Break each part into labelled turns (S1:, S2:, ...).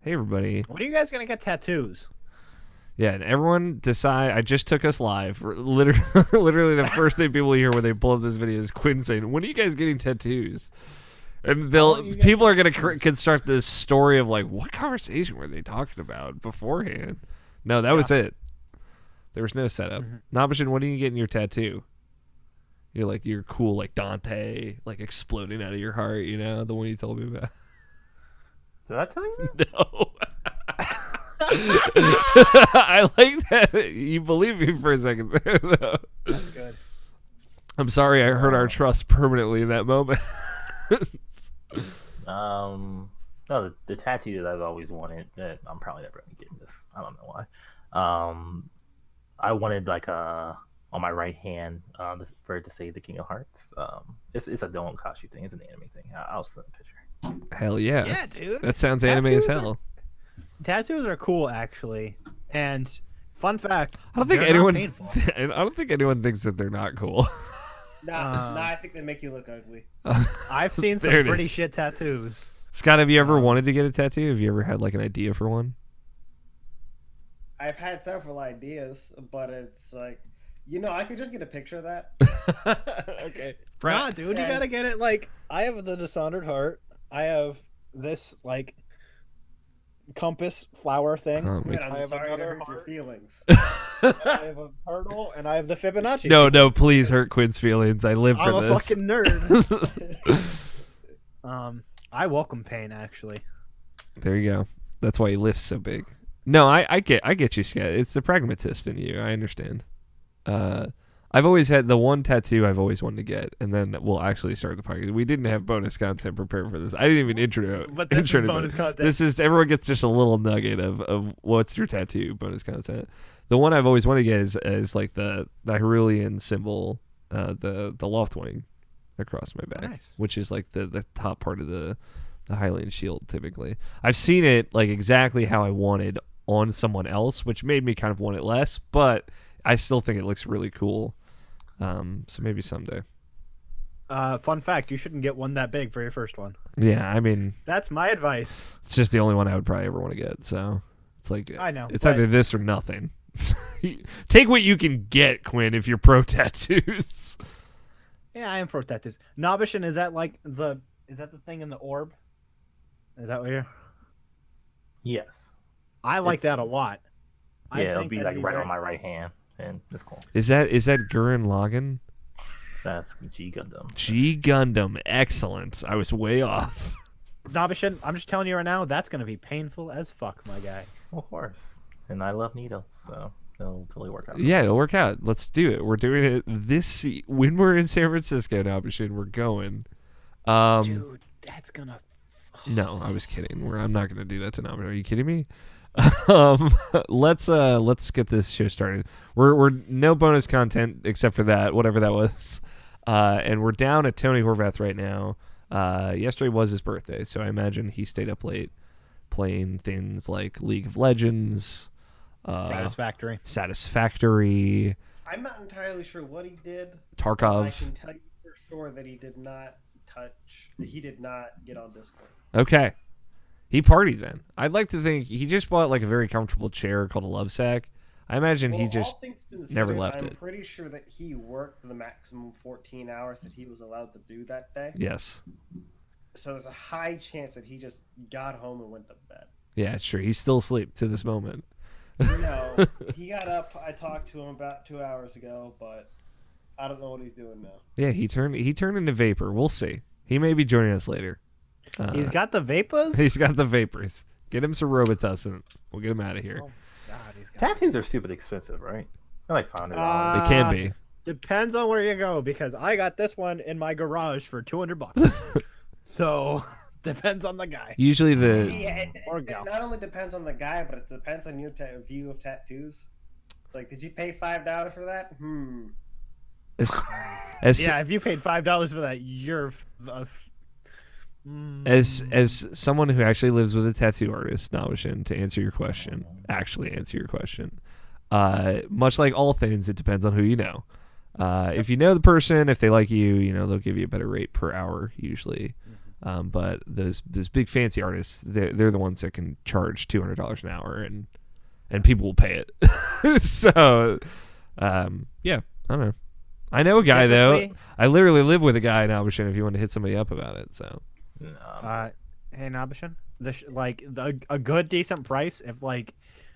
S1: Hey everybody.
S2: When are you guys gonna get tattoos?
S1: Yeah, and everyone decide. I just took us live. Literally, literally the first thing people hear when they pull up this video is Quinn saying, "When are you guys getting tattoos?" And people are gonna construct this story of like, what conversation were they talking about beforehand? No, that was it. There was no setup. Nabashin, when are you getting your tattoo? You're cool like Dante, like exploding out of your heart. You know, the one you told me about.
S3: Did I tell you?
S1: No. I like that you believe me for a second there, though.
S2: That's good.
S1: I'm sorry I hurt our trust permanently in that moment.
S3: No, the tattoo that I've always wanted, that I'm probably never going to get this. I don't know why. I wanted like on my right hand for it to say the King of Hearts. It's a don't cost you thing. It's an anime thing. I'll send a picture.
S1: Hell yeah.
S2: Yeah, dude.
S1: That sounds anime as hell.
S2: Tattoos are cool, actually. And fun fact,
S1: I don't think anyone thinks that they're not cool.
S4: Nah, I think they make you look ugly.
S2: I've seen some
S1: There it
S2: pretty
S1: is.
S2: shit tattoos.
S1: Scott, have you ever wanted to get a tattoo? Have you ever had like an idea for one?
S4: I've had several ideas, but it's like, I could just get a picture of that.
S1: Okay.
S2: Nah, dude, you gotta get it. Like, I have the Dishonored Heart. I have this like compass flower thing.
S1: Oh,
S4: Man,
S2: I
S4: I'm
S2: have
S4: sorry to
S2: another
S4: hurt your
S2: heart.
S4: feelings.
S2: I have a turtle, and I have the Fibonacci.
S1: No, please hurt Quinn's feelings. I live for
S2: I'm a
S1: this.
S2: fucking nerd. I welcome pain, actually.
S1: There you go. That's why he lifts so big. No, I get you, Scott. It's the pragmatist in you. I understand. I've always had the one tattoo I've always wanted to get, and then we'll actually start the podcast. We didn't have bonus content prepared for this. I didn't even intro.
S2: But this is bonus content.
S1: This is everyone gets just a little nugget of what's your tattoo bonus content. The one I've always wanted to get is like the Hyrulean symbol, the Loftwing across my back, which is like the top part of the Hylian shield. Typically, I've seen it like exactly how I wanted on someone else, which made me kind of want it less, but I still think it looks really cool. So maybe someday.
S2: Fun fact: you shouldn't get one that big for your first one.
S1: Yeah, I mean,
S2: That's my advice.
S1: it's just the only one I would probably ever want to get. So it's like
S2: I know,
S1: it's
S2: but-
S1: either this or nothing. Take what you can get, Quinn. If you're pro tattoos.
S2: Yeah, I am pro tattoos. Nabishin, is that the thing in the orb? Is that what you're?
S3: Yes.
S2: I like that a lot. I
S3: Yeah, it'll
S2: think
S3: be
S2: that'd
S3: like right
S2: very-
S3: on my right hand, and it's cool.
S1: Is that Gurren Lagann?
S3: That's G Gundam.
S1: G Gundam, excellent. I was way off.
S2: Nabishin, I'm just telling you right now, that's gonna be painful as fuck, my guy.
S3: Of course. And I love needles, so it'll totally work out.
S1: Yeah, it'll work out. Let's do it. We're doing it when we're in San Francisco now, Bashin. We're going.
S2: Dude, that's gonna.
S1: No, I was kidding. I'm not gonna do that to Nabishin. Are you kidding me? Let's get this show started. We're no bonus content except for that, whatever that was. And we're down at Tony Horvath right now. Yesterday was his birthday, so I imagine he stayed up late playing things like League of Legends. Satisfactory.
S4: I'm not entirely sure what he did.
S1: Tarkov.
S4: I can tell you for sure that he did not get on Discord.
S1: Okay. He partied then. I'd like to think he just bought like a very comfortable chair called a love sack. I imagine he just
S4: all things
S1: never
S4: considered,
S1: left
S4: I'm
S1: it.
S4: pretty sure that he worked the maximum 14 hours that he was allowed to do that day.
S1: Yes.
S4: So there's a high chance that he just got home and went to bed.
S1: Yeah, sure. He's still asleep to this moment.
S4: No, he got up. I talked to him about 2 hours ago, but I don't know what he's doing now.
S1: Yeah, he turned into vapor. We'll see. He may be joining us later.
S2: He's got the vapors.
S1: He's got the vapors. Get him some Robitussin. We'll get him out of here.
S2: Oh, God, he's got...
S3: Tattoos are stupid expensive, right? I like $500.
S1: They can be.
S2: Depends on where you go, because I got this one in my garage for $200. So depends on the guy.
S1: Usually
S4: It
S2: Or gal.
S4: not only depends on the guy, but it depends on your view of tattoos. It's like, did you pay $5 for that?
S2: Yeah, if you paid $5 for that, you're
S1: as someone who actually lives with a tattoo artist, Nabishin, to answer your question, much like all things, it depends on who you know. If you know the person, if they like you, they'll give you a better rate per hour usually. But those big fancy artists, they're the ones that can charge $200 an hour, and people will pay it. So, yeah, I don't know. I know a guy though. I literally live with a guy in Albishan. If you want to hit somebody up about it, so.
S2: Hey, Nabishan, a good decent price. If like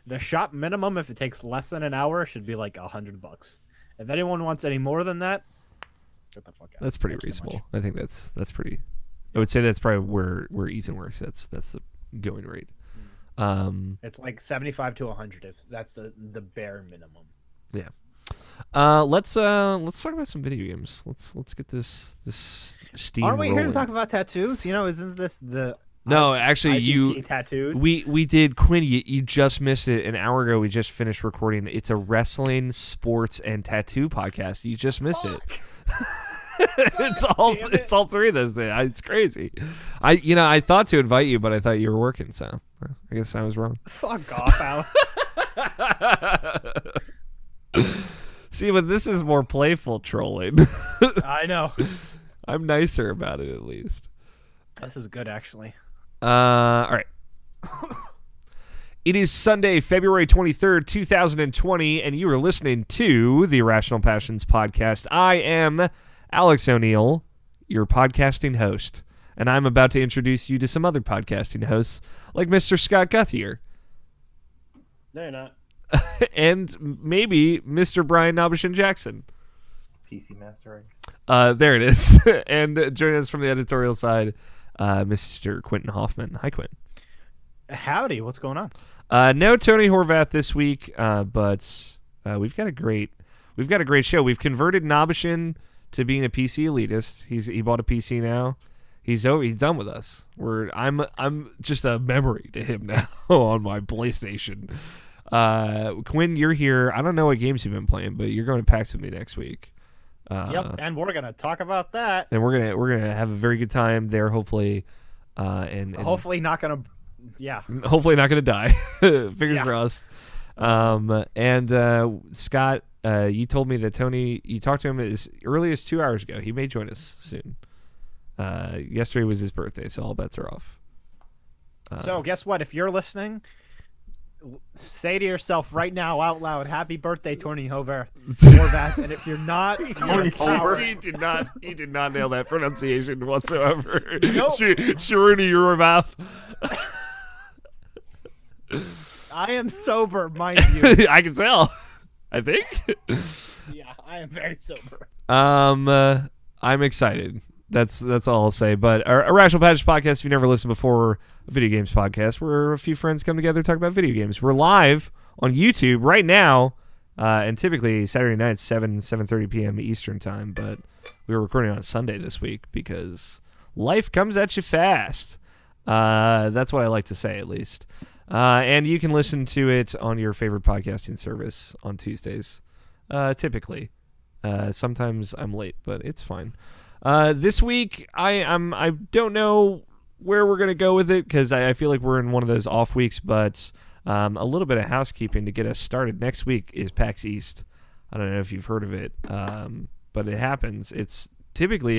S2: the shop minimum, if it takes less than an hour, should be like $100. If anyone wants any more than that, get the fuck out.
S1: That's pretty reasonable. I think that's pretty. I would say that's probably where Ethan works. That's the going rate.
S2: It's like 75 to 100 if that's the bare minimum.
S1: Yeah. Let's talk about some video games. Let's get this steam.
S2: Aren't we
S1: rolling.
S2: here to talk about tattoos? You know, isn't this the
S1: No, actually,
S2: IPP tattoos?
S1: We did Quin. You just missed it an hour ago. We just finished recording. It's a wrestling, sports, and tattoo podcast. You just missed it. It's all three of those things. It's crazy. I thought to invite you, but I thought you were working, so I guess I was wrong.
S2: Fuck off, Alex.
S1: See, but this is more playful trolling.
S2: I know.
S1: I'm nicer about it, at least.
S2: This is good, actually.
S1: All right. It is Sunday, February 23rd, 2020, and you are listening to the Irrational Passions podcast. I am Alex O'Neill, your podcasting host, and I'm about to introduce you to some other podcasting hosts, like Mr. Scott Guthier.
S4: No, you're not.
S1: And maybe Mr. Brian Nabishan Jackson.
S3: PC Master Race.
S1: There it is. And joining us from the editorial side, Mr. Quentin Hoffman. Hi, Quentin.
S2: Howdy, what's going on?
S1: No Tony Horvath this week, but we've got a great show. We've converted Nabishan to being a PC elitist. He bought a PC now. He's done with us. I'm just a memory to him now on my PlayStation. Quinn, you're here. I don't know what games you've been playing, but you're going to PAX with me next week.
S2: Yep, and we're gonna talk about that.
S1: And we're gonna have a very good time there, hopefully. And
S2: hopefully not gonna, yeah.
S1: Hopefully not gonna die. Fingers crossed. And Scott, you told me that Tony, you talked to him as early as 2 hours ago. He may join us soon. Yesterday was his birthday, so all bets are off.
S2: So guess what? If you're listening, say to yourself right now out loud, "Happy birthday, Tony Horvath." And if you're not,
S3: Tony
S1: Horvath. He did not nail that pronunciation whatsoever.
S2: Nope.
S1: Sharuni Horvath.
S2: I am sober, mind you.
S1: I can tell. I think.
S2: Yeah, I am very sober.
S1: I'm excited. That's all I'll say. But our Irrational Passions podcast, if you've never listened before, a video games podcast where a few friends come together to talk about video games. We're live on YouTube right now, and typically Saturday nights, 7:30 p.m. Eastern time. But we were recording on a Sunday this week because life comes at you fast. That's what I like to say, at least. And you can listen to it on your favorite podcasting service on Tuesdays, typically. Sometimes I'm late, but it's fine. This week, I don't know where we're gonna go with it because I feel like we're in one of those off weeks. But a little bit of housekeeping to get us started. Next week is PAX East. I don't know if you've heard of it, but it happens. It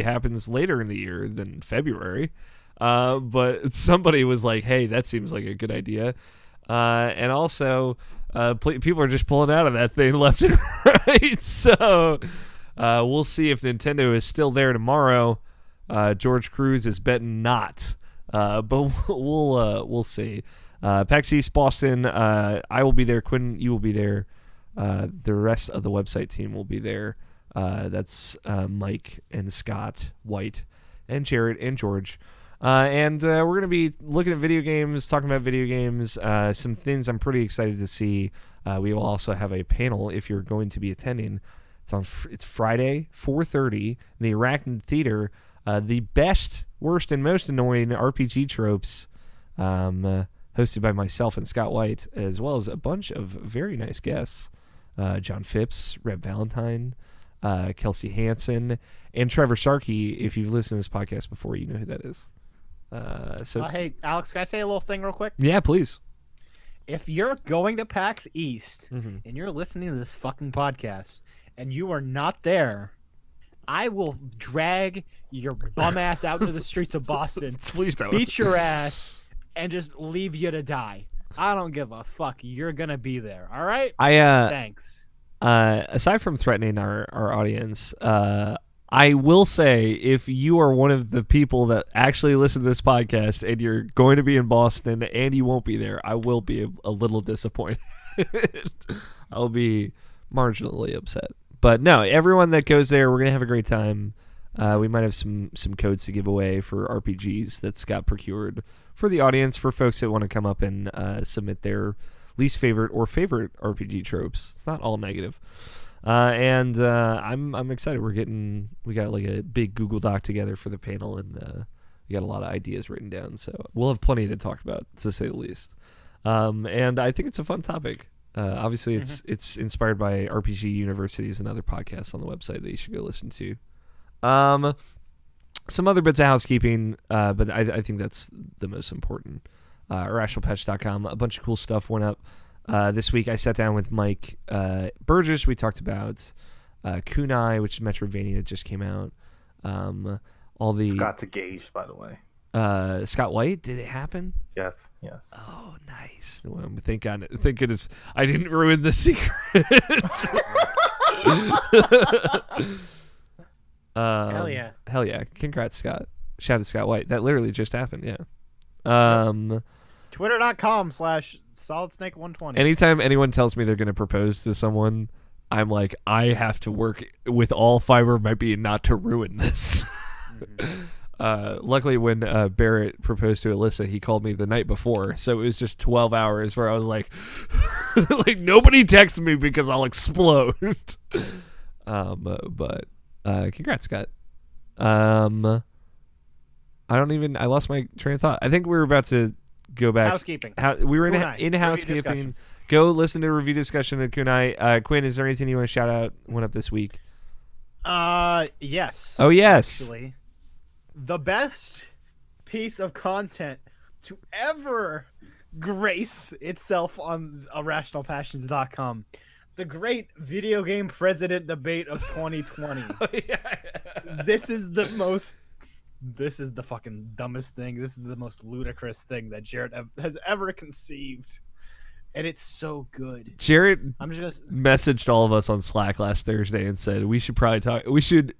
S1: happens later in the year than February. But somebody was like, "Hey, that seems like a good idea," and also people are just pulling out of that thing left and right. So. We'll see if Nintendo is still there tomorrow. George Cruz is betting not, but we'll see. PAX East Boston. I will be there. Quinn, you will be there. The rest of the website team will be there. That's Mike and Scott White and Jared and George. And we're going to be looking at video games, talking about video games, some things I'm pretty excited to see. We will also have a panel if you're going to be attending. It's Friday, 4:30 in the Arachnid Theater. The best, worst, and most annoying RPG tropes, hosted by myself and Scott White, as well as a bunch of very nice guests. John Phipps, Reb Valentine, Kelsey Hansen, and Trevor Starkey. If you've listened to this podcast before, you know who that is.
S2: Hey, Alex, can I say a little thing real quick?
S1: Yeah, please.
S2: If you're going to PAX East
S1: Mm-hmm.
S2: and you're listening to this fucking podcast and you are not there, I will drag your bum ass out to the streets of Boston,
S1: Please don't.
S2: beat your ass, and just leave you to die. I don't give a fuck. You're gonna be there. All right. Thanks.
S1: Aside from threatening our audience, I will say if you are one of the people that actually listen to this podcast and you're going to be in Boston and you won't be there, I will be a little disappointed. I'll be marginally upset. But no, everyone that goes there, we're going to have a great time. We might have some codes to give away for RPGs that Scott procured for the audience, for folks that want to come up and submit their least favorite or favorite RPG tropes. It's not all negative. And I'm excited. We got like a big Google Doc together for the panel, and we got a lot of ideas written down. So we'll have plenty to talk about, to say the least. And I think it's a fun topic. Obviously, it's inspired by RPG Universities and other podcasts on the website that you should go listen to. Some other bits of housekeeping, but I think that's the most important. irrationalpatch.com, a bunch of cool stuff went up. This week I sat down with Mike Burgess. We talked about Kunai, which is Metroidvania that just came out. All the
S3: Scott's engaged, by the way.
S1: Scott White, did it happen?
S3: Yes.
S1: Oh, nice. Well, thank goodness I didn't ruin the secret.
S2: Hell yeah.
S1: Hell yeah. Congrats, Scott. Shout out to Scott White. That literally just happened, yeah.
S2: Twitter.com/SolidSnake120.
S1: Anytime anyone tells me they're going to propose to someone, I'm like, I have to work with all fiber of my being not to ruin this. Luckily, when Barrett proposed to Alyssa, he called me the night before, so it was just 12 hours where I was like, like nobody texted me because I'll explode. But congrats, Scott. I lost my train of thought. I think we were about to go back.
S2: Housekeeping.
S1: We were
S2: Kunai.
S1: in housekeeping.
S2: Discussion.
S1: Go listen to a review discussion of Kunai. Quinn, is there anything you want to shout out? Went up this week.
S2: Yes.
S1: Oh, yes.
S2: Actually, the best piece of content to ever grace itself on irrationalpassions.com. The great video game president debate of 2020. This is the fucking dumbest thing. This is the most ludicrous thing that Jared has ever conceived. And it's so good.
S1: Jared
S2: I'm just
S1: messaged all of us on Slack last Thursday and said we should probably talk.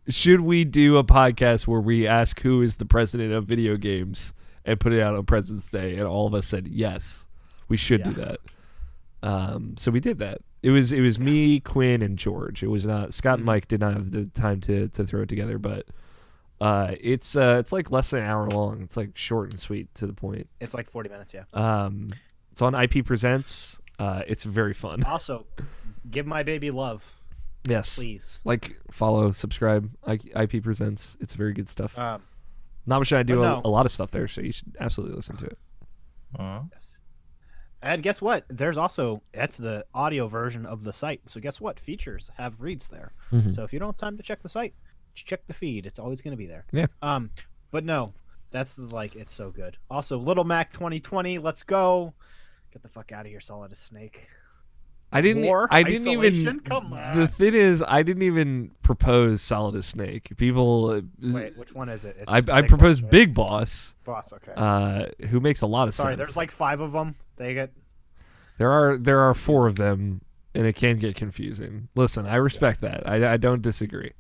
S1: Should we do a podcast where we ask who is the president of video games and put it out on President's Day? And all of us said yes, we should do that. So we did that. It was me, Quinn, and George. It was not Scott and Mike did not have the time to throw it together, but it's like less than an hour long. It's like short and sweet to the point.
S2: It's like 40 minutes, yeah.
S1: It's on IP Presents. It's very fun.
S2: Also, give my baby love.
S1: Yes.
S2: Please.
S1: Like, follow, subscribe. IP Presents. It's very good stuff. Not sure I do
S2: no.
S1: a lot of stuff there, so you should absolutely listen to it.
S2: Yes. And guess what? That's the audio version of the site. So guess what? Features have reads there.
S1: Mm-hmm.
S2: So if you don't have time to check the site, just check the feed. It's always going to be there.
S1: Yeah.
S2: But no, that's it's so good. Also, Little Mac 2020. Let's go. Get the fuck out of here, Solid Snake.
S1: I didn't even.
S2: Come on.
S1: The thing is, I didn't even propose Solid as Snake. People.
S2: Wait, which one is it? It's
S1: I
S2: Big
S1: proposed
S2: Boss, right?
S1: Big Boss.
S2: Boss, okay.
S1: Who makes a lot of sense.
S2: Sorry, there's like 5 of them.
S1: There are 4 of them, and it can get confusing. Listen, I respect that. I don't disagree.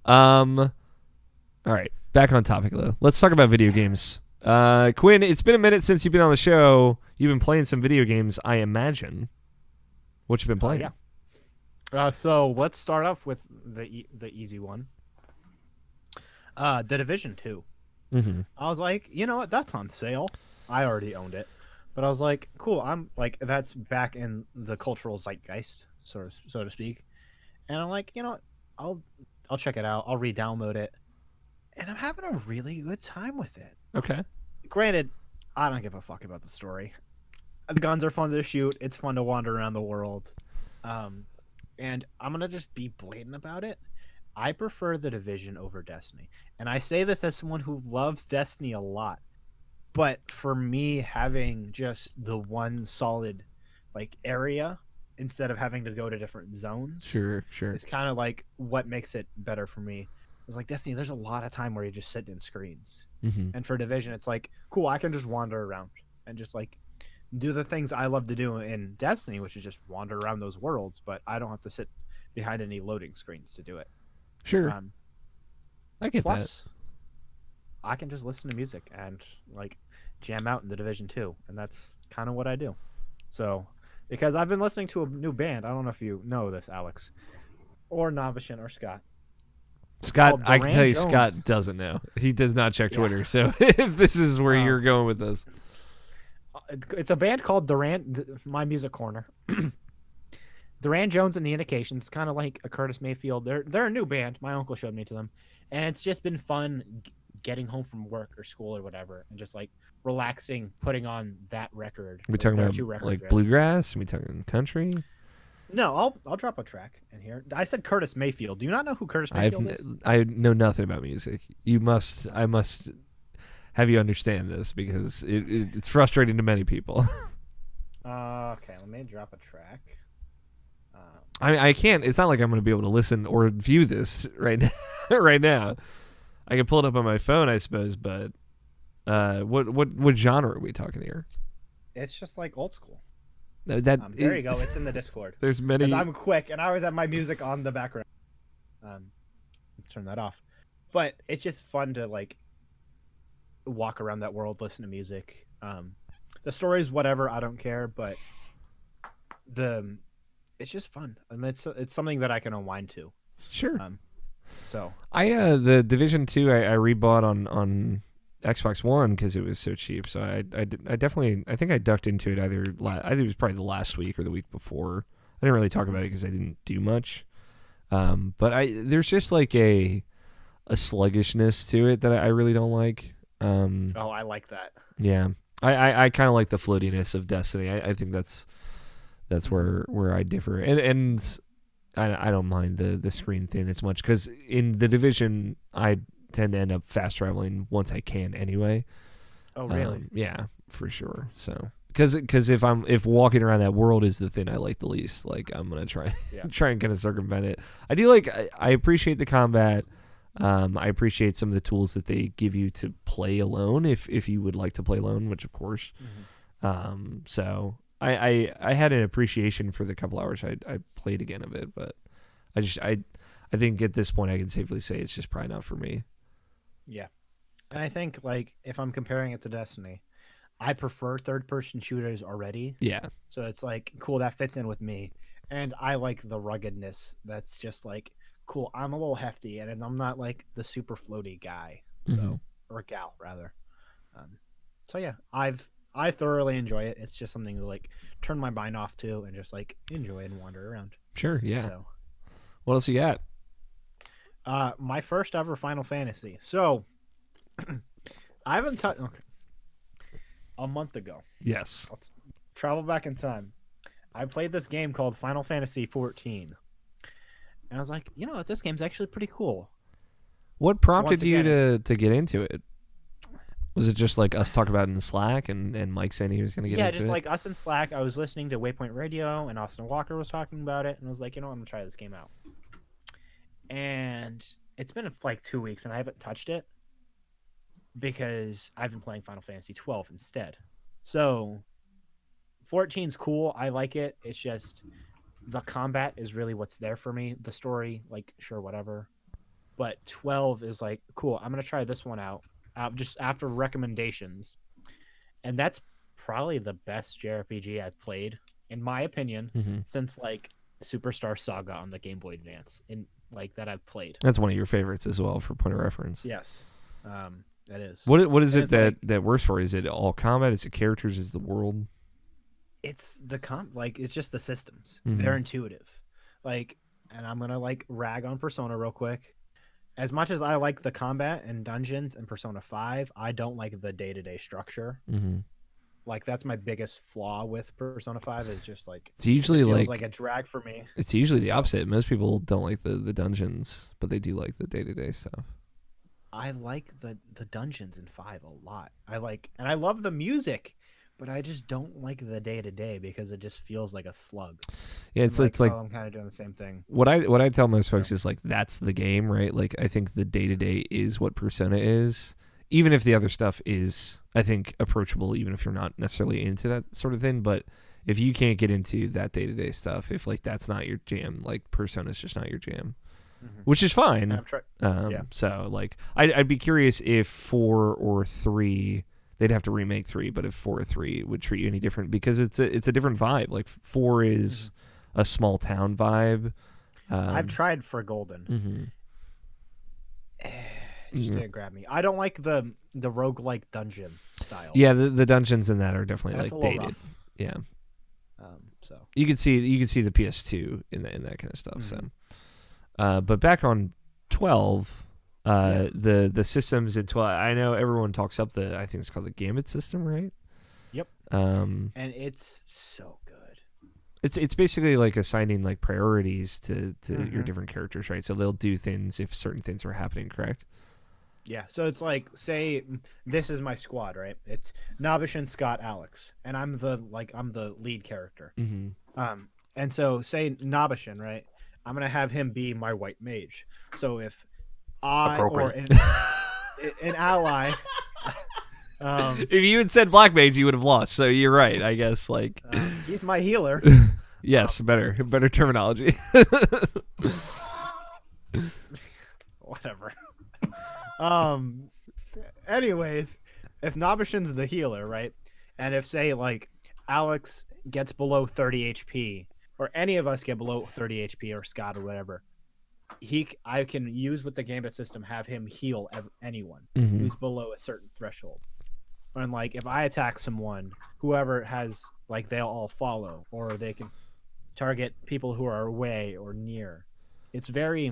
S1: All right, back on topic though. Let's talk about video games. Quinn, it's been a minute since you've been on the show. You've been playing some video games, I imagine. What you been playing?
S2: Yeah. So let's start off with the easy one. The Division 2.
S1: Mm-hmm.
S2: I was like, you know what? That's on sale. I already owned it, but I was like, cool. I'm like, that's back in the cultural zeitgeist, so to speak. And I'm like, you know what? I'll check it out. I'll re-download it, and I'm having a really good time with it.
S1: Okay.
S2: Granted, I don't give a fuck about the story. The guns are fun to shoot. It's fun to wander around the world. And I'm going to just be blatant about it. I prefer The Division over Destiny. And I say this as someone who loves Destiny a lot. But for me, having just the one solid area instead of having to go to different zones
S1: Sure.
S2: is kind of like what makes it better for me. It's like Destiny, there's a lot of time where you're just sitting in screens.
S1: Mm-hmm.
S2: And for Division, it's like, cool, I can just wander around and just like do the things I love to do in Destiny, which is just wander around those worlds, but I don't have to sit behind any loading screens to do it.
S1: Sure, I get
S2: Plus, I can just listen to music and like jam out in the Division 2, and that's kind of what I do. So, because I've been listening to a new band, I don't know if you know this, Alex, or Novishin or Scott.
S1: that. Scott,
S2: called
S1: I can tell you,
S2: Durand
S1: Scott
S2: Jones.
S1: doesn't know. He does not check
S2: Yeah.
S1: Twitter. So if this is where you're going with this,
S2: It's a band called Durand, My Music Corner. Durand Jones and the Indications, kind of like a Curtis Mayfield. They're a new band. My uncle showed me to them, and it's just been fun getting home from work or school or whatever, and just like relaxing, putting on that record.
S1: we talking
S2: There are
S1: about
S2: two records,
S1: like
S2: really.
S1: bluegrass? We talking country?
S2: No, I'll drop a track in here. I said Curtis Mayfield. Do you not know who Curtis Mayfield is?
S1: I know nothing about music. I must have you understand this because it's frustrating to many people.
S2: Okay, let me drop a track.
S1: I can't. It's not like I'm going to be able to listen or view this right now. Right now, I can pull it up on my phone, I suppose. But what genre are we talking here?
S2: It's just like old school.
S1: That
S2: There you go. It's in the Discord.
S1: There's many.
S2: Because I'm quick, and I always have my music on the background. Turn that off. But it's just fun to like walk around that world, listen to music. The stories, whatever, I don't care, but it's just fun, and it's something that I can unwind to.
S1: Sure.
S2: So
S1: I the Division 2 I rebought on Xbox One because it was so cheap. So I definitely I think I ducked into it either I think it was probably the last week or the week before. I didn't really talk about it because I didn't do much. But there's just like a sluggishness to it that I really don't like.
S2: I like that.
S1: Yeah, I kind of like the floatiness of Destiny. I think that's where I differ, and I don't mind the screen thing as much because in the Division I tend to end up fast traveling once I can anyway.
S2: Oh really?
S1: Yeah, for sure. So because if walking around that world is the thing I like the least, like I'm gonna try and kind of circumvent it. I do like I appreciate the combat. I appreciate some of the tools that they give you to play alone if you would like to play alone, which of course.
S2: Mm-hmm.
S1: So I had an appreciation for the couple hours I played again of it, but I think at this point I can safely say it's just probably not for me.
S2: Yeah. And I think like if I'm comparing it to Destiny, I prefer third person shooters already.
S1: Yeah.
S2: So it's like cool, that fits in with me. And I like the ruggedness that's just like cool, I'm a little hefty and I'm not like the super floaty guy. So or gal rather. So yeah, I thoroughly enjoy it. It's just something to like turn my mind off to and just like enjoy and wander around.
S1: Sure, yeah.
S2: So
S1: what else you got?
S2: my first ever Final Fantasy. So I haven't touched a month ago.
S1: Yes.
S2: Let's travel back in time. I played this game called Final Fantasy 14. And I was like, you know what, this game's actually pretty cool.
S1: What prompted
S2: Once
S1: you
S2: again,
S1: to get into it? Was it just like us talk about it in Slack and Mike saying he was going to get into it?
S2: Yeah, just like us in Slack. I was listening to Waypoint Radio and Austin Walker was talking about it. And I was like, you know what, I'm going to try this game out. And it's been like 2 weeks and I haven't touched it because I've been playing Final Fantasy 12 instead. So 14's cool. I like it. It's just the combat is really what's there for me. The story, like, sure, whatever. But 12 is like, cool, I'm going to try this one out just after recommendations. And that's probably the best JRPG I've played, in my opinion, since like Superstar Saga on the Game Boy Advance, in like that I've played.
S1: That's one of your favorites as well, for point of reference.
S2: Yes, that is.
S1: What is it
S2: like,
S1: that works for you? Is it all combat? Is it characters? Is it the world?
S2: It's the it's just the systems. They're intuitive. Like, and I'm gonna like rag on Persona real quick. As much as I like the combat and dungeons and Persona 5, I don't like the day-to-day structure. Like that's my biggest flaw with Persona 5 is just like
S1: it's usually
S2: it feels like a drag for me.
S1: It's usually the opposite. Most people don't like the dungeons, but they do like the day-to-day stuff.
S2: I like the dungeons in 5 a lot. I love the music. but I just don't like the day-to-day because it just feels like a slug.
S1: Yeah, it's
S2: I'm
S1: it's like
S2: I'm kind of doing the same thing.
S1: what I tell most folks is like that's the game, right? Like I think the day-to-day is what Persona is. Even if the other stuff is, I think, approachable, even if you're not necessarily into that sort of thing. But if you can't get into that day-to-day stuff, if like that's not your jam, like Persona's just not your jam, which is fine.
S2: Yeah.
S1: So like, I'd be curious if 4 or 3, they'd have to remake 3, but if 4 or 3 would treat you any different because it's a different vibe. Like 4 is a small town vibe.
S2: I've tried for Golden. It just didn't grab me. I don't like the roguelike dungeon style.
S1: Yeah, the dungeons in that are definitely
S2: That's
S1: like
S2: a little
S1: dated.
S2: rough.
S1: Yeah.
S2: So
S1: You could see the PS2 in that kind of stuff. So, but back on 12, the systems in 12. I know everyone talks up I think it's called the Gambit system, right?
S2: Yep.
S1: And
S2: it's so good.
S1: It's basically like assigning like priorities to your different characters, right? So they'll do things if certain things are happening, correct?
S2: Yeah, so it's like, say this is my squad, right? It's Nabishin, Scott, Alex, and I'm the lead character. And so say Nabishin, right? I'm gonna have him be my white mage. So if I or an ally,
S1: if you had said black mage, you would have lost. So you're right, I guess. Like
S2: he's my healer.
S1: yes, better terminology.
S2: Whatever. Anyways, if Nabishin's the healer, right? And if say like Alex gets below 30 HP or any of us get below 30 HP or Scott or whatever, I can use with the Gambit system have him heal anyone who's below a certain threshold. And like if I attack someone, whoever has like they'll all follow or they can target people who are away or near. It's very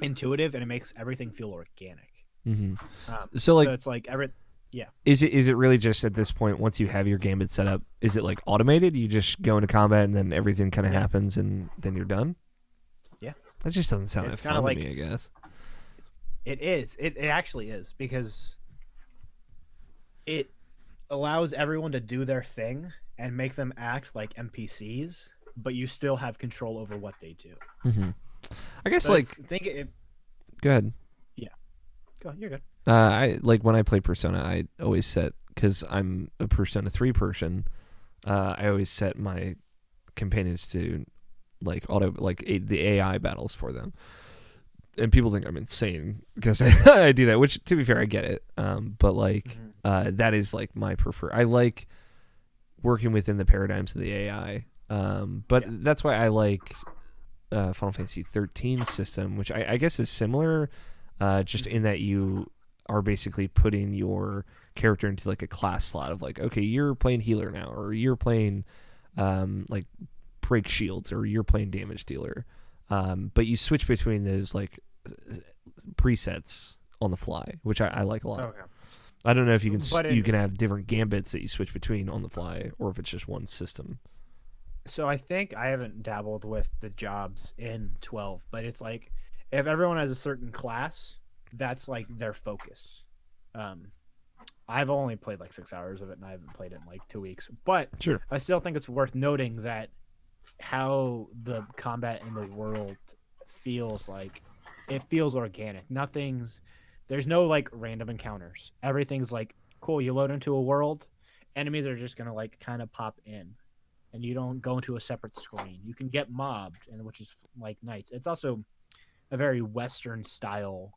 S2: intuitive and it makes everything feel organic. So it's like
S1: is it really just at this point, once you have your Gambit set up, is it like automated? You just go into combat and then everything kind of happens and then you're done?
S2: Yeah,
S1: that just doesn't sound that fun to me, I guess.
S2: It is. It actually is, because it allows everyone to do their thing and make them act like NPCs, but you still have control over what they do.
S1: I guess
S2: so
S1: like go ahead.
S2: Yeah, go. You're good.
S1: I like when I play Persona, I always set, because I'm a Persona 3 person. I always set my companions to like the AI battles for them, and people think I'm insane because I do that. Which, to be fair, I get it. But like that is like my prefer. I like working within the paradigms of the AI. But that's why I like Final Fantasy 13 system, which I guess is similar, just in that you are basically putting your character into like a class slot of like, okay, you're playing healer now, or you're playing like break shields, or you're playing damage dealer, but you switch between those like presets on the fly, which I like a lot.
S2: Okay.
S1: I don't know if you can have different gambits that you switch between on the fly, or if it's just one system.
S2: So I think I haven't dabbled with the jobs in 12, but it's like if everyone has a certain class, that's like their focus. I've only played like 6 hours of it, and I haven't played it in like 2 weeks. But
S1: sure,
S2: I still think it's worth noting that how the combat in the world feels like, it feels organic. There's no like random encounters. Everything's like, cool, you load into a world, enemies are just gonna like kind of pop in, and you don't go into a separate screen. You can get mobbed, and which is like nice. It's also a very Western style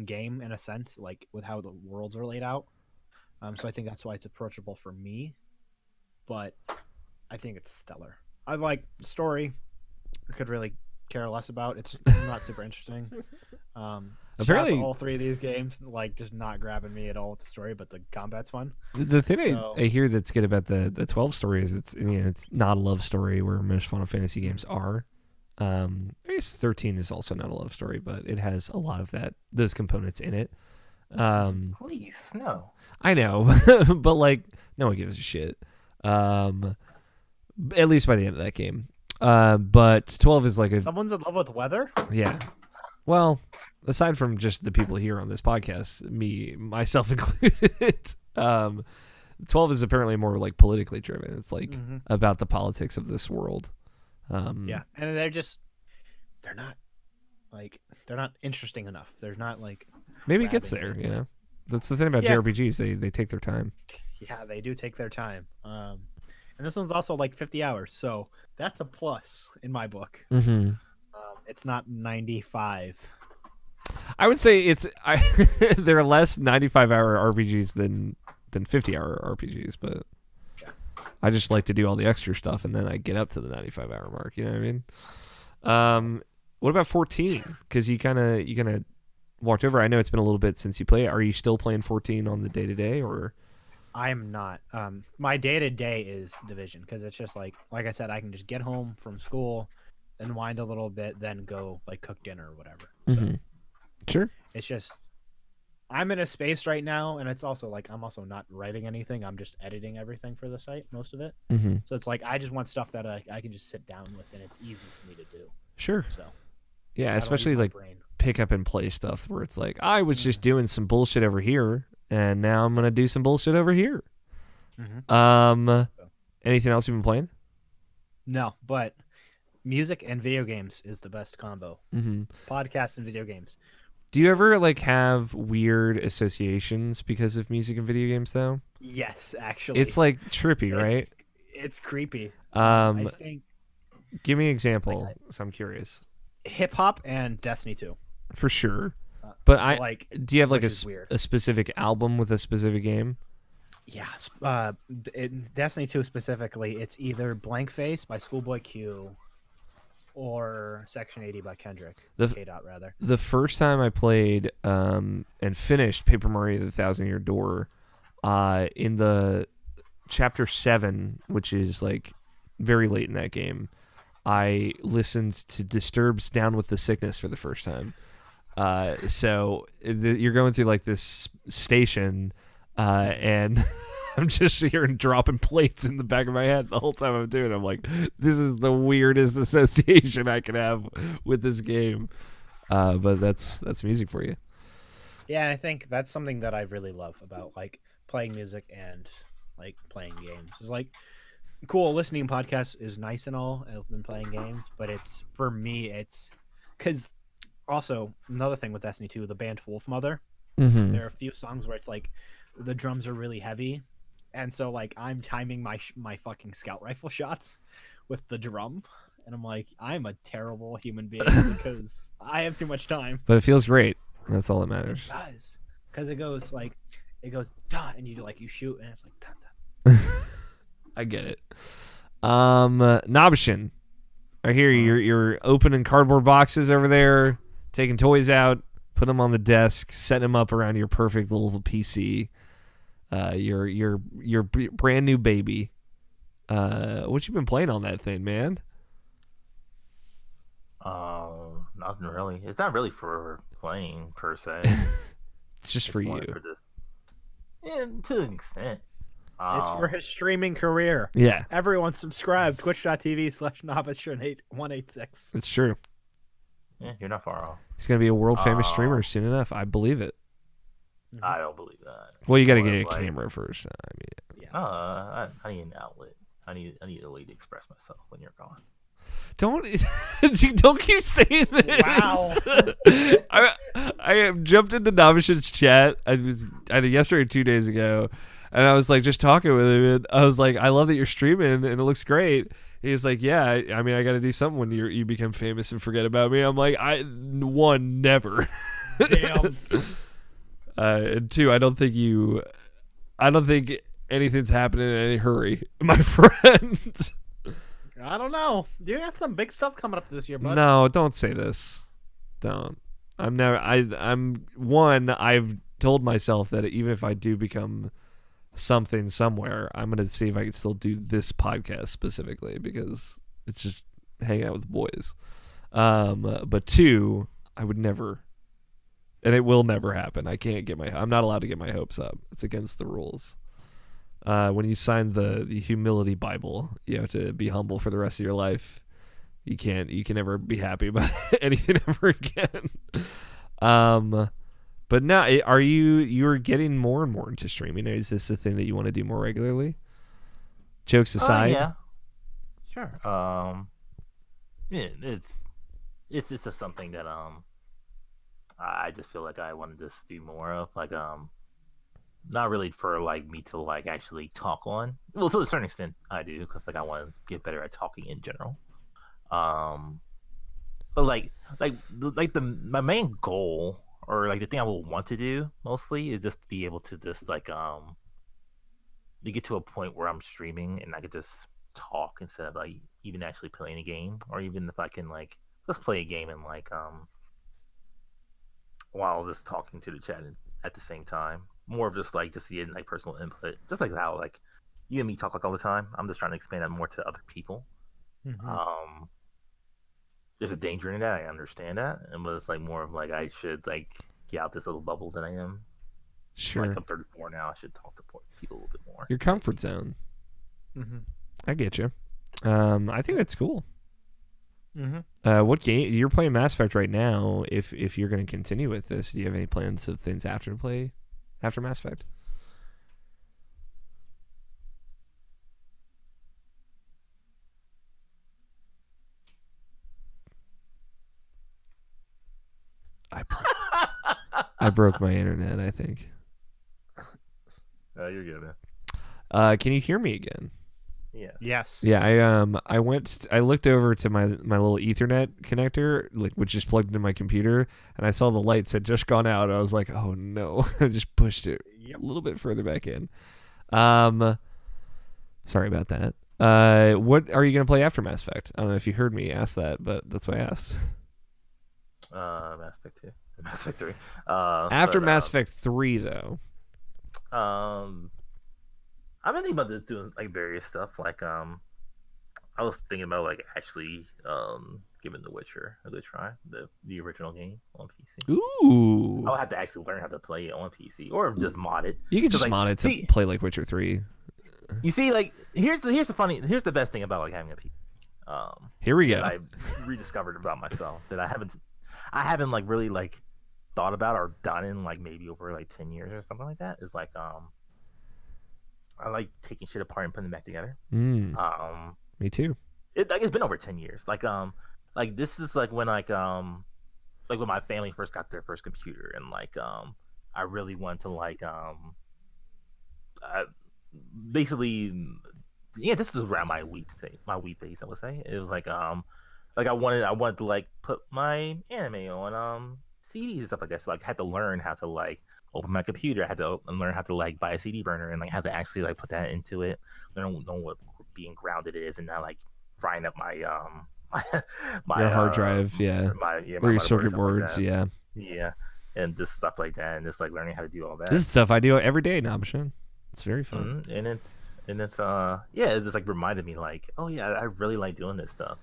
S2: game in a sense, like with how the worlds are laid out. So I think that's why it's approachable for me. But I think it's stellar. I like story. I could really care less about. It's not super interesting.
S1: Apparently,
S2: all 3 of these games like just not grabbing me at all with the story, but the combat's fun.
S1: The thing I hear that's good about the 12 story is it's not a love story where most Final Fantasy games are. I guess 13 is also not a love story, but it has a lot of those components in it.
S3: Please, no.
S1: I know, but like no one gives a shit. At least by the end of that game. But 12 is like
S2: someone's in love with weather?
S1: Yeah. Well, aside from just the people here on this podcast, myself included, 12 is apparently more like politically driven. It's like
S2: Mm-hmm.
S1: about the politics of this world.
S2: Yeah, and they're not interesting enough. They're not like
S1: Maybe it gets
S2: grabbing
S1: there,
S2: me.
S1: you know. That's the thing about
S2: Yeah.
S1: JRPGs. They take their time.
S2: Yeah, they do take their time. And this one's also like 50 hours, so that's a plus in my book.
S1: Mm-hmm.
S2: It's not 95.
S1: I would say there are less 95-hour RPGs than 50-hour RPGs, but
S2: Yeah.
S1: I just like to do all the extra stuff, and then I get up to the 95-hour mark. You know what I mean? What about 14? Because you kind of walked over. I know it's been a little bit since you played. Are you still playing 14 on the day-to-day, or?
S2: I am not. My day-to-day is Division because it's just like I said, I can just get home from school, then wind a little bit, then go like cook dinner or whatever.
S1: Mm-hmm. Sure.
S2: It's just I'm in a space right now, and it's also like I'm also not writing anything. I'm just editing everything for the site, most of it.
S1: Mm-hmm.
S2: So it's like I just want stuff that I can just sit down with, and it's easy for me to do.
S1: Sure.
S2: So
S1: Yeah,
S2: I don't
S1: especially
S2: use my
S1: like
S2: brain.
S1: pick up and play stuff where it's like I was just doing some bullshit over here, and now I'm gonna do some bullshit over here.
S2: Mhm.
S1: Anything else you've been playing?
S2: No, but music and video games is the best combo.
S1: Mm-hmm.
S2: Podcasts and video games.
S1: Do you ever like have weird associations because of music and video games though?
S2: Yes, actually.
S1: It's like trippy, right?
S2: It's creepy.
S1: Um,
S2: I think
S1: give me an example. So I'm curious.
S2: hip hop and Destiny 2.
S1: For sure. But do you have like
S2: which is weird.
S1: a specific album with a specific game?
S2: Yeah, in Destiny 2 specifically, it's either Blank Face by Schoolboy Q or Section 80 by Kendrick. K-Dot, rather.
S1: The first time I played and finished Paper Mario: The Thousand-Year Door, in the Chapter 7, which is like very late in that game, I listened to Disturbed's Down with the Sickness for the first time. So you're going through like this station, and I'm just hearing dropping plates in the back of my head the whole time I'm doing it. I'm like, this is the weirdest association I can have with this game. But that's music for you.
S2: Yeah, and I think that's something that I really love about like playing music and like playing games. It's like cool, listening to podcasts is nice and all. I've been playing games, but it's for me, it's because also another thing with Destiny 2, the band Wolfmother.
S1: Mm-hmm.
S2: There are a few songs where it's like the drums are really heavy, and so like I'm timing my fucking scout rifle shots with the drum, and I'm like, I'm a terrible human being because I have too much time.
S1: But it feels great. That's all that matters.
S2: It does, because it goes duh, and you shoot, and it's like dun, dun.
S1: I get it. Nobishin, I hear you're opening cardboard boxes over there, taking toys out, put them on the desk, setting them up around your perfect little PC. Your brand new baby. What you been playing on that thing, man?
S3: Nothing really. It's not really for playing per se.
S1: It's just for you.
S3: For this. Yeah, to an extent.
S2: It's for his streaming career.
S1: Yeah,
S2: Everyone subscribe. Twitch.tv/Nobis186.
S1: it's true.
S3: Yeah, you're not far off.
S1: He's gonna be a world famous streamer soon enough. I believe it.
S3: I don't believe that.
S1: Well, you got to get a
S3: Like,
S1: camera first. I mean,
S3: I need an outlet. I need a way to express myself when you're gone.
S1: don't keep saying this.
S2: Wow.
S1: I have jumped into Nobishin's chat. I was either yesterday or 2 days ago, and I was like just talking with him, and I was like, I love that you're streaming, and it looks great. He's like, yeah, I mean, I got to do something when you become famous and forget about me. I'm like, never.
S2: Damn.
S1: And two, I don't think anything's happening in any hurry, my friend.
S2: I don't know. You got some big stuff coming up this year, bud.
S1: No, don't say this. Don't. I've told myself that even if I do become something somewhere, I'm going to see if I can still do this podcast specifically because it's just hanging out with the boys. But two, I would never, and it will never happen. I'm not allowed to get my hopes up. It's against the rules. When you sign the humility Bible, you have to be humble for the rest of your life. You can never be happy about anything ever again. But now, are you're getting more and more into streaming? Is this a thing that you want to do more regularly? Jokes aside.
S3: Yeah. Sure. Yeah, it's just something that I just feel like I want to just do more of, like not really for like me to like actually talk on. Well, to a certain extent, I do, because like I want to get better at talking in general. But my main goal, or like the thing I will want to do mostly, is just to be able to just like to get to a point where I'm streaming and I could just talk instead of like even actually playing a game, or even if I can like let's play a game and like while just talking to the chat at the same time. More of just getting like personal input, just like how like you and me talk like all the time. I'm just trying to expand that more to other people.
S2: Mm-hmm.
S3: There's a danger in that. I understand that, but it's like more of like I should like get out this little bubble that I am.
S1: Sure.
S3: Like I'm 34 now. I should talk to people a little bit more.
S1: Your comfort zone.
S2: Mm-hmm.
S1: I get you. I think that's cool.
S2: Mm-hmm.
S1: What game you're playing Mass Effect right now? If you're going to continue with this, do you have any plans of things after Mass Effect? I broke my internet, I think.
S3: You're good,
S1: man. Can you hear me again?
S3: Yeah.
S2: Yes.
S1: Yeah, I looked over to my little Ethernet connector, like which is plugged into my computer, and I saw the lights had just gone out. I was like, "Oh no!" I just pushed it a little bit further back in. Sorry about that. What are you gonna play after Mass Effect? I don't know if you heard me ask that, but that's why I asked.
S3: Mass Effect 2, Mass Effect 3.
S1: After Mass Effect 3, though.
S3: I've been thinking about just doing like various stuff. Like I was thinking about like actually giving The Witcher a good try, the original game on PC.
S1: Ooh.
S3: I'll have to actually learn how to play it on PC or just mod it.
S1: You can just
S3: like,
S1: mod it to play like Witcher 3.
S3: You see, like here's the best thing about like having a PC.
S1: Here we go.
S3: I rediscovered about myself that I haven't like really like thought about or done in like maybe over like 10 years or something like that. Is like I like taking shit apart and putting it back together.
S1: Me too.
S3: It's been over 10 years. Like this is like when like when my family first got their first computer, and like I really wanted to like basically, yeah, this was around my weep phase, I would say. It was like I wanted to like put my anime on CDs and stuff like that. So like I had to learn how to like open my computer. I had to learn how to like buy a CD burner and like how to actually like put that into it. Learn know what being grounded is, and now like frying up my
S1: your hard drive, or your circuit boards,
S3: yeah, and just stuff like that, and just like learning how to do all that.
S1: This is stuff I do every day, Nabashan. It's very fun,
S3: and it's it just like reminded me like, oh yeah, I really like doing this stuff.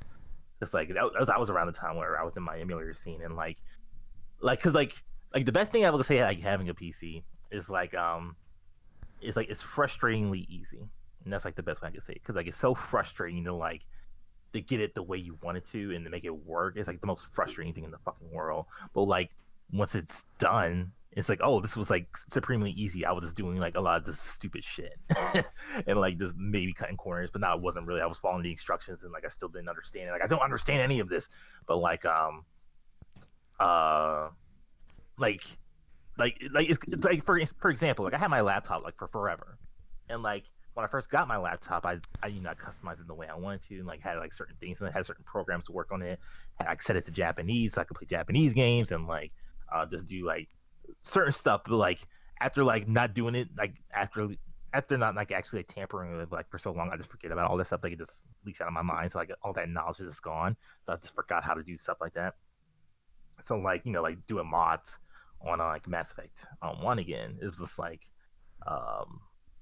S3: It's like that was around the time where I was in my emulator scene, and like because like the best thing I would say like having a PC is like it's frustratingly easy, and that's like the best way I can say it, because like it's so frustrating to like to get it the way you want it to and to make it work. It's like the most frustrating thing in the fucking world. But like once it's done, it's like, oh, this was like supremely easy. I was just doing like a lot of this stupid shit and like just maybe cutting corners, but no, it wasn't really. I was following the instructions and like I still didn't understand it. Like I don't understand any of this, but like it's like for example, like I had my laptop like for forever, and like when I first got my laptop, I customized it the way I wanted to, and like had like certain things, and I had certain programs to work on it. I set it to Japanese, so I could play Japanese games, and like just do like certain stuff. But like after like not doing it, like after not like actually like, tampering with it like for so long, I just forget about all this stuff. Like it just leaks out of my mind, so like all that knowledge is just gone. So I just forgot how to do stuff like that. So like like doing mods on like Mass Effect 1 again, it was just like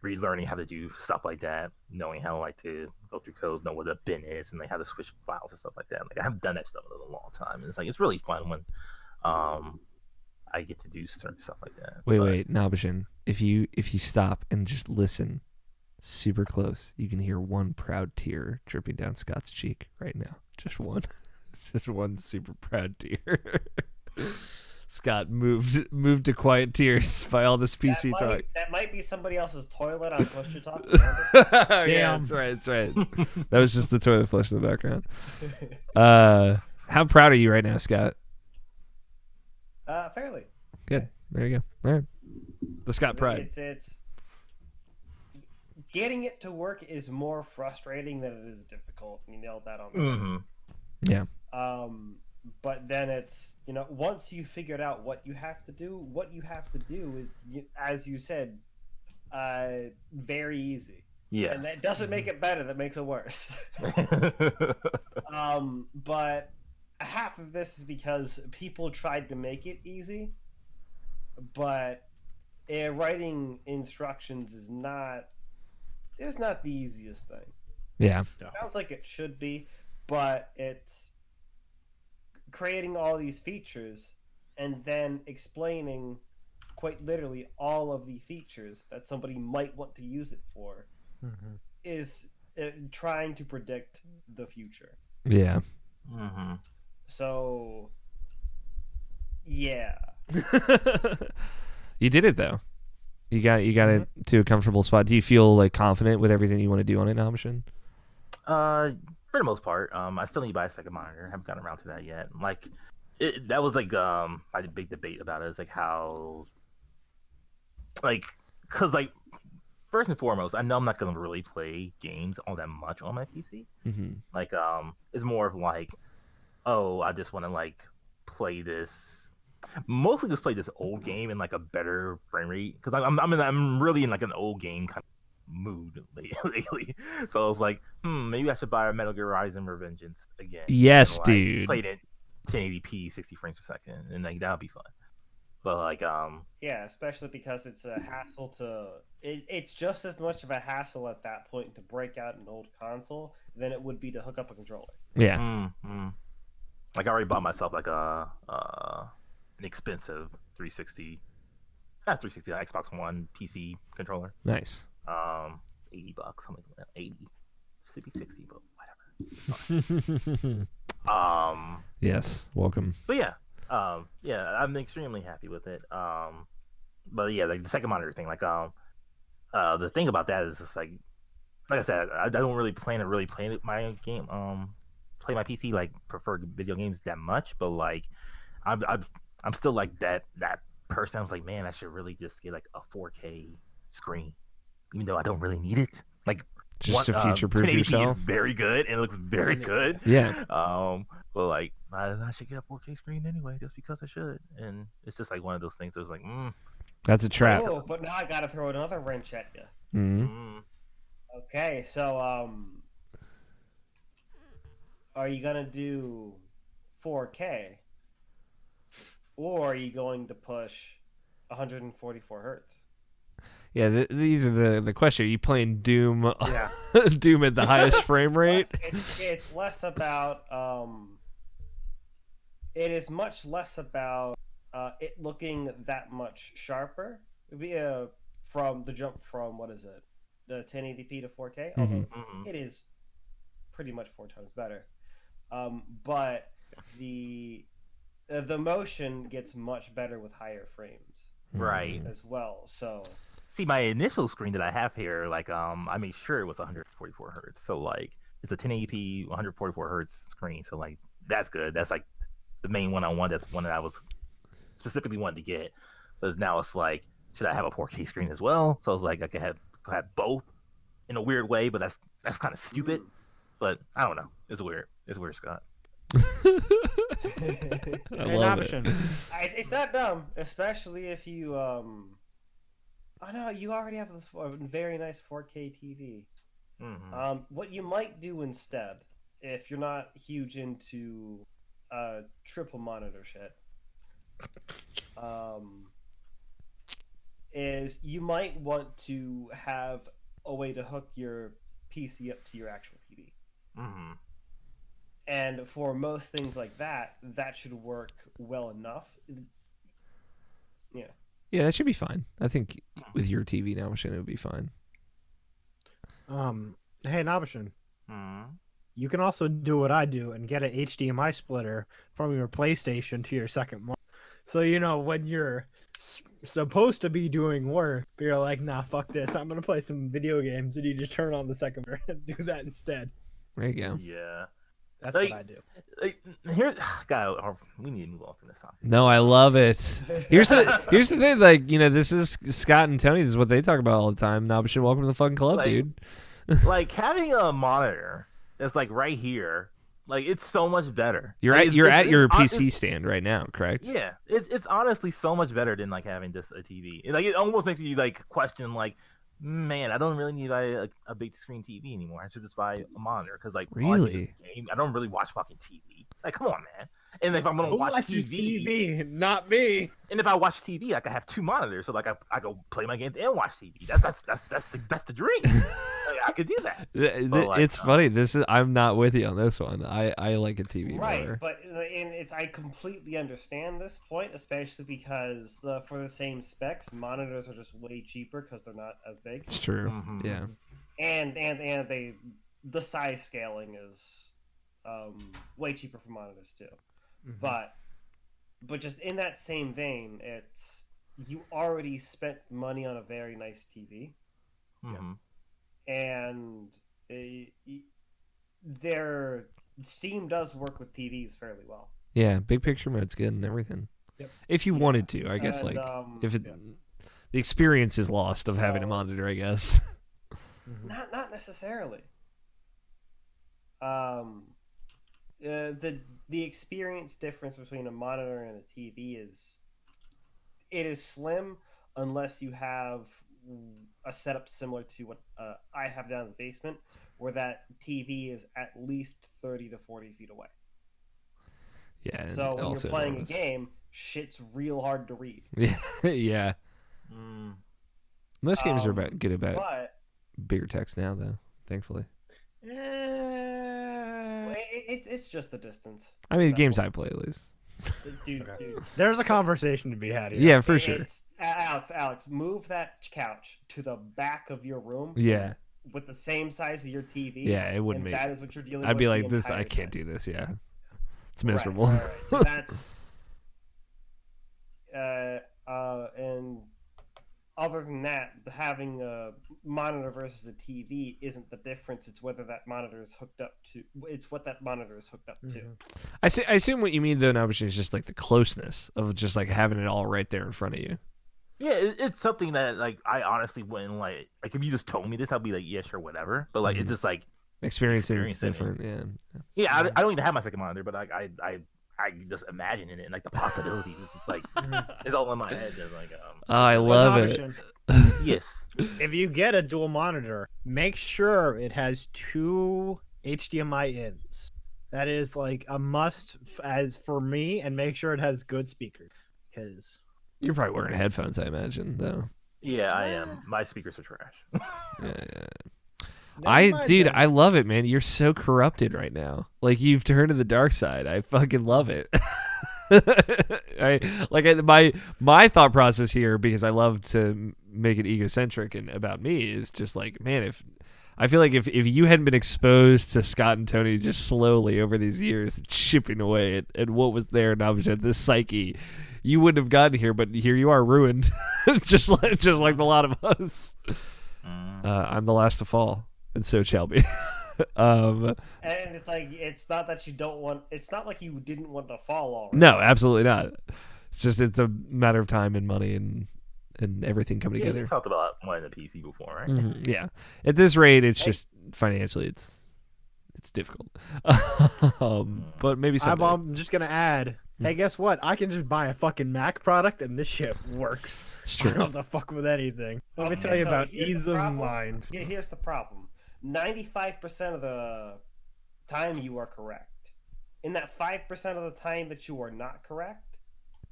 S3: relearning how to do stuff like that, knowing how like to go through codes, know what a bin is, and like how to switch files and stuff like that. Like I haven't done that stuff in a long time, and it's like it's really fun when I get to do certain stuff like that.
S1: Wait, Nabashan, if you stop and just listen super close, you can hear one proud tear dripping down Scott's cheek right now. Just one. Just one super proud tear. Scott moved to quiet tears by all this PC talk.
S4: That might be somebody else's toilet on Push to Talk.
S1: Yeah,
S2: Damn.
S1: that's right. That was just the toilet flush in the background. How proud are you right now, Scott?
S4: Fairly.
S1: Good. There you go. All right. The Scott pride.
S4: It's getting it to work is more frustrating than it is difficult. You nailed that on.
S3: Mm-hmm.
S1: Yeah.
S4: But then it's, once you figured out what you have to do is, as you said, very easy.
S3: Yes.
S4: And that doesn't make it better. That makes it worse. But half of this is because people tried to make it easy, but writing instructions is not the easiest thing.
S1: Yeah.
S4: It sounds like it should be, but it's creating all these features and then explaining quite literally all of the features that somebody might want to use it for is trying to predict the future.
S1: Yeah.
S3: Mm-hmm.
S4: So, yeah.
S1: You did it though. You got it to a comfortable spot. Do you feel like confident with everything you want to do on it now, Mission?
S3: For the most part, I still need to buy a second monitor. I haven't gotten around to that yet. Like, that was like I had a big debate about it. It's like how, like, cause like first and foremost, I know I'm not gonna really play games all that much on my PC.
S1: Mm-hmm.
S3: Like, it's more of like, oh, I just want to like play this. Mostly just play this old game in like a better frame rate because I'm really in like an old game kind of mood lately. So I was like, maybe I should buy a Metal Gear Rising Revengeance again.
S1: Yes,
S3: like,
S1: dude.
S3: Played it 1080p, 60 frames per second, and like that'll be fun. But like,
S4: yeah, especially because it's a hassle to. It's just as much of a hassle at that point to break out an old console than it would be to hook up a controller.
S1: Yeah.
S3: Like I already bought myself like an expensive 360, not 360, Xbox One PC controller.
S1: Nice.
S3: $80, something like that. 80, should be 60, but whatever.
S1: Yes. Welcome.
S3: But yeah, I'm extremely happy with it. But yeah, like the second monitor thing, like the thing about that is just like I said, I don't really plan to play my game, play my PC like preferred video games that much, but like I'm still like that person. I was like, man, I should really just get like a 4K screen, even though I don't really need it. Like
S1: just to future-proof
S3: 1080p
S1: yourself.
S3: is very good and it looks very good.
S1: Yeah.
S3: But like I should get a 4K screen anyway, just because I should. And it's just like one of those things. That was like,
S1: That's a trap.
S4: Oh, but now I gotta throw another wrench at you.
S1: Mm-hmm.
S4: Okay, so are you gonna do 4K, or are you going to push 144 hertz?
S1: Yeah, these are the question. Are you playing Doom?
S4: Yeah.
S1: Doom at the highest frame rate.
S4: It's less about it is much less about it looking that much sharper from the jump from what is it, the 1080p to 4K. Although it is pretty much 4 times better, but the motion gets much better with higher frames,
S3: right,
S4: as well. So
S3: see, my initial screen that I have here, like I made sure it was 144 hertz. So like it's a 1080p 144 hertz screen. So like that's good. That's like the main one I want. That's one that I was specifically wanted to get. But now it's like, should I have a 4K screen as well? So I was like, I could have both in a weird way, but that's kind of stupid. But I don't know. It's weird. It's weird, Scott.
S1: I love it.
S4: It's not dumb, especially if you oh no, you already have this very nice 4K TV. What you might do instead, if you're not huge into triple monitor shit, is you might want to have a way to hook your PC up to your actual TV. And for most things like that, that should work well enough. Yeah.
S1: Yeah, that should be fine. I think with your TV now, Machine, it would be fine.
S2: Hey, Nabashin. You can also do what I do and get an HDMI splitter from your PlayStation to your second monitor. So when you're supposed to be doing work, but you're like, nah, fuck this. I'm gonna play some video games, and you just turn on the second version and do that instead.
S1: There you go.
S3: Yeah.
S2: That's
S3: Like,
S2: what I do.
S3: Here, God, we need to move on from this topic.
S1: No, I love it. Here's the thing. Like, this is Scott and Tony. This is what they talk about all the time. Nabashin, welcome to the fucking club,
S3: Like,
S1: dude.
S3: Like having a monitor that's like right here, like it's so much better.
S1: You're
S3: Like,
S1: at your
S3: it's
S1: PC stand right now, correct?
S3: Yeah, it's honestly so much better than like having just a TV. Like it almost makes you like question like, man, I don't really need a big screen TV anymore. I should just buy a monitor because like all I do is
S1: Really?
S3: game. I don't really watch fucking TV. Like come on, man. And if I'm gonna
S2: Who
S3: watch
S2: watches
S3: TV,
S2: not me.
S3: and if I watch TV, like I have 2 monitors, so like I go play my games and watch TV. That's the dream. Like, I could do that. But, like,
S1: It's funny. I'm not with you on this one. I like a TV
S4: Right,
S1: monitor.
S4: but I completely understand this point, especially because for the same specs, monitors are just way cheaper because they're not as big,
S1: It's true.
S3: Mhm.
S1: Yeah.
S4: and the size scaling is way cheaper for monitors too.
S2: Mhm.
S4: But just in that same vein, you already spent money on a very nice TV,
S3: Mhm.
S4: and Steam does work with TVs fairly well.
S1: Yeah. Big picture mode's good and everything.
S2: Yep.
S1: If you wanted to, I guess.
S4: And,
S1: If the experience is lost of having a
S4: So-
S1: monitor, I guess.
S4: Not necessarily. The experience difference between a monitor and a TV is slim unless you have a setup similar to what I have down in the basement, where that TV is at least 30 to 40 feet away.
S1: Yeah.
S4: So when
S1: also
S4: you're playing
S1: enormous.
S4: a game, shit's real hard to read.
S1: Yeah. Yeah.
S3: Mm.
S1: Most games are good about
S4: But
S1: bigger text now, though. Thankfully.
S4: it's just the distance.
S1: I mean, the games I play, at least.
S4: Dude,
S2: Okay.
S4: dude.
S2: There's a conversation to be had here.
S1: Yeah, for sure.
S4: Alex, move that couch to the back of your room.
S1: Yeah.
S4: With the same size of your TV.
S1: Yeah, it wouldn't
S4: and
S1: make.
S4: that is what you're dealing with.
S1: I'd be
S4: the
S1: like, this.
S4: entire
S1: I can't
S4: time.
S1: do this. Yeah. It's
S4: Right,
S1: miserable.
S4: right. So that's and other than that, having a monitor versus a TV isn't the difference. It's whether that monitor is hooked up to. It's what that monitor is hooked up to.
S1: I assume what you mean though, Nabashin, is just like the closeness of just like having it all right there in front of you.
S3: Yeah, it's something that like I honestly wouldn't like. Like if you just told me this, I'd be like, yeah, sure, whatever. But like it's just like,
S1: Experiencing is
S3: Experiencing
S1: different. Yeah.
S3: yeah, I don't even have my second monitor, but like I just imagine it and like the possibilities. It's just like it's all in my head. Just like
S1: Oh, I love it.
S3: yes,
S2: If you get a dual monitor, make sure it has 2 HDMI ins. That is like a must as for me, and make sure it has good speakers. Because
S1: You're probably wearing headphones, I imagine, though.
S3: yeah, I am. My speakers are trash.
S1: Yeah. I love it, man. You're so corrupted right now. Like you've turned to the dark side. I fucking love it. My thought process here, because I love to make it egocentric and about me, is just like, man, if you hadn't been exposed to Scott and Tony just slowly over these years, chipping away at what was there, and I was at this psyche, you wouldn't have gotten here. But here you are, ruined, just like the lot of us. I'm the last to fall, and so shall be.
S4: And it's like it's not that you don't want. It's not like you didn't want to fall already.
S1: No, absolutely not. It's a matter of time and money and everything coming
S3: Yeah,
S1: together.
S3: we talked about wanting a PC before, right?
S1: Mhm, yeah. At this rate, it's just financially, it's difficult. But maybe someday.
S2: I'm just gonna add. Hey, guess what? I can just buy a fucking Mac product, and this shit works.
S1: It's
S2: I don't
S1: true.
S2: have to fuck with anything. Let me
S4: Okay,
S2: tell you
S4: so
S2: about
S4: here's the
S2: ease of
S4: problem.
S2: mind.
S4: Here's the problem: 95% of the time you are correct. In that 5% of the time that you are not correct,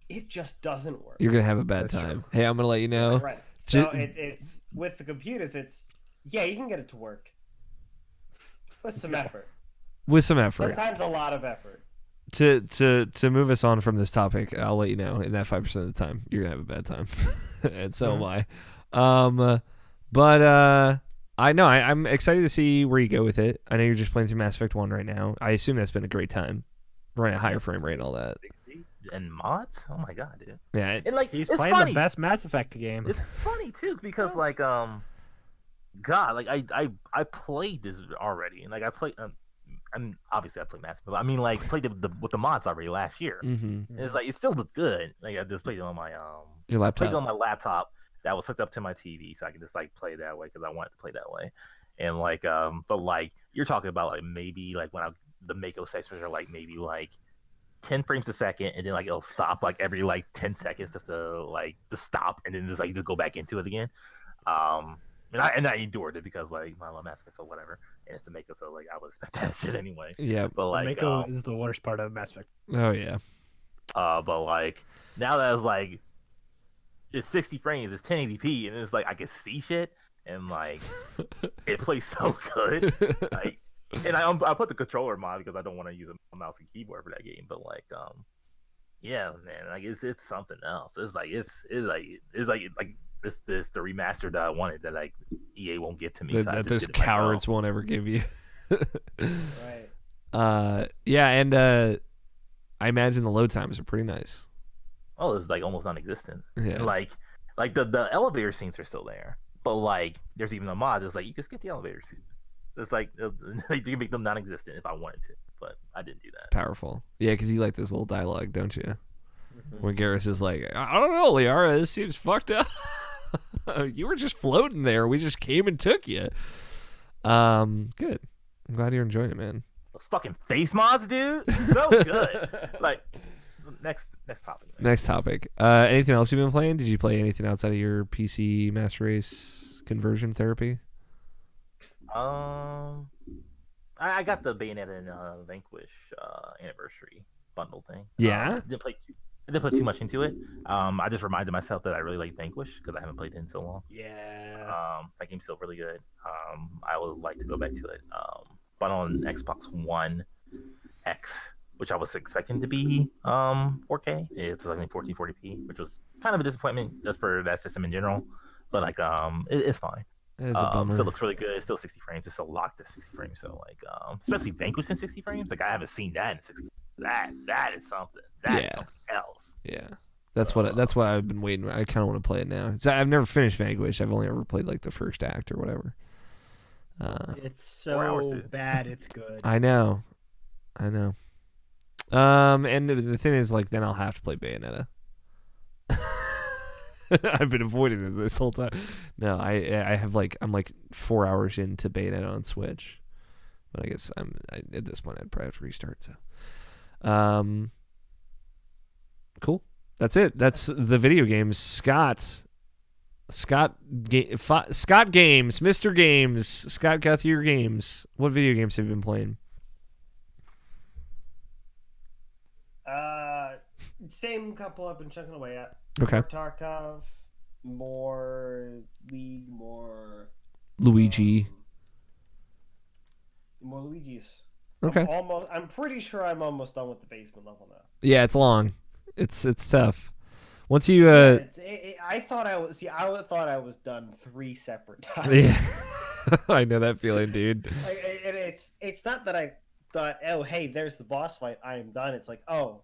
S4: it just doesn't work.
S1: You're gonna have a bad
S2: That's
S1: time.
S2: true.
S1: Hey, I'm gonna let you know.
S4: Right. So
S1: Ju-
S4: it's with the computers. Yeah, you can get it to work with some effort.
S1: With some effort.
S4: Sometimes a lot of effort.
S1: To move us on from this topic, I'll let you know in that 5% of the time you're gonna have a bad time, and so am I. But I know I'm excited to see where you go with it. I know you're just playing through Mass Effect 1 right now. I assume that's been a great time, running a higher frame rate and all that.
S3: and mods. Oh my god, dude!
S1: Yeah,
S3: And like,
S2: He's
S3: it's
S2: playing
S3: funny.
S2: the best Mass Effect game.
S3: It's funny too because like God, like I played this already, and like I played. And obviously I played Mass Effect, but I mean like played with the mods already last year. And it's like it still looks good. Like I just played it on my
S1: your
S3: played it
S1: laptop.
S3: on my laptop that was hooked up to my TV, so I could just like play that way because I wanted to play that way. And like but like you're talking about like maybe like when the Mako sections are like maybe like 10 frames a second, and then like it'll stop like every like 10 seconds just to stop, and then just go back into it again. And I endured it because like I love Mass Effect, so whatever. And it's the Mako, so like I would expect that shit anyway.
S1: Yeah.
S3: But like
S2: Mako is the worst part of Mass Effect.
S1: Oh yeah.
S3: But like now that it's like it's 60 frames, it's 1080p, and it's like I can see shit, and like it plays so good. Like, and I put the controller mod because I don't want to use a mouse and keyboard for that game. But like yeah, man, like it's something else. It's like this the remaster that I wanted that like EA won't give to me. So
S1: That those cowards won't ever give you.
S4: Right.
S1: Yeah, and I imagine the load times are pretty nice.
S3: Oh, it's like almost non-existent.
S1: Yeah.
S3: And like the elevator scenes are still there, but like there's even a mod that's like you can skip the elevator scenes. It's like you can make them non-existent if I wanted to, but I didn't do that.
S1: It's powerful. Yeah, because you like this little dialogue, don't you? When Garrus is like, I don't know, Liara, this seems fucked up. You were just floating there. We just came and took you. Good. I'm glad you're enjoying it, man.
S3: Those fucking face mods, dude, so good. Like next topic. Man.
S1: Next topic. Anything else you've been playing? Did you play anything outside of your PC Master Race conversion therapy?
S3: I got the Bayonetta and Vanquish anniversary bundle thing.
S1: Yeah.
S3: I didn't put too much into it. I just reminded myself that I really like Vanquish because I haven't played it in so long.
S2: Yeah.
S3: That game's still really good. I would like to go back to it. But on Xbox One X, which I was expecting to be 4K, it's like 1440p, which was kind of a disappointment just for that system in general. But like, it's fine.
S1: It's a bummer.
S3: Still looks really good. It's still 60 frames. It's still locked at 60 frames. So like, especially Vanquish in 60 frames. Like I haven't seen that in 60. That is something. That's something else.
S1: Yeah. That's what I've been waiting. I kind of want to play it now. I've never finished Vanquish. I've only ever played like the first act or whatever.
S2: It's so bad. It's good.
S1: I know. And the thing is, like, then I'll have to play Bayonetta. I've been avoiding it this whole time. No, I have I'm 4 hours into Bayonetta on Switch, but I guess at this point I'd probably have to restart. So, cool. That's it. That's the video games. Scott Games, Mr. Games, Scott Guthier Games. What video games have you been playing?
S4: Same couple I've been chunking away at.
S1: Okay.
S4: More Tarkov, more League, more
S1: Luigi.
S4: More Luigi's.
S1: Okay.
S4: I'm pretty sure I'm almost done with the basement level now.
S1: Yeah, it's long. It's tough. Once you
S4: I thought I was. See, I thought I was done 3 separate times.
S1: Yeah. I know that feeling, dude.
S4: And it's not that I thought, oh hey, there's the boss fight, I am done. It's like, oh,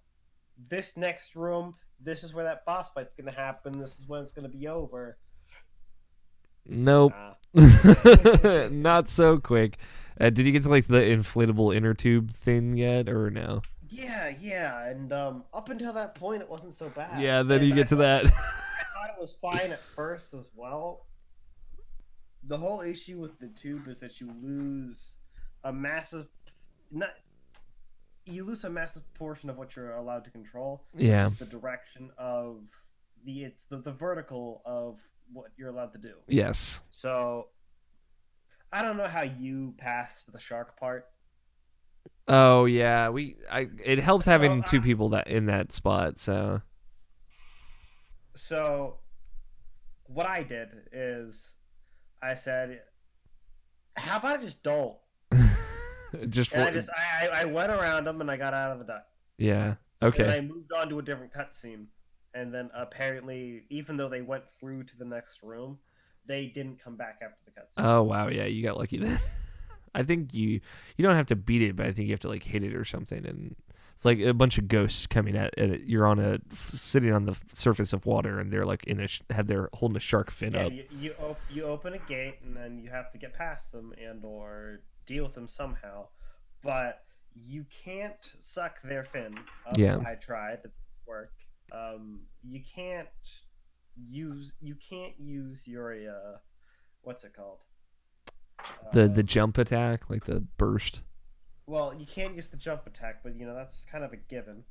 S4: this next room, this is where that boss fight's gonna happen. This is when it's gonna be over.
S1: Nope. Not so quick. Did you get to like the inflatable inner tube thing yet, or no?
S4: Yeah, and up until that point, it wasn't so bad.
S1: Yeah, then
S4: and
S1: you get to that.
S4: I thought it was fine at first as well. The whole issue with the tube is that you lose a massive portion of what you're allowed to control.
S1: Yeah.
S4: Which is the direction of the vertical of what you're allowed to do.
S1: Yes.
S4: So I don't know how you passed the shark part.
S1: Oh yeah, it helps having 2 people that in that spot. So
S4: what I did is I said, "How about I just don't?" I went around them and I got out of the duct.
S1: Yeah. Okay.
S4: And I moved on to a different cutscene, and then apparently, even though they went through to the next room, they didn't come back after the cutscene.
S1: Oh wow, yeah, you got lucky then. I think you don't have to beat it, but I think you have to like hit it or something, and It's like a bunch of ghosts coming at it. You're sitting on the surface of water, and they're like they're holding a shark fin up.
S4: You open a gate, and then you have to get past them and or deal with them somehow, but you can't suck their fin up.
S1: Yeah.
S4: I tried. It didn't work. You can't use your what's it called?
S1: The jump attack, like the burst.
S4: Well, you can't use the jump attack, but that's kind of a given.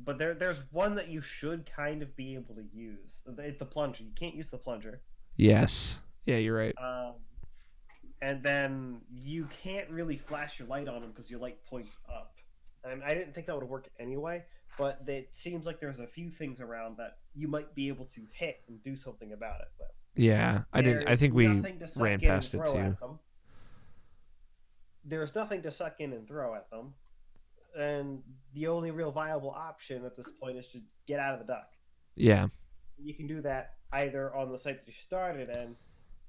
S4: But there's one that you should kind of be able to use. It's the plunger. You can't use the plunger.
S1: Yes. Yeah, you're right.
S4: And then you can't really flash your light on them because your light points up. And I didn't think that would work anyway, but it seems like there's a few things around that you might be able to hit and do something about it with.
S1: Yeah, I didn't. I think we ran past it too.
S4: There's nothing to suck in and throw at them, and the only real viable option at this point is to get out of the duck.
S1: Yeah.
S4: You can do that either on the site that you started in,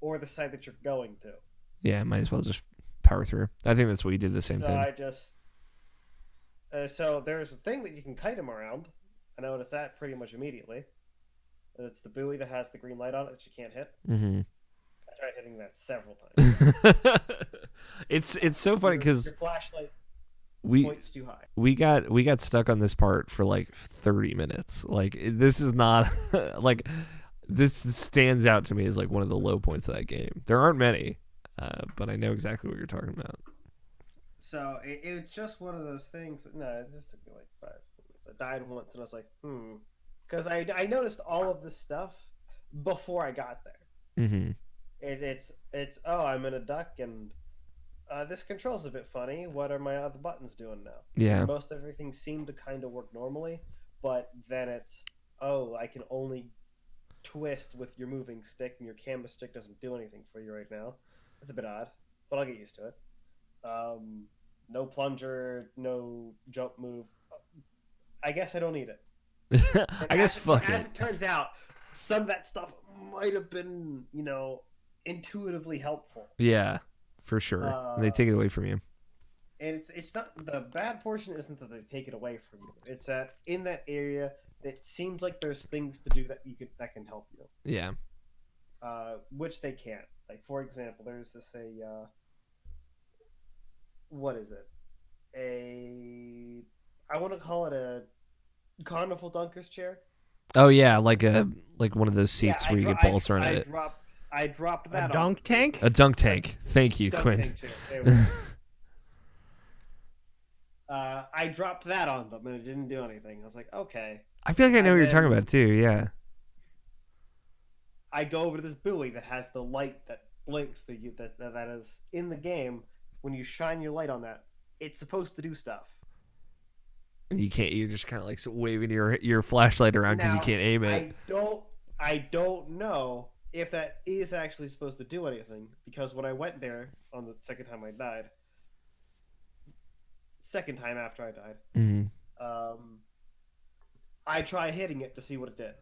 S4: or the site that you're going to.
S1: Yeah, might as well just power through. I think that's what we did. The same thing.
S4: So there's a thing that you can kite them around. I noticed that pretty much immediately. It's the buoy that has the green light on it that you can't hit.
S1: Mm-hmm.
S4: I tried hitting that several times.
S1: It's so funny because
S4: your flashlight
S1: we
S4: points too high.
S1: We got stuck on this part for like 30 minutes. Like this is not like this stands out to me as like one of the low points of that game. There aren't many, but I know exactly what you're talking about.
S4: So it's just one of those things. No, this took me like 5 minutes. I died once and I was like, because I noticed all of this stuff before I got there.
S1: Mm-hmm.
S4: It's I'm in a duck and this control's a bit funny. What are my other buttons doing now?
S1: Yeah.
S4: Most everything seemed to kind of work normally, but then it's I can only twist with your moving stick and your camera stick doesn't do anything for you right now. That's a bit odd, but I'll get used to it. No plunger, no jump move. I guess I don't need it.
S1: I guess fuck it.
S4: As it turns out, some of that stuff might have been, intuitively helpful.
S1: Yeah, for sure. And they take it away from you.
S4: And it's not the bad portion. Isn't that they take it away from you? It's that in that area, it seems like there's things to do that can help you.
S1: Yeah.
S4: Which they can't. Like for example, there's this what is it? I want to call it a carnival dunker's chair.
S1: Oh yeah, like one of those seats where you get balls thrown at it.
S4: I dropped that.
S2: A dunk tank?
S1: A dunk tank. Thank you, Quinn.
S4: I dropped that on them and it didn't do anything. I was like, okay.
S1: I feel like I know what you're talking about too. Yeah.
S4: I go over to this buoy that has the light that blinks that is in the game. When you shine your light on that, it's supposed to do stuff.
S1: And you can't. You're just kind of like waving your flashlight around because you can't aim it.
S4: I don't know if that is actually supposed to do anything because when I went there on the second time I died, second time after I died,
S1: mm-hmm.
S4: I try hitting it to see what it did,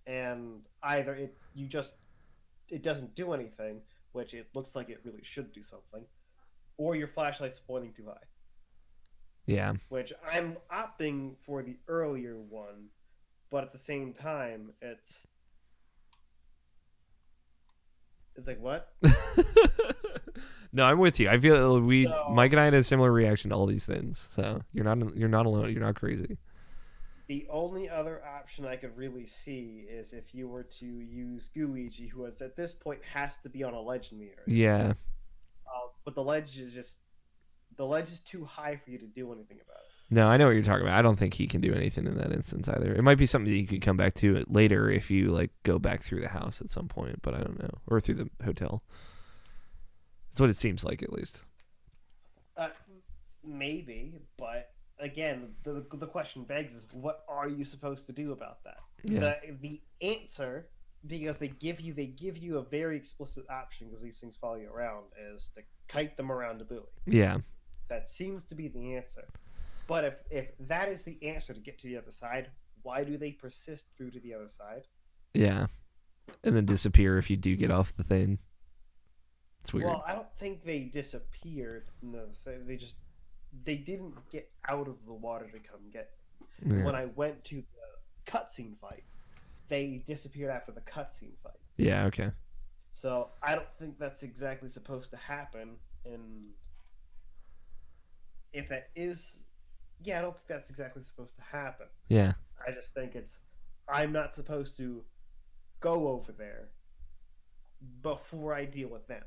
S4: and either it doesn't do anything, which it looks like it really should do something, or your flashlight's pointing too high.
S1: Yeah.
S4: Which I'm opting for the earlier one, but at the same time, it's like, what?
S1: No, I'm with you. I feel Mike and I had a similar reaction to all these things. So you're not alone. You're not crazy.
S4: The only other option I could really see is if you were to use Guiji, who is at this point has to be on a ledge in the area.
S1: Yeah.
S4: But the ledge is too high for you to do anything about it.
S1: No, I know what you're talking about. I don't think he can do anything in that instance either. It might be something that you could come back to later if you go back through the house at some point, but I don't know, or through the hotel. That's what it seems like, at least.
S4: Maybe, but again, the question begs is, what are you supposed to do about that?
S1: Yeah.
S4: The answer, because they give you a very explicit option, because these things follow you around, is to kite them around the buoy.
S1: Yeah.
S4: That seems to be the answer. But if that is the answer to get to the other side, why do they persist through to the other side?
S1: Yeah. And then disappear if you do get off the thing. It's weird.
S4: Well, I don't think they disappeared. No, they just they didn't get out of the water to come get me.
S1: Yeah.
S4: When I went to the cutscene fight, they disappeared after the cutscene fight.
S1: Yeah. Okay.
S4: So I don't think that's exactly supposed to happen. And if that is, yeah, I don't think that's exactly supposed to happen.
S1: Yeah.
S4: I just think I'm not supposed to go over there before I deal with them.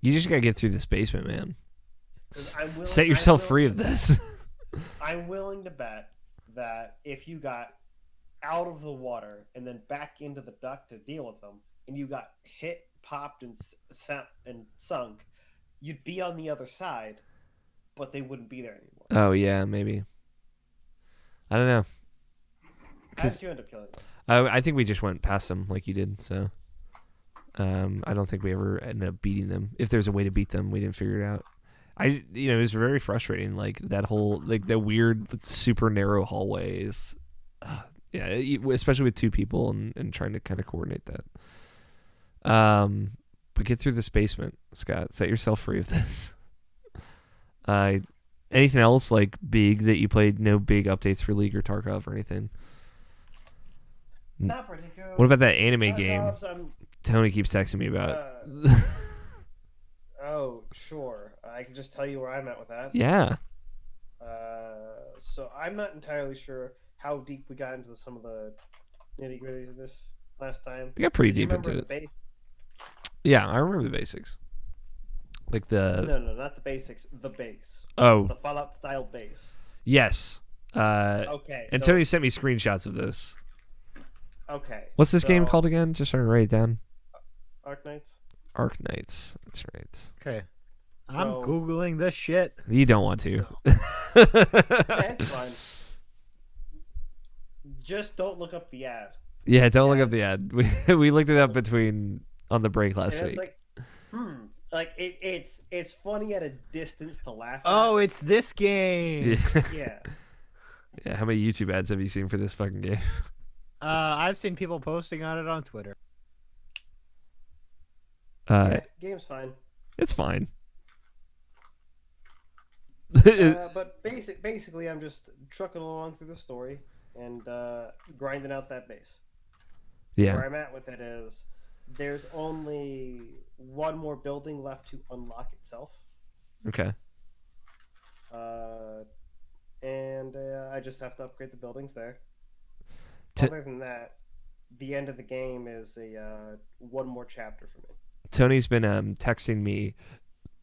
S1: You just gotta get through this basement, man.
S4: 'Cause
S1: Set yourself free of this.
S4: I'm willing to bet that if you got out of the water and then back into the duct to deal with them, and you got hit, popped, and sunk, you'd be on the other side, but they wouldn't be there anymore.
S1: Oh yeah, maybe. I don't know.
S4: How did you end up killing them?
S1: I think we just went past them like you did. So, I don't think we ever ended up beating them. If there's a way to beat them, we didn't figure it out. It was very frustrating. Like that whole, like the weird, super narrow hallways. Yeah, especially with two people and trying to kind of coordinate that. But get through this basement, Scott. Set yourself free of this. Anything else like big that you played? No big updates for League or Tarkov or anything?
S4: Not particular.
S1: What about that anime game Tony keeps texting me about?
S4: Oh, sure. I can just tell you where I'm at with that.
S1: Yeah.
S4: So I'm not entirely sure how deep we got into some of the nitty gritty of this last time.
S1: We got pretty
S4: Do you
S1: deep into
S4: remember
S1: it. Yeah, I remember the basics. Like the
S4: No, not the basics. The base.
S1: Oh.
S4: The Fallout style base.
S1: Yes.
S4: Okay.
S1: And Tony sent me screenshots of this.
S4: Okay.
S1: What's this game called again? Just trying to write it down.
S4: Arknights.
S1: Arknights. That's right.
S2: Okay. I'm Googling this shit.
S1: You don't want to.
S4: Yeah, it's fine. Just don't look up the ad.
S1: Yeah, don't look up the ad. We looked it up on the break last
S4: And
S1: week.
S4: it's like, it's funny at a distance to laugh at.
S2: Oh, it's this game.
S4: Yeah.
S1: Yeah, how many YouTube ads have you seen for this fucking game?
S2: I've seen people posting on it on Twitter.
S4: Yeah, game's fine.
S1: It's fine.
S4: But basically, I'm just trucking along through the story and grinding out that base.
S1: Yeah.
S4: Where I'm at with it is there's only one more building left to unlock itself.
S1: Okay.
S4: And I just have to upgrade the buildings there.
S1: T-
S4: Other than that, the end of the game is one more chapter for me.
S1: Tony's been texting me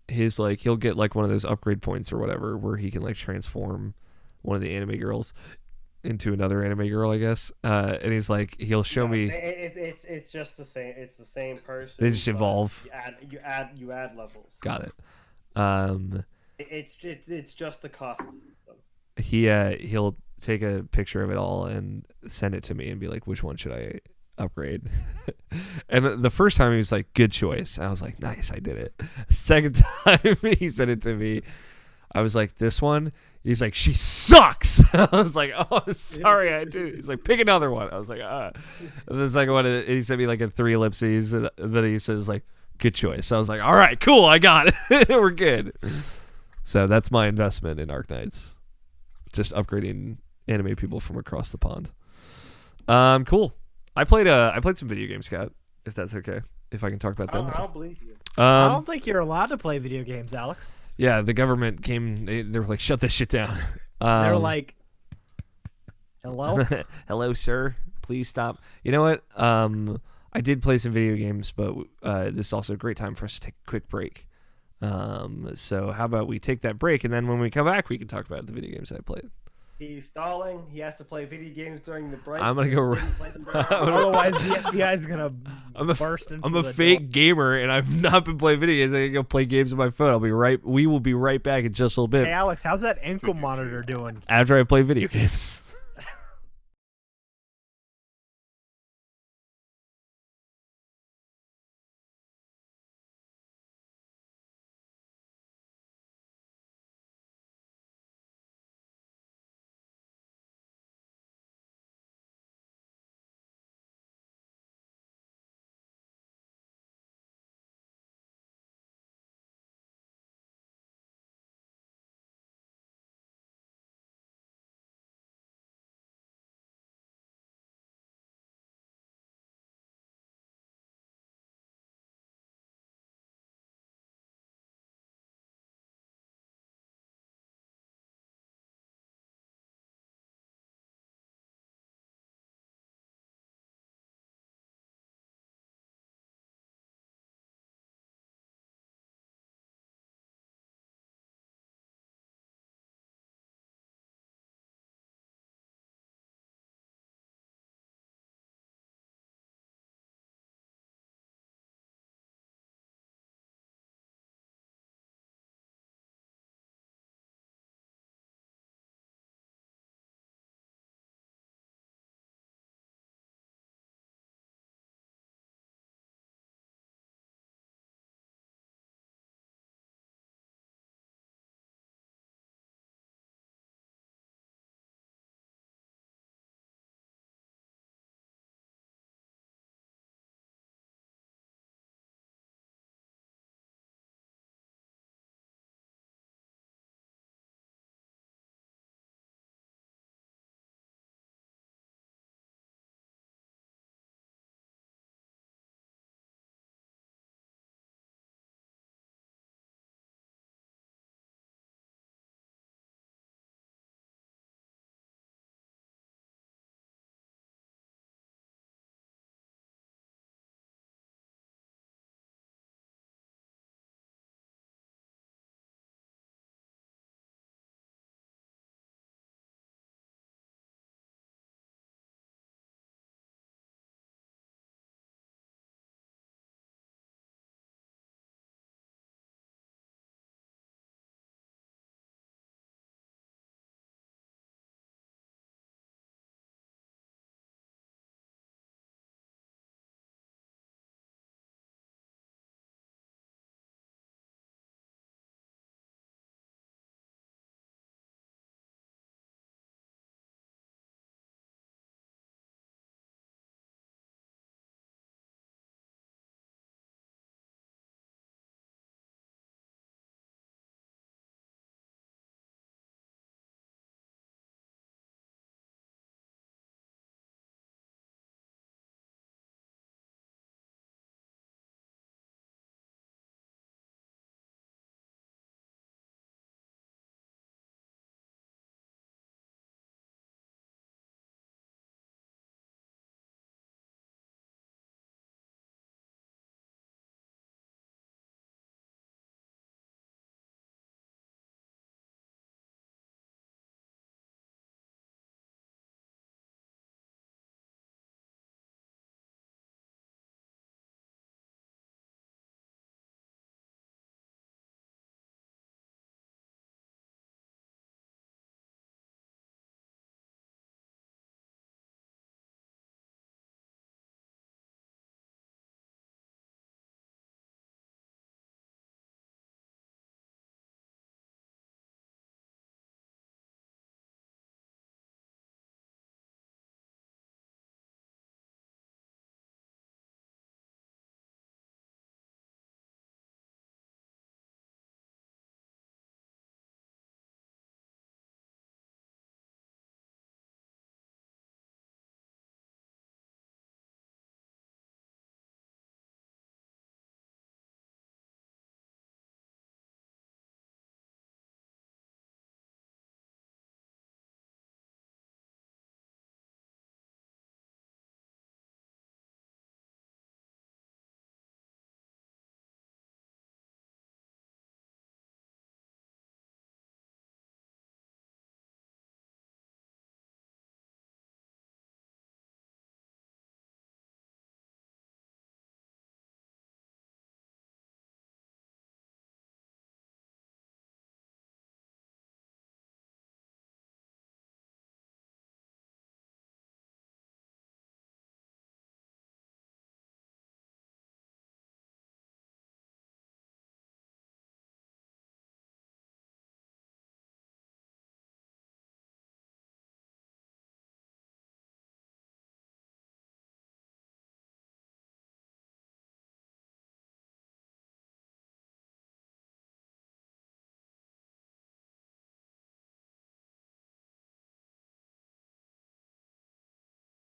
S1: his like he'll get like one of those upgrade points or whatever where he can like transform one of the anime girls into another anime girl, I guess. And he's like he'll show me
S4: it's just the same. It's the same person.
S1: They just evolve.
S4: You add levels.
S1: Got it.
S4: It's just the cost system.
S1: He'll take a picture of it all and send it to me and be like, which one should I upgrade? And the first time he was like, good choice. I was like, nice, I did it. Second time he sent it to me, I was like, this one? He's like, she sucks. I was like, oh, sorry, I did. He's like, pick another one. I was like, ah. And the second one, he sent me like a 3 ellipses, and then he says like, good choice. I was like, all right, cool, I got it. We're good. So that's my investment in Arknights. Just upgrading anime people from across the pond. Cool. I played some video games, Scott, if that's okay. If I can talk about them.
S4: I'll believe you.
S2: I don't think you're allowed to play video games, Alex.
S1: Yeah, the government came. They were like, shut this shit down.
S2: They're like, hello?
S1: Hello, sir. Please stop. You know what? I did play some video games, but this is also a great time for us to take a quick break. So how about we take that break, and then when we come back, we can talk about the video games I played.
S4: He's stalling. He has to play video games during the break.
S1: I'm gonna go.
S2: Otherwise, the FBI is gonna burst into.
S1: I'm a fake gamer, and I've not been playing video games. I can go play games on my phone. We will be right back in just a little bit.
S2: Hey, Alex, how's that ankle monitor doing?
S1: After I play video games.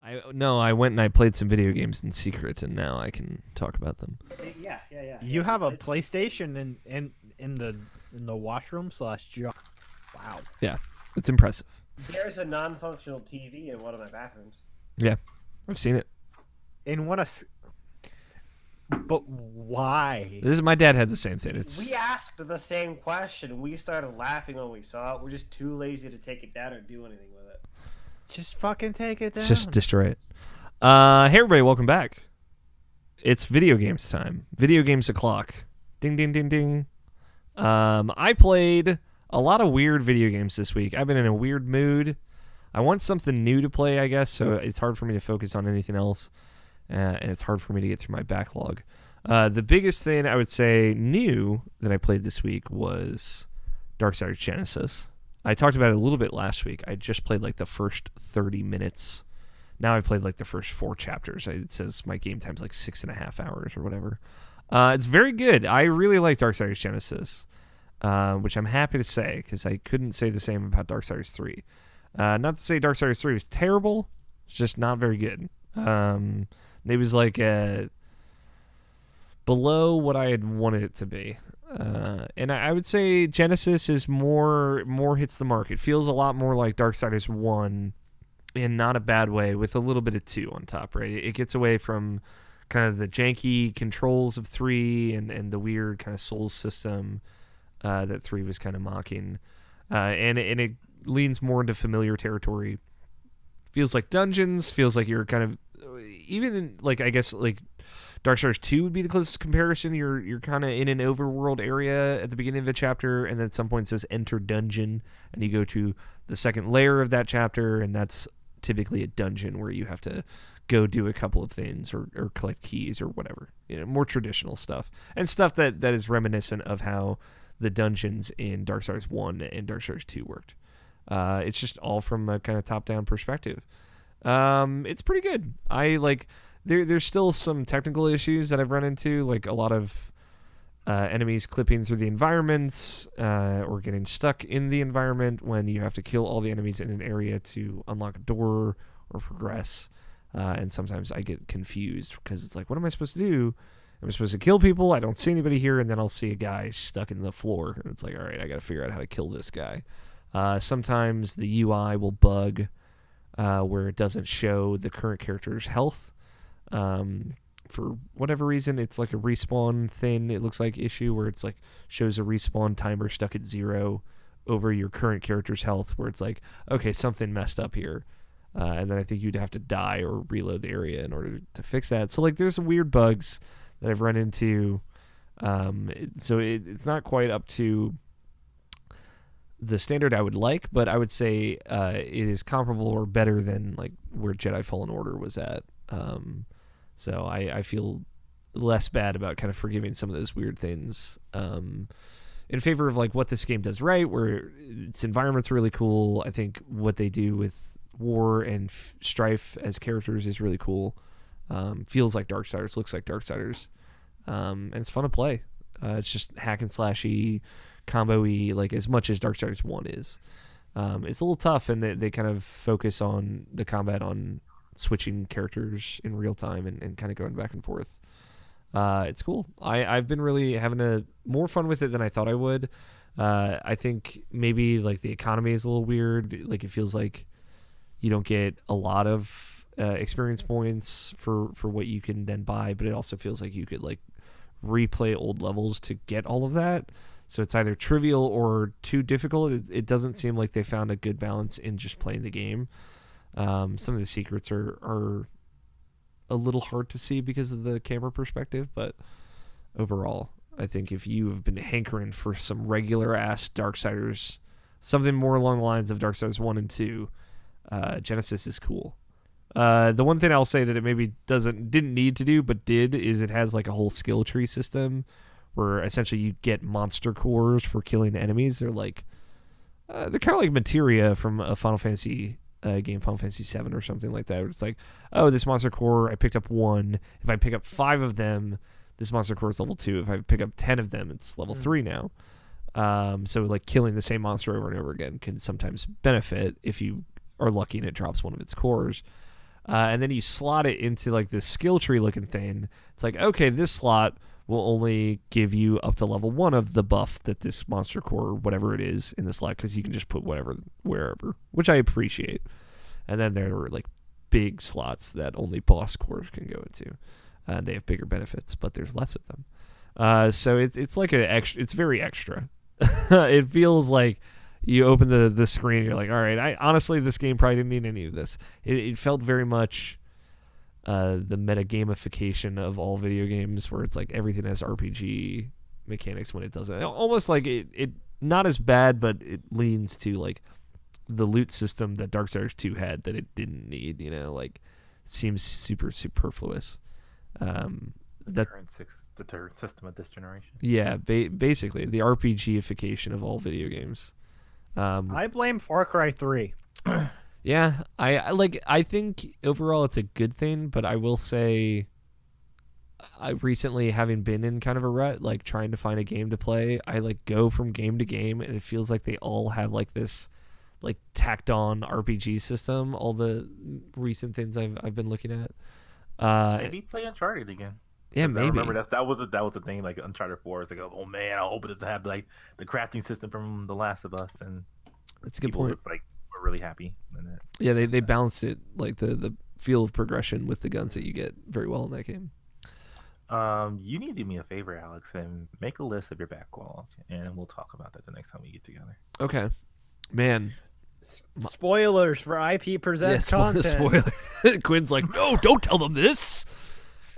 S1: I went and I played some video games in secret, and now I can talk about them.
S4: Yeah.
S2: You have a PlayStation in the washroom / jar. Wow.
S1: Yeah, it's impressive.
S4: There's a non-functional TV in one of my bathrooms.
S1: Yeah, I've seen it.
S2: But why?
S1: My dad had the same thing.
S4: We asked the same question. We started laughing when we saw it. We're just too lazy to take it down or do anything with it.
S2: Just fucking take it down.
S1: Just destroy it. Hey everybody, welcome back. It's video games time. Video games o'clock. Ding ding ding ding. I played a lot of weird video games this week. I've been in a weird mood. I want something new to play, I guess, so it's hard for me to focus on anything else. And it's hard for me to get through my backlog. The biggest thing I would say new that I played this week was Darksiders Genesis. I talked about it a little bit last week. I just played like the first 30 minutes. Now I've played like the first 4 chapters. It says my game time's like 6.5 hours or whatever. It's very good. I really like Darksiders Genesis, which I'm happy to say because I couldn't say the same about Darksiders 3. Not to say Darksiders 3 was terrible. It's just not very good. It was like below what I had wanted it to be. And I would say Genesis is more hits the mark. It feels a lot more like Darksiders 1 in not a bad way with a little bit of 2 on top, right? It gets away from kind of the janky controls of 3 and the weird kind of Souls system that 3 was kind of mocking. And it leans more into familiar territory. Feels like dungeons, feels like you're kind of even in, like, I guess like Darksiders 2 would be the closest comparison. You're kind of in an overworld area at the beginning of the chapter, and then at some point it says enter dungeon, and you go to the second layer of that chapter, and that's typically a dungeon where you have to go do a couple of things or collect keys or whatever. More traditional stuff. And stuff that is reminiscent of how the dungeons in Darksiders 1 and Darksiders 2 worked. It's just all from a kind of top-down perspective. It's pretty good. I like there's still some technical issues that I've run into, like a lot of enemies clipping through the environments or getting stuck in the environment when you have to kill all the enemies in an area to unlock a door or progress. And sometimes I get confused because it's like, what am I supposed to do? Am I supposed to kill people? I don't see anybody here, and then I'll see a guy stuck in the floor, and it's like, all right, I got to figure out how to kill this guy. Sometimes the UI will bug where it doesn't show the current character's health. For whatever reason, it's like a respawn thing, it looks like, issue where it's like shows a respawn timer stuck at 0 over your current character's health, where it's like, okay, something messed up here. And then I think you'd have to die or reload the area in order to fix that. So like there's some weird bugs that I've run into. So it's not quite up to the standard I would like, but I would say it is comparable or better than like where Jedi Fallen Order was at. So I feel less bad about kind of forgiving some of those weird things in favor of like what this game does right, where its environment's really cool. I think what they do with War and Strife as characters is really cool. Feels like Darksiders, looks like Darksiders, and it's fun to play. It's just hack and slashy, combo-y, like as much as Darksiders 1 is. It's a little tough, and they kind of focus on the combat on switching characters in real time and kind of going back and forth. It's cool. I've been really having more fun with it than I thought I would. I think maybe like the economy is a little weird. Like it feels like you don't get a lot of experience points for what you can then buy, but it also feels like you could like replay old levels to get all of that. So it's either trivial or too difficult. It doesn't seem like they found a good balance in just playing the game. Some of the secrets are a little hard to see because of the camera perspective, but overall, I think if you have been hankering for some regular ass Darksiders, something more along the lines of Darksiders 1 and 2, Genesis is cool. The one thing I'll say that it maybe didn't need to do, but did, is it has like a whole skill tree system where essentially you get monster cores for killing enemies. They're like, they're kind of like materia from a Final Fantasy game, Final Fantasy 7 or something like that. It's like, oh, this monster core, I picked up 1. If I pick up 5 of them, this monster core is level 2. If I pick up 10 of them, it's level 3 now. So like killing the same monster over and over again can sometimes benefit if you are lucky and it drops one of its cores. and then you slot it into like this skill tree looking thing. It's like, okay, this slot will only give you up to level 1 of the buff that this monster core, whatever it is, in the slot, because you can just put whatever wherever, which I appreciate. And then there are like big slots that only boss cores can go into. They have bigger benefits, but there's less of them. So it's like it's very extra. It feels like you open the screen, you're like, all right, honestly, this game probably didn't need any of this. It felt very much the meta gamification of all video games, where it's like everything has RPG mechanics when it doesn't. Almost like it not as bad, but it leans to like the loot system that Darksiders 2 had that it didn't need. Like seems super superfluous.
S3: The current system of this generation.
S1: Yeah, basically the RPGification of all video games.
S2: I blame Far Cry 3.
S1: Yeah, I think overall it's a good thing, but I will say I recently, having been in kind of a rut, like trying to find a game to play, I like go from game to game and it feels like they all have like this like tacked on RPG system, all the recent things I've been looking at.
S3: Maybe play Uncharted again.
S1: Yeah, maybe.
S3: I remember that was the thing, like Uncharted 4 is like, oh man, I hope it doesn't have like the crafting system from The Last of Us, and
S1: that's a good point.
S3: It's like we're really happy in it.
S1: Yeah, they balanced it, like the feel of progression with the guns that you get, very well in that game.
S3: You need to do me a favor, Alex, and make a list of your backlog, and we'll talk about that the next time we get together.
S1: Okay, man.
S2: Spoilers for IP Presents content.
S1: Spoiler. Quin's like, no, don't tell them this.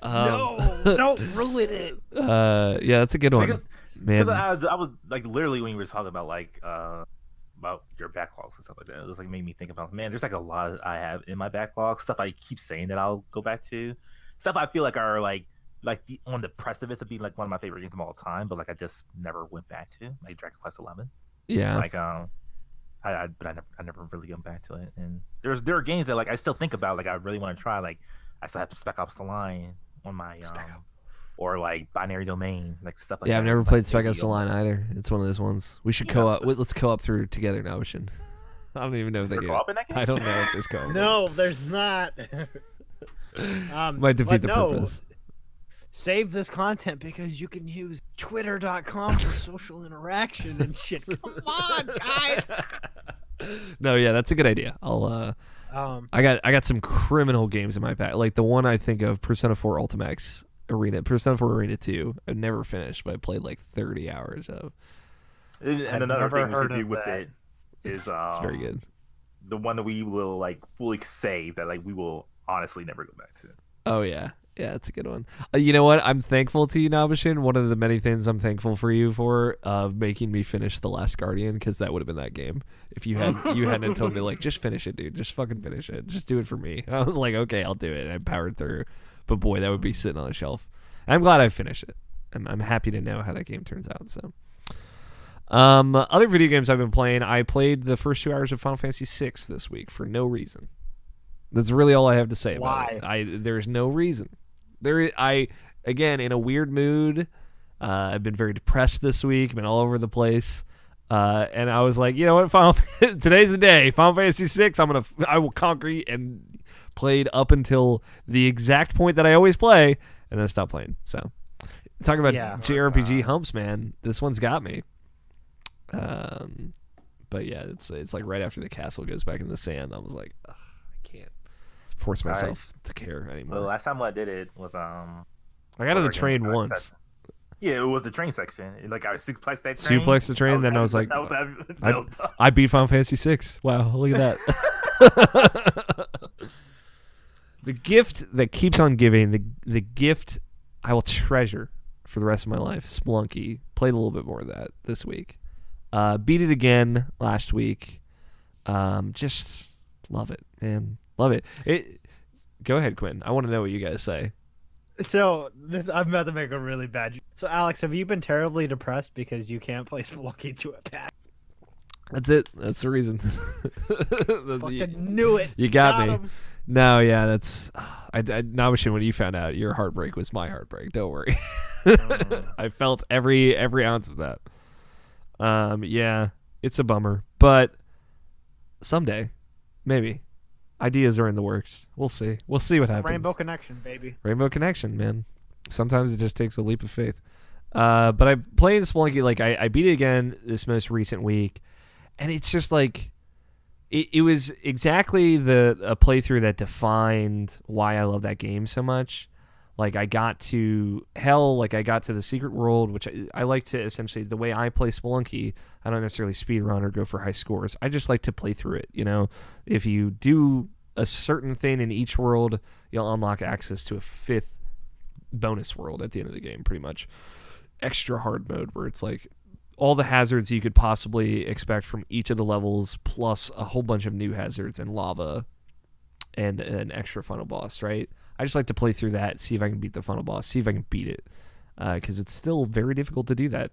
S2: No, don't ruin it.
S1: Yeah, that's a good one, man.
S3: Because I was like, literally, when you were talking about like about your backlogs and stuff like that, it just like made me think about, man, there's like a lot I have in my backlog, stuff I keep saying that I'll go back to, stuff I feel like are like on the precipice of being like one of my favorite games of all time, but like I just never went back to, like Dragon Quest 11.
S1: Yeah,
S3: like I never really went back to it. And there are games that like I still think about, like I really want to try, like I still have Spec Ops: The Line on my or like Binary Domain, like stuff like that.
S1: Yeah, I've never played Spec Ops: The Line either. It's one of those ones. We should co-op. Let's co-op through together now, Ocean. I don't even know if they
S3: co-op in that game?
S1: I don't know if there's co-op.
S2: No, there's not.
S1: Might defeat the purpose.
S2: Save this content because you can use twitter.com for social interaction and shit. Come on, guys.
S1: No, yeah, that's a good idea. I'll I got some criminal games in my pack. Like the one I think of, Persona 4 Ultimax Arena, Persona 4 Arena 2. I've never finished, but I played like 30 hours of.
S3: And another thing we should do with it is
S1: it's very good.
S3: The one that we will like fully save that like we will honestly never go back to.
S1: Oh yeah. Yeah, it's a good one. You know what? I'm thankful to you, Nabashin. One of the many things I'm thankful for you for, making me finish The Last Guardian, because that would have been that game. If you hadn't told me, like, just finish it, dude. Just fucking finish it. Just do it for me. I was like, okay, I'll do it. And I powered through. But boy, that would be sitting on a shelf. And I'm glad I finished it. I'm happy to know how that game turns out. So, other video games I've been playing, I played the first 2 hours of Final Fantasy VI this week for no reason. That's really all I have to say about it. There's no reason. Again, in a weird mood. I've been very depressed this week. Been all over the place. And I was like, you know what? Today's the day. Final Fantasy VI. I will conquer you, and played up until the exact point that I always play, and then stop playing. So, talking about JRPG humps, man. This one's got me. But yeah, it's like right after the castle goes back in the sand. I was like, ugh, I can't force myself to care anymore.
S3: The last time I did it was
S1: I got on the train once.
S3: Yeah, it was the train section. Like I suplexed that train.
S1: Suplex the train, then I was like, I beat Final Fantasy VI. Wow, look at that. The gift that keeps on giving, the gift I will treasure for the rest of my life. Splunky. Played a little bit more of that this week. Beat it again last week. Just love it, man. Love it. Go ahead, Quinn. I want to know what you guys say.
S2: So, I'm about to make a really bad joke. So, Alex, have you been terribly depressed because you can't play Spelunky to a pack?
S1: That's it. That's the reason.
S2: Fucking knew it.
S1: You got me. Him. No, yeah, that's... Namashin, when you found out, your heartbreak was my heartbreak. Don't worry. I felt every ounce of that. Yeah, it's a bummer. But someday, maybe. Ideas are in the works. We'll see. We'll see what happens.
S2: Rainbow Connection, baby.
S1: Rainbow Connection, man. Sometimes it just takes a leap of faith. But I played Spelunky, like I beat it again this most recent week, and it's just like it was exactly a playthrough that defined why I love that game so much. Like I got to hell, like I got to the secret world, which I like to essentially, the way I play Spelunky, I don't necessarily speedrun or go for high scores. I just like to play through it. You know, if you do a certain thing in each world, you'll unlock access to a 5th bonus world at the end of the game, pretty much. Extra hard mode, where it's like all the hazards you could possibly expect from each of the levels, plus a whole bunch of new hazards and lava and an extra final boss, right? I just like to play through that, see if I can beat the final boss, see if I can beat it, because it's still very difficult to do that.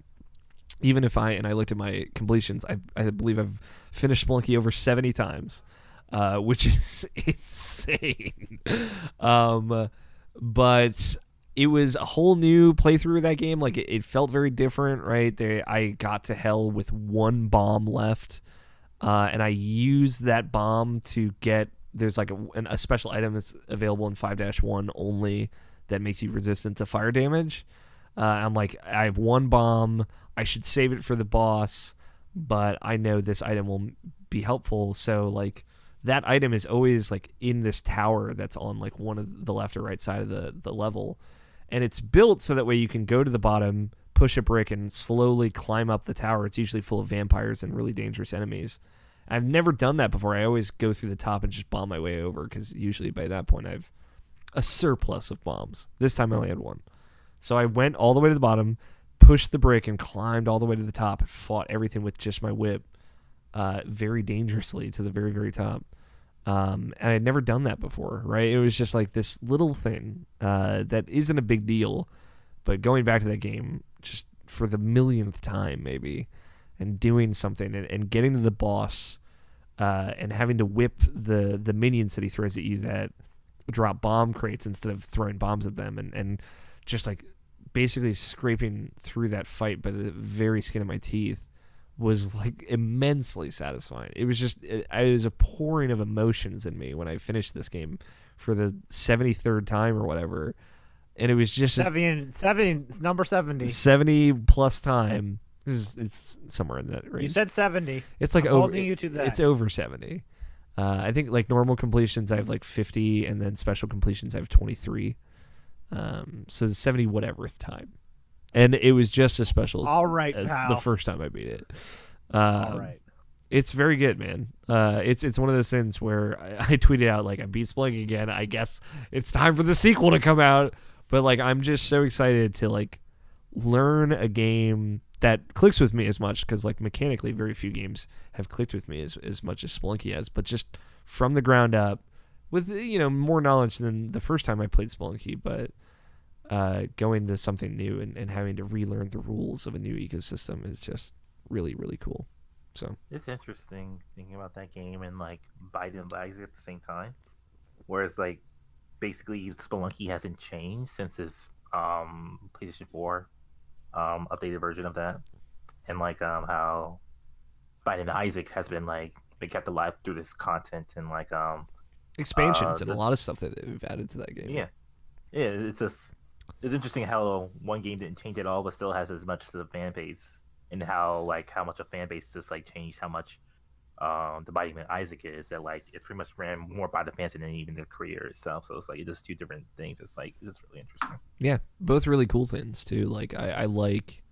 S1: Even if I looked at my completions, I believe I've finished Spelunky over 70 times, which is insane. But it was a whole new playthrough of that game. Like it felt very different, right? I got to hell with 1 bomb left, and I used that bomb to get. There's like a special item that's available in 5-1 only that makes you resistant to fire damage. I'm like, I have 1 bomb. I should save it for the boss, but I know this item will be helpful. So like that item is always like in this tower that's on like one of the left or right side of the level. And it's built so that way you can go to the bottom, push a brick, and slowly climb up the tower. It's usually full of vampires and really dangerous enemies. I've never done that before. I always go through the top and just bomb my way over, because usually by that point I have a surplus of bombs. This time I only had 1. So I went all the way to the bottom, pushed the brick, and climbed all the way to the top and fought everything with just my whip very dangerously to the very, very top. And I had never done that before, right? It was just like this little thing that isn't a big deal, but going back to that game just for the millionth time maybe, and doing something and getting to the boss and having to whip the minions that he throws at you that drop bomb crates instead of throwing bombs at them, and just like basically scraping through that fight by the very skin of my teeth was like immensely satisfying. It was just, it was a pouring of emotions in me when I finished this game for the 73rd time or whatever. And it was just
S2: number 70.
S1: 70 plus time. It's somewhere in that range.
S2: You said 70.
S1: It's like
S2: I'm
S1: over.
S2: holding you to that.
S1: It's over 70. I think like normal completions I have like 50, and then special completions I have 23. So 70 whatever time, and it was just as special as
S2: pal.
S1: the first time I beat it.
S2: All right.
S1: It's very good, man. It's one of those things where I tweeted out like I beat Spelunky again. I guess it's time for the sequel to come out. But like I'm just so excited to like learn a game that clicks with me as much, because like mechanically very few games have clicked with me as much as Spelunky has, but just from the ground up with, you know, more knowledge than the first time I played Spelunky, but going to something new and having to relearn the rules of a new ecosystem is just really, really cool. So
S3: it's interesting thinking about that game and like Biden and Bags at the same time, whereas like basically Spelunky hasn't changed since its PlayStation 4 updated version of that, and like how Biden and Isaac has been kept alive through this content and like
S1: expansions and a lot of stuff that they've added to that game.
S3: Yeah, it's interesting how one game didn't change at all but still has as much as a fan base, and how much a fan base just like changed how much the Biden and Isaac is, that like it pretty much ran more by the fans than even their career itself. So it's like it's just 2 different things. It's just really interesting.
S1: Yeah, both really cool things too. Like I like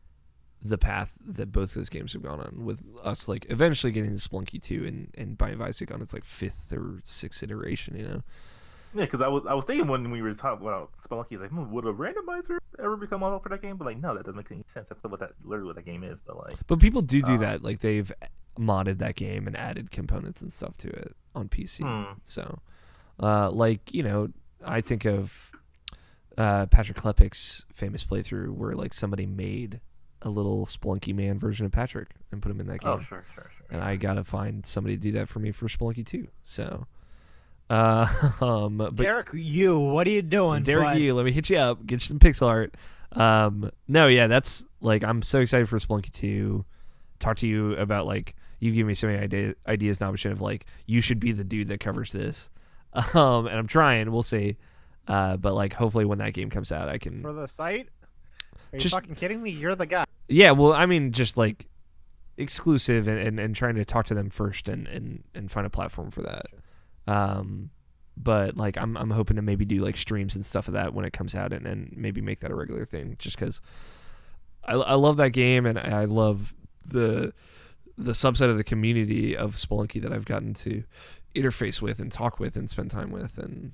S1: the path that both those games have gone on, with us like eventually getting to Spelunky 2 and Biden and Isaac on its like 5th or 6th iteration, you know.
S3: Yeah, because I was thinking when we were talking about Spelunky, it's like, would a randomizer ever become on for that game? But like, no, that doesn't make any sense. That's literally what that game is. But
S1: people do that. Like they've modded that game and added components and stuff to it on PC. So, like, you know, I think of Patrick Klepek's famous playthrough where like somebody made a little Spelunky man version of Patrick and put him in that game.
S3: Oh, sure.
S1: And I gotta find somebody to do that for me for Spelunky 2. So. But
S2: Derek, what are you doing?
S1: Derek, let me hit you up, get you some pixel art. No, yeah, that's like I'm so excited for Spelunky 2. Talk to you about like you give me so many ideas now, of like you should be the dude that covers this. And I'm trying. We'll see. But like, hopefully, when that game comes out, I can.
S2: For the site? Are you
S1: Just-
S2: fucking kidding me? You're the guy.
S1: Yeah, well, I mean, just like exclusive and trying to talk to them first and find a platform for that. But like, I'm hoping to maybe do like streams and stuff of that when it comes out and maybe make that a regular thing, just because I love that game and I love the subset of the community of Spelunky that I've gotten to interface with and talk with and spend time with, and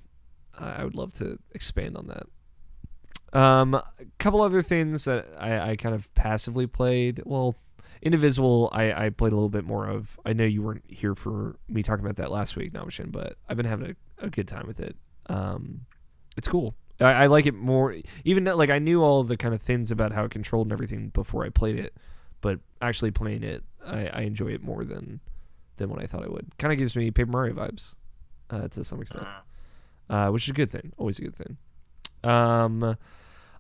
S1: I would love to expand on that. A couple other things that I kind of passively played. Well, Indivisible, I played a little bit more of. I know you weren't here for me talking about that last week, Nabishin, but I've been having a good time with it. It's cool. I like it more. Even like I knew all the kind of things about how it controlled and everything before I played it, but actually playing it, I enjoy it more than what I thought I would. Kind of gives me Paper Mario vibes to some extent, which is a good thing. Always a good thing.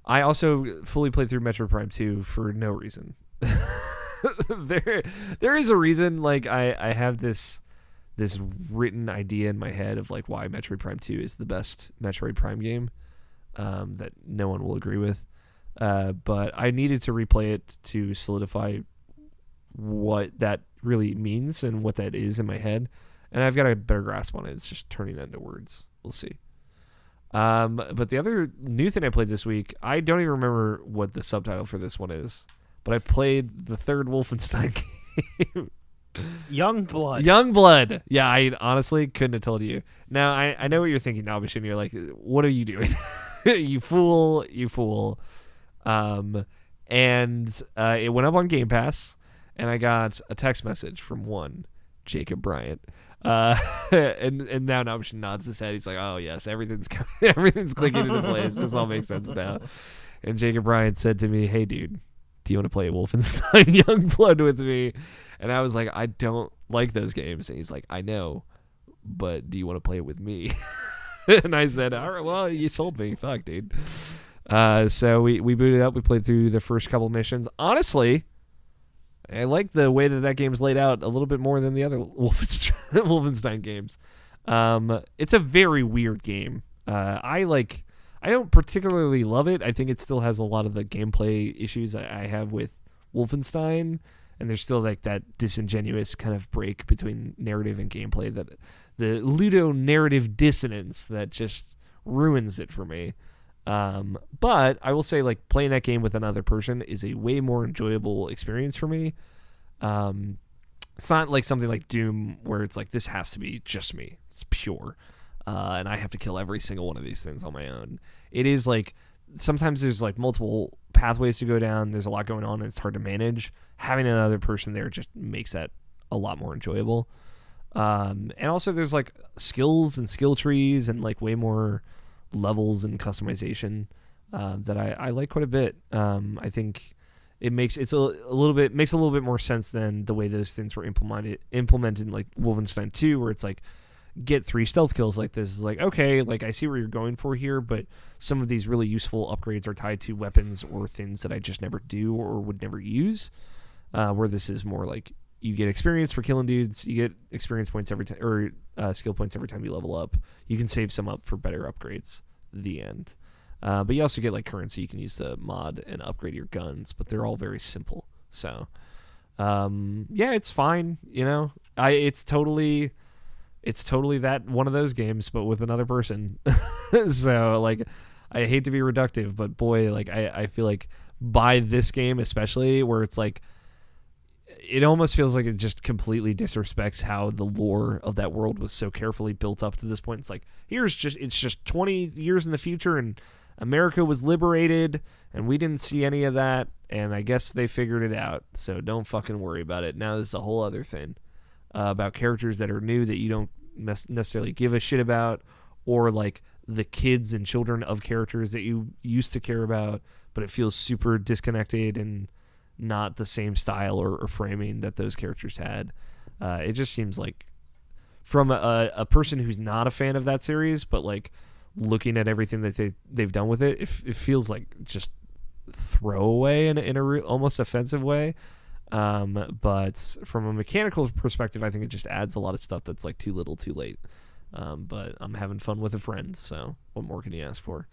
S1: I also fully played through Metroid Prime 2 for no reason. There is a reason. Like I have this written idea in my head of like why Metroid Prime 2 is the best Metroid Prime game, that no one will agree with. But I needed to replay it to solidify what that really means and what that is in my head. And I've got a better grasp on it. It's just turning that into words. We'll see. But the other new thing I played this week, I don't even remember what the subtitle for this one is, but I played the third Wolfenstein game.
S2: Youngblood.
S1: Youngblood. Yeah, I honestly couldn't have told you. Now, I know what you're thinking, Nabishin. You're like, what are you doing? You fool. And it went up on Game Pass, and I got a text message from one Jacob Bryant. And now Nabishin nods his head. He's like, oh yes, everything's clicking into place. This all makes sense now. And Jacob Bryant said to me, hey dude, do you want to play Wolfenstein Youngblood with me? And I was like, I don't like those games. And he's like, I know, but do you want to play it with me? And I said, all right, well, you sold me. Fuck, dude. So we booted up. We played through the first couple missions. Honestly, I like the way that game's laid out a little bit more than the other Wolfenstein games. It's a very weird game. I don't particularly love it. I think it still has a lot of the gameplay issues I have with Wolfenstein, and there's still like that disingenuous kind of break between narrative and gameplay, that the Ludo narrative dissonance that just ruins it for me. But I will say, like, playing that game with another person is a way more enjoyable experience for me. It's not like something like Doom where it's like, this has to be just me. It's pure. And I have to kill every single one of these things on my own. It is like, sometimes there's like multiple pathways to go down. There's a lot going on and it's hard to manage. Having another person there just makes that a lot more enjoyable. And also there's like skills and skill trees and like way more levels and customization that I like quite a bit. I think it makes a little bit more sense than the way those things were implemented in like Wolfenstein 2, where it's like, get 3 stealth kills like this. Is like, okay, like I see where you're going for here, but some of these really useful upgrades are tied to weapons or things that I just never do or would never use. Where this is more like, you get experience for killing dudes, you get experience points every time, or skill points every time you level up. You can save some up for better upgrades. The end. But you also get like currency you can use to mod and upgrade your guns, but they're all very simple. So yeah, it's fine. You know, it's totally that one of those games, but with another person. So like, I hate to be reductive, but boy, like I feel like by this game especially, where it's like, it almost feels like it just completely disrespects how the lore of that world was so carefully built up to this point. It's like, it's just 20 years in the future and America was liberated and we didn't see any of that, and I guess they figured it out, so don't fucking worry about it. Now there's a whole other thing about characters that are new that you don't necessarily give a shit about, or like the kids and children of characters that you used to care about, but it feels super disconnected and not the same style or framing that those characters had. It just seems like, from a person who's not a fan of that series, but like looking at everything that they've done with it, it feels like just throwaway in a almost offensive way. But from a mechanical perspective, I think it just adds a lot of stuff that's like too little too late. But I'm having fun with a friend, so what more can you ask for?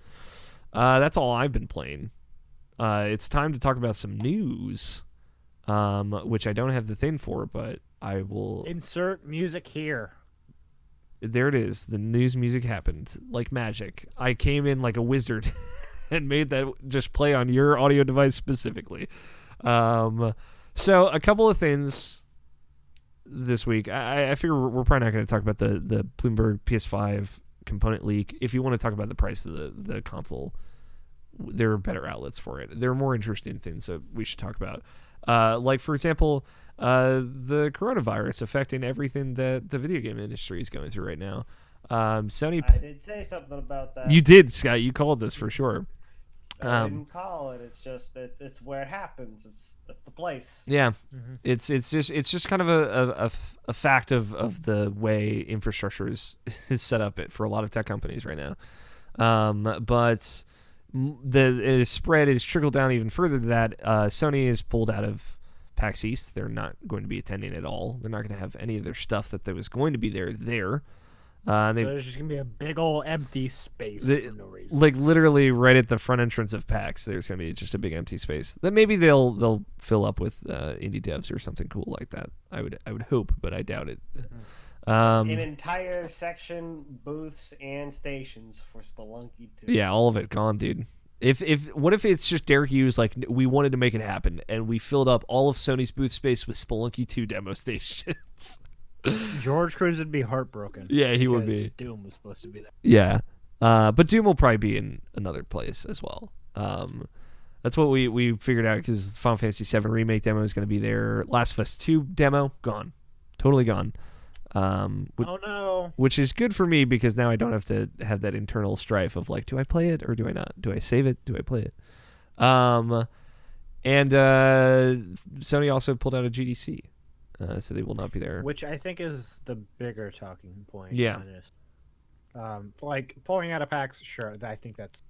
S1: That's all I've been playing. It's time to talk about some news, which I don't have the thing for, but I will...
S2: Insert music here.
S1: There it is. The news music happened like magic. I came in like a wizard and made that just play on your audio device specifically. So a couple of things this week. I figure we're probably not going to talk about the Bloomberg PS5 component leak. If you want to talk about the price of the console, there are better outlets for it. There are more interesting things that we should talk about. Like, for example, the coronavirus affecting everything that the video game industry is going through right now. Sony...
S4: I did say something about that.
S1: You did, Scott. You called this for sure.
S4: I didn't call it. It's just it's where it happens. That's the place.
S1: Yeah, it's just kind of a fact of the way infrastructure is set up for a lot of tech companies right now. But it is spread. It has trickled down even further to that. Sony is pulled out of PAX East. They're not going to be attending at all. They're not going to have any of their stuff that was going to be there.
S2: So there's just gonna be a big old empty space for no reason.
S1: Like literally right at the front entrance of PAX, there's gonna be just a big empty space that maybe they'll fill up with indie devs or something cool like that. I would hope, but I doubt it.
S4: An entire section, booths and stations for Spelunky 2.
S1: Yeah, all of it gone, dude. What if it's just Derek Hughes, like, we wanted to make it happen and we filled up all of Sony's booth space with Spelunky 2 demo stations?
S2: George Cruz would be heartbroken.
S1: Yeah, he would be.
S2: Doom was supposed to be there.
S1: Yeah, but Doom will probably be in another place as well. That's what we figured out, because Final Fantasy VII Remake demo is going to be there. Last of Us 2 demo, gone. Totally gone.
S2: Oh no.
S1: Which is good for me, because now I don't have to have that internal strife of like, do I play it or do I not? Do I save it? Do I play it? And Sony also pulled out a GDC. So they will not be there.
S2: Which I think is the bigger talking point.
S1: Yeah.
S2: Like pulling out of PAX, sure, I think that's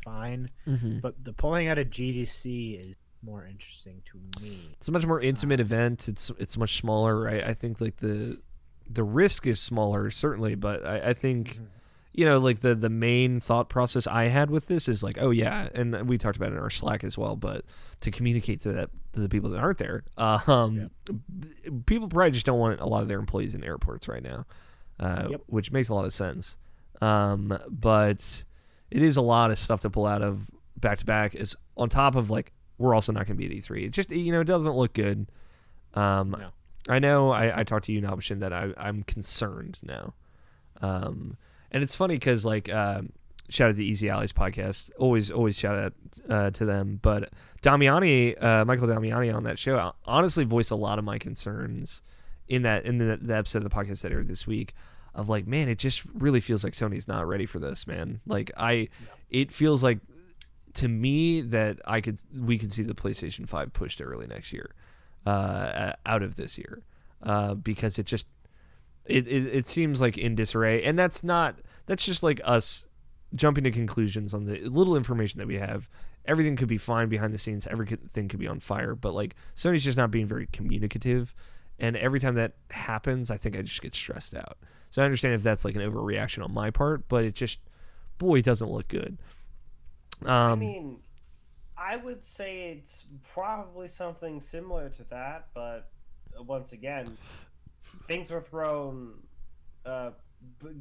S2: fine.
S1: Mm-hmm.
S2: But the pulling out of GDC is more interesting to me.
S1: It's a much more intimate event. It's much smaller, right? I think like the risk is smaller, certainly, but I think like the main thought process I had with this is like, oh yeah, and we talked about it in our Slack as well, but to communicate to the people that aren't there, people probably just don't want a lot of their employees in airports right now, which makes a lot of sense. But it is a lot of stuff to pull out of back to back, is on top of like, we're also not going to be at E3. It just, it doesn't look good.
S2: No.
S1: I know I talked to you, Nabishin, that I'm concerned now. And it's funny because, like, shout out to Easy Allies podcast. Always shout out to them. But Damiani, Michael Damiani on that show, honestly voiced a lot of my concerns in the episode of the podcast that aired this week. Of like, man, it just really feels like Sony's not ready for this, man. Like, it feels like to me that we could see the PlayStation 5 pushed to early next year, out of this year, because it just. It seems like in disarray, and that's just like us jumping to conclusions on the little information that we have. Everything could be fine behind the scenes, everything could be on fire, but like Sony's just not being very communicative, and every time that happens, I think I just get stressed out. So I understand if that's like an overreaction on my part, but it just, boy, it doesn't look good.
S4: I mean, I would say it's probably something similar to that, but once again, things were thrown,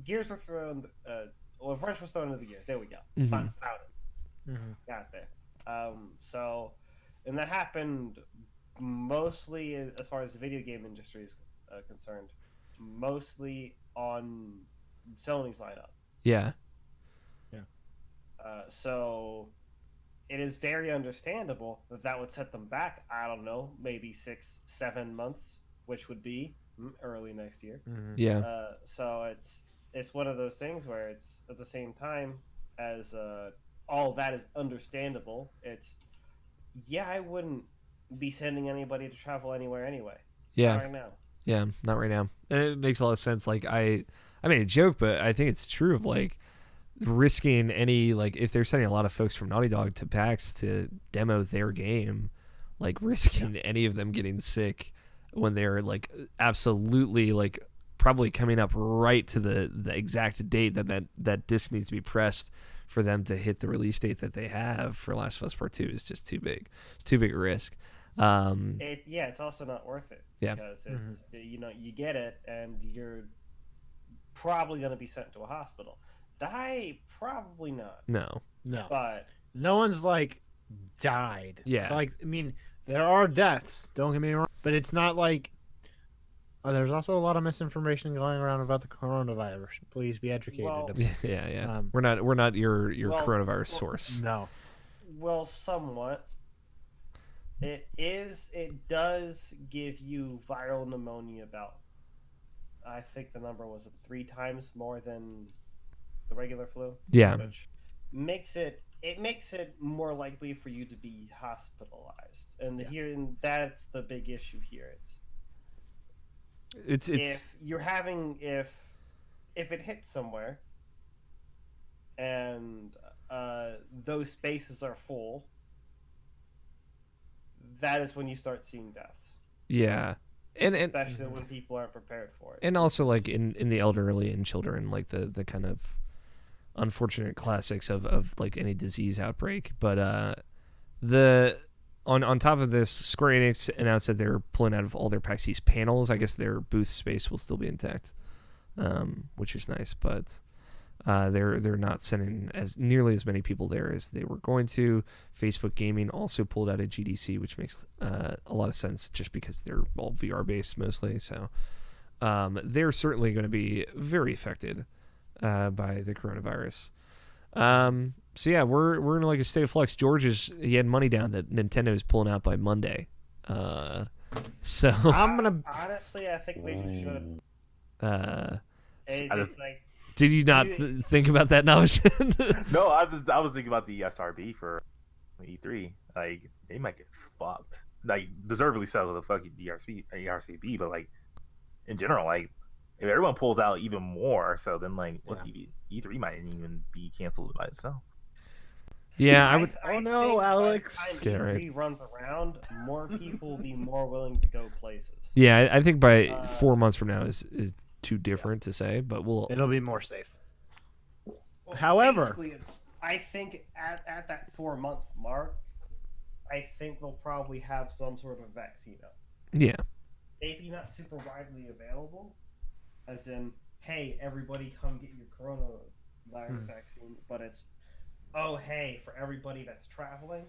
S4: gears were thrown, a wrench was thrown into the gears. There we go.
S1: Mm-hmm.
S4: Found it. Got it there. And that happened mostly, as far as the video game industry is concerned, mostly on Sony's lineup.
S1: Yeah.
S4: So it is very understandable that would set them back, I don't know, maybe 6-7 months, which would be early next year.
S1: Yeah.
S4: So it's one of those things where it's at the same time as all that is understandable. I wouldn't be sending anybody to travel anywhere anyway.
S1: Yeah.
S4: Not right now.
S1: Yeah, not right now. And it makes a lot of sense. Like I made a joke, but I think it's true of like risking any, like if they're sending a lot of folks from Naughty Dog to PAX to demo their game, like risking any of them getting sick when they're like absolutely like probably coming up right to the exact date that disc needs to be pressed for them to hit the release date that they have for Last of Us Part 2 is just too big. It's too big a risk.
S4: It's also not worth it.
S1: Yeah.
S4: Because it's you get it and you're probably going to be sent to a hospital. Die? Probably not.
S1: No.
S4: But
S2: no one's like died.
S1: Yeah.
S2: Like, I mean, there are deaths. Don't get me wrong, but it's not like. There's also a lot of misinformation going around about the coronavirus. Please be educated.
S4: Well,
S1: yeah. We're not your coronavirus source.
S2: No.
S4: Well, somewhat. It does give you viral pneumonia about, I think the number was 3 times more than the regular flu.
S1: Yeah.
S4: Which makes it more likely for you to be hospitalized. And that's the big issue here.
S1: It's
S4: if it hits somewhere and those spaces are full, that is when you start seeing deaths.
S1: Yeah. And
S4: especially when people aren't prepared for it.
S1: And also like in the elderly and children, like the kind of unfortunate classics of like any disease outbreak. But on top of this, Square Enix announced that they're pulling out of all their PAX East panels. I guess their booth space will still be intact, which is nice. But they're not sending nearly as many people there as they were going to. Facebook Gaming also pulled out of GDC, which makes a lot of sense just because they're all VR based mostly. So they're certainly going to be very affected by the coronavirus. So yeah, we're in like a state of flux. He had money down that Nintendo is pulling out by Monday. So
S4: honestly, I think they just should. It's like.
S1: Did you not think about that, Navashin?
S3: No, I was thinking about the SRB for E3. Like they might get fucked. Like deservedly so with the fucking ERCB, but like in general, like if everyone pulls out even more, so then like E3 might even be canceled by itself.
S1: Yeah, I
S2: would. Alex.
S4: E3 runs around, more people will be more willing to go places.
S1: Yeah, I think by 4 months from now is too different to say, but
S2: it'll be more safe.
S4: Well,
S2: however,
S4: I think at that 4-month mark, I think they'll probably have some sort of vaccine out.
S1: Yeah.
S4: Maybe not super widely available, as in, hey, everybody come get your coronavirus vaccine, but it's, oh, hey, for everybody that's traveling,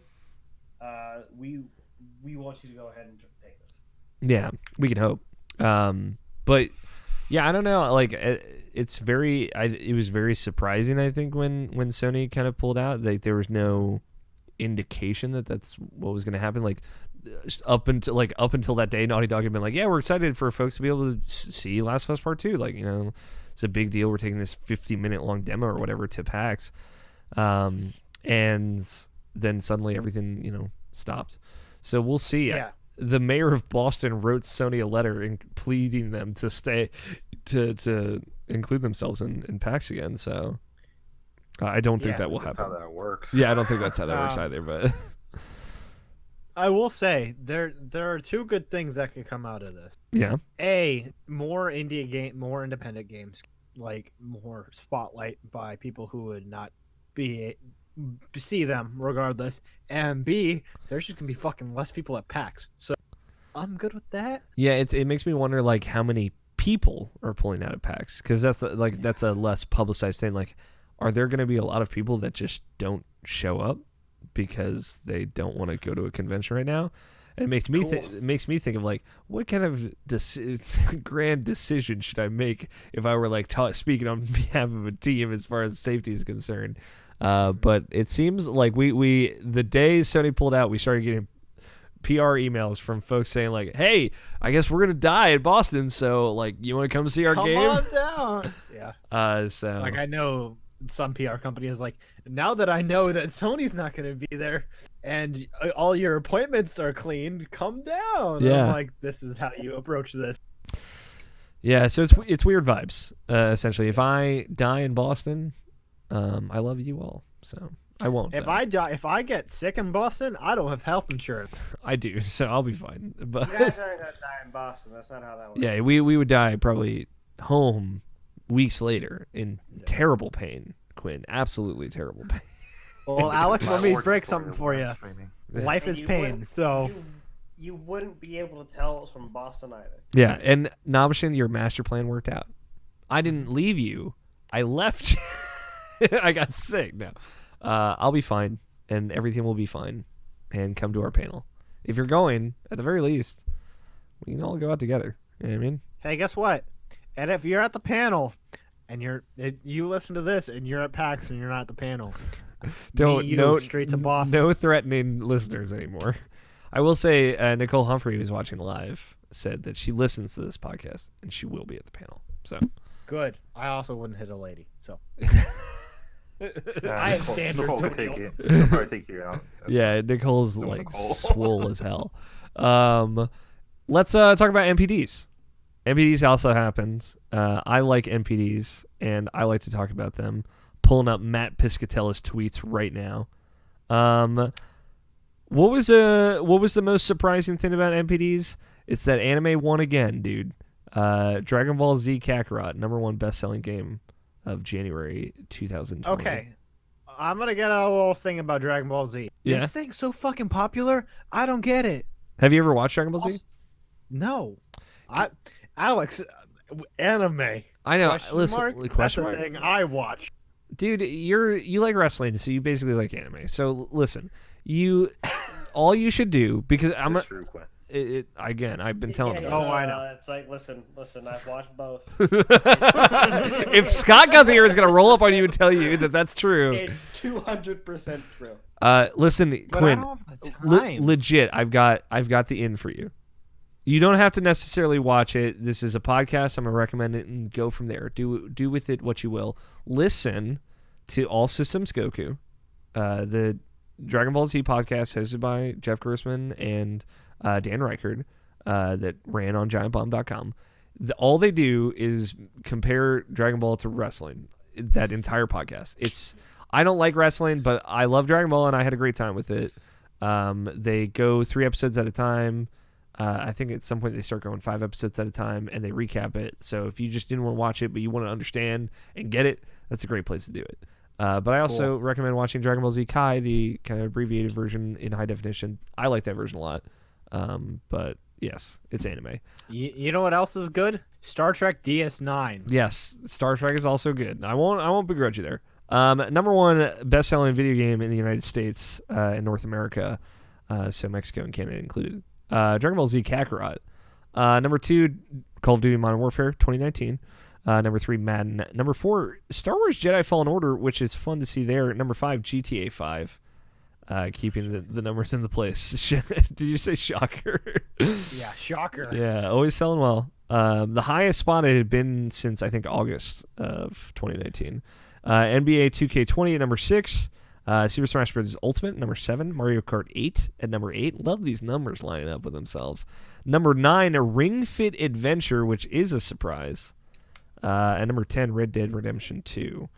S4: we want you to go ahead and take this.
S1: Yeah, we can hope. But yeah, I don't know. Like, it was very surprising. I think when Sony kind of pulled out, like there was no indication that that's what was going to happen. Like up until that day, Naughty Dog had been like, "Yeah, we're excited for folks to be able to see Last of Us Part 2. Like, it's a big deal. We're taking this 50-minute long demo or whatever to PAX," and then suddenly everything stopped. So we'll see.
S2: Yeah.
S1: The mayor of Boston wrote Sony a letter pleading them to stay to include themselves in PAX again. So I don't think that will happen.
S3: That's how that works.
S1: Yeah, I don't think that's how that works either. But
S2: I will say there are 2 good things that could come out of this.
S1: Yeah.
S2: More independent games, like more spotlight by people who would not see them regardless, and B, there's just gonna be fucking less people at PAX, so I'm good with that.
S1: Yeah, it makes me wonder like how many people are pulling out of PAX, because that's a less publicized thing. Like, are there gonna be a lot of people that just don't show up because they don't want to go to a convention right now? And it makes me think of like, what kind of grand decision should I make if I were like speaking on behalf of a team as far as safety is concerned? But it seems like we the day Sony pulled out, we started getting PR emails from folks saying like, "Hey, I guess we're gonna die in Boston, so like, you want to come see our game?"
S2: Come on down. Yeah.
S1: So
S2: like, I know some PR company is like, now that I know that Sony's not gonna be there and all your appointments are cleaned, come down.
S1: Yeah.
S2: I'm like, this is how you approach this.
S1: Yeah. So it's weird vibes. Essentially, if I die in Boston, I love you all, so I won't.
S2: If I get sick in Boston, I don't have health insurance.
S1: I do, so I'll be fine. But
S4: You guys aren't gonna die in Boston. That's not how that works.
S1: yeah, we would die probably home weeks later in terrible pain. Quinn, absolutely terrible pain.
S2: Well, Alex,
S5: My
S2: let me
S5: origin
S2: break
S5: story
S2: something
S5: of
S2: for
S5: when
S2: you.
S5: I'm streaming.
S2: Life
S4: And
S2: is
S4: you
S2: pain,
S4: wouldn't-
S2: so
S4: you wouldn't be able to tell it was from Boston either.
S1: Yeah, and Nabishin, your master plan worked out. I didn't leave you. I left you. I got sick. No. I'll be fine, and everything will be fine, and come to our panel. If you're going, at the very least, we can all go out together. You know what I mean?
S2: hey, guess what? And if you're at the panel, and you listen to this, and you're at PAX and you're not at the panel, straight to Boston.
S1: No threatening listeners anymore. I will say, Nicole Humphrey, who's watching live, said that she listens to this podcast, and she will be at the panel. So
S2: Good. I also wouldn't hit a lady, so
S5: I
S2: have standards,
S5: Nicole
S2: so
S5: could take
S2: no.
S5: you. She'll probably take you out.
S1: yeah, Nicole's
S5: No,
S1: like
S5: Nicole.
S1: swole as hell. Let's talk about MPDs. MPDs also happened. I like MPDs, and I like to talk about them. Pulling up Matt Piscatella's tweets right now. What was the most surprising thing about MPDs? It's that anime won again, dude. Dragon Ball Z Kakarot, #1 best-selling game of January 2020.
S2: okay. I'm gonna get a little thing about Dragon Ball Z.
S1: Yeah?
S2: This thing's so fucking popular. I don't get it.
S1: Have you ever watched Dragon Ball Z?
S2: No, Alex, anime.
S1: I know.
S2: Question
S1: Listen,
S2: mark?
S1: question
S2: That's
S1: mark.
S2: the thing I watch.
S1: Dude, you like wrestling, so you basically like anime. So listen, all you should do, because
S5: That's true, Quinn.
S1: again, I've been telling you.
S2: Oh, I know.
S4: It's like, listen, I've watched both.
S1: If Scott got the ear, is gonna roll up on you and tell you that that's true.
S4: It's 200% true.
S1: Listen,
S2: But
S1: Quinn,
S2: I don't have the time.
S1: legit, I've got the in for you. You don't have to necessarily watch it. This is a podcast. I'm gonna recommend it and go from there. Do with it what you will. Listen to All Systems Goku, the Dragon Ball Z podcast hosted by Jeff Grossman and Dan Reichard, that ran on GiantBomb.com. All they do is compare Dragon Ball to wrestling. That entire podcast. I don't like wrestling, but I love Dragon Ball, and I had a great time with it. They go 3 episodes at a time. I think at some point they start going 5 episodes at a time, and they recap it. So if you just didn't want to watch it, but you want to understand and get it, that's a great place to do it. But I also recommend watching Dragon Ball Z Kai, the kind of abbreviated version in high definition. I like that version a lot. But yes, it's anime.
S2: You know what else is good? Star Trek DS9.
S1: Yes, Star Trek is also good. I won't begrudge you there. #1 best-selling video game in the United States, in North America, so Mexico and Canada included. Dragon Ball Z Kakarot. #2, Call of Duty Modern Warfare 2019. #3, Madden. #4, Star Wars Jedi Fallen Order, which is fun to see there. #5, GTA 5. Keeping the numbers in the place. Did you say shocker?
S2: Yeah, shocker.
S1: Yeah, always selling well. The highest spot it had been since, I think, August of 2019. NBA 2K20 at #6. Super Smash Bros. Ultimate, #7. Mario Kart 8 at #8. Love these numbers lining up with themselves. #9, a Ring Fit Adventure, which is a surprise. And #10, Red Dead Redemption 2.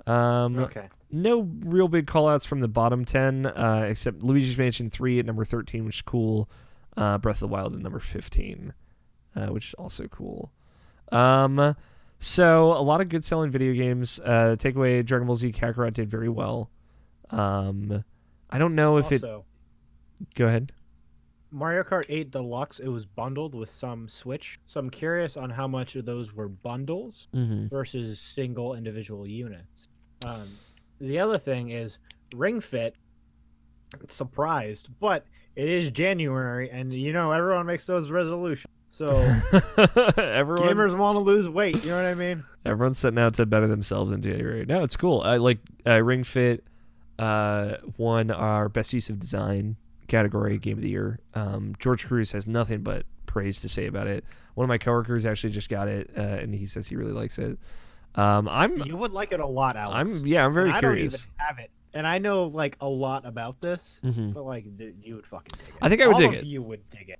S2: Okay.
S1: No real big callouts from the bottom 10, except Luigi's Mansion 3 at #13, which is cool. Breath of the Wild at #15, which is also cool. So a lot of good selling video games. Takeaway: Dragon Ball Z Kakarot did very well. I don't know if
S2: Also,
S1: Go ahead.
S2: Mario Kart 8 Deluxe, it was bundled with some Switch. So I'm curious on how much of those were bundles
S1: Mm-hmm.
S2: versus single individual units. The other thing is Ring Fit, surprised, but it is January, and everyone makes those resolutions. So
S1: Everyone,
S2: gamers want to lose weight, you know what I mean?
S1: everyone's setting out to better themselves in January. No, it's cool. I like Ring Fit won our best use of design category, game of the year. George Cruz has nothing but praise to say about it. One of my coworkers actually just got it, and he says he really likes it.
S2: You would like it a lot, Alex.
S1: I'm very
S2: And
S1: curious.
S2: I don't even have it, and I know like a lot about this,
S1: Mhm.
S2: but like you would fucking dig it.
S1: I think I would
S2: All
S1: dig
S2: of
S1: it.
S2: You would dig it.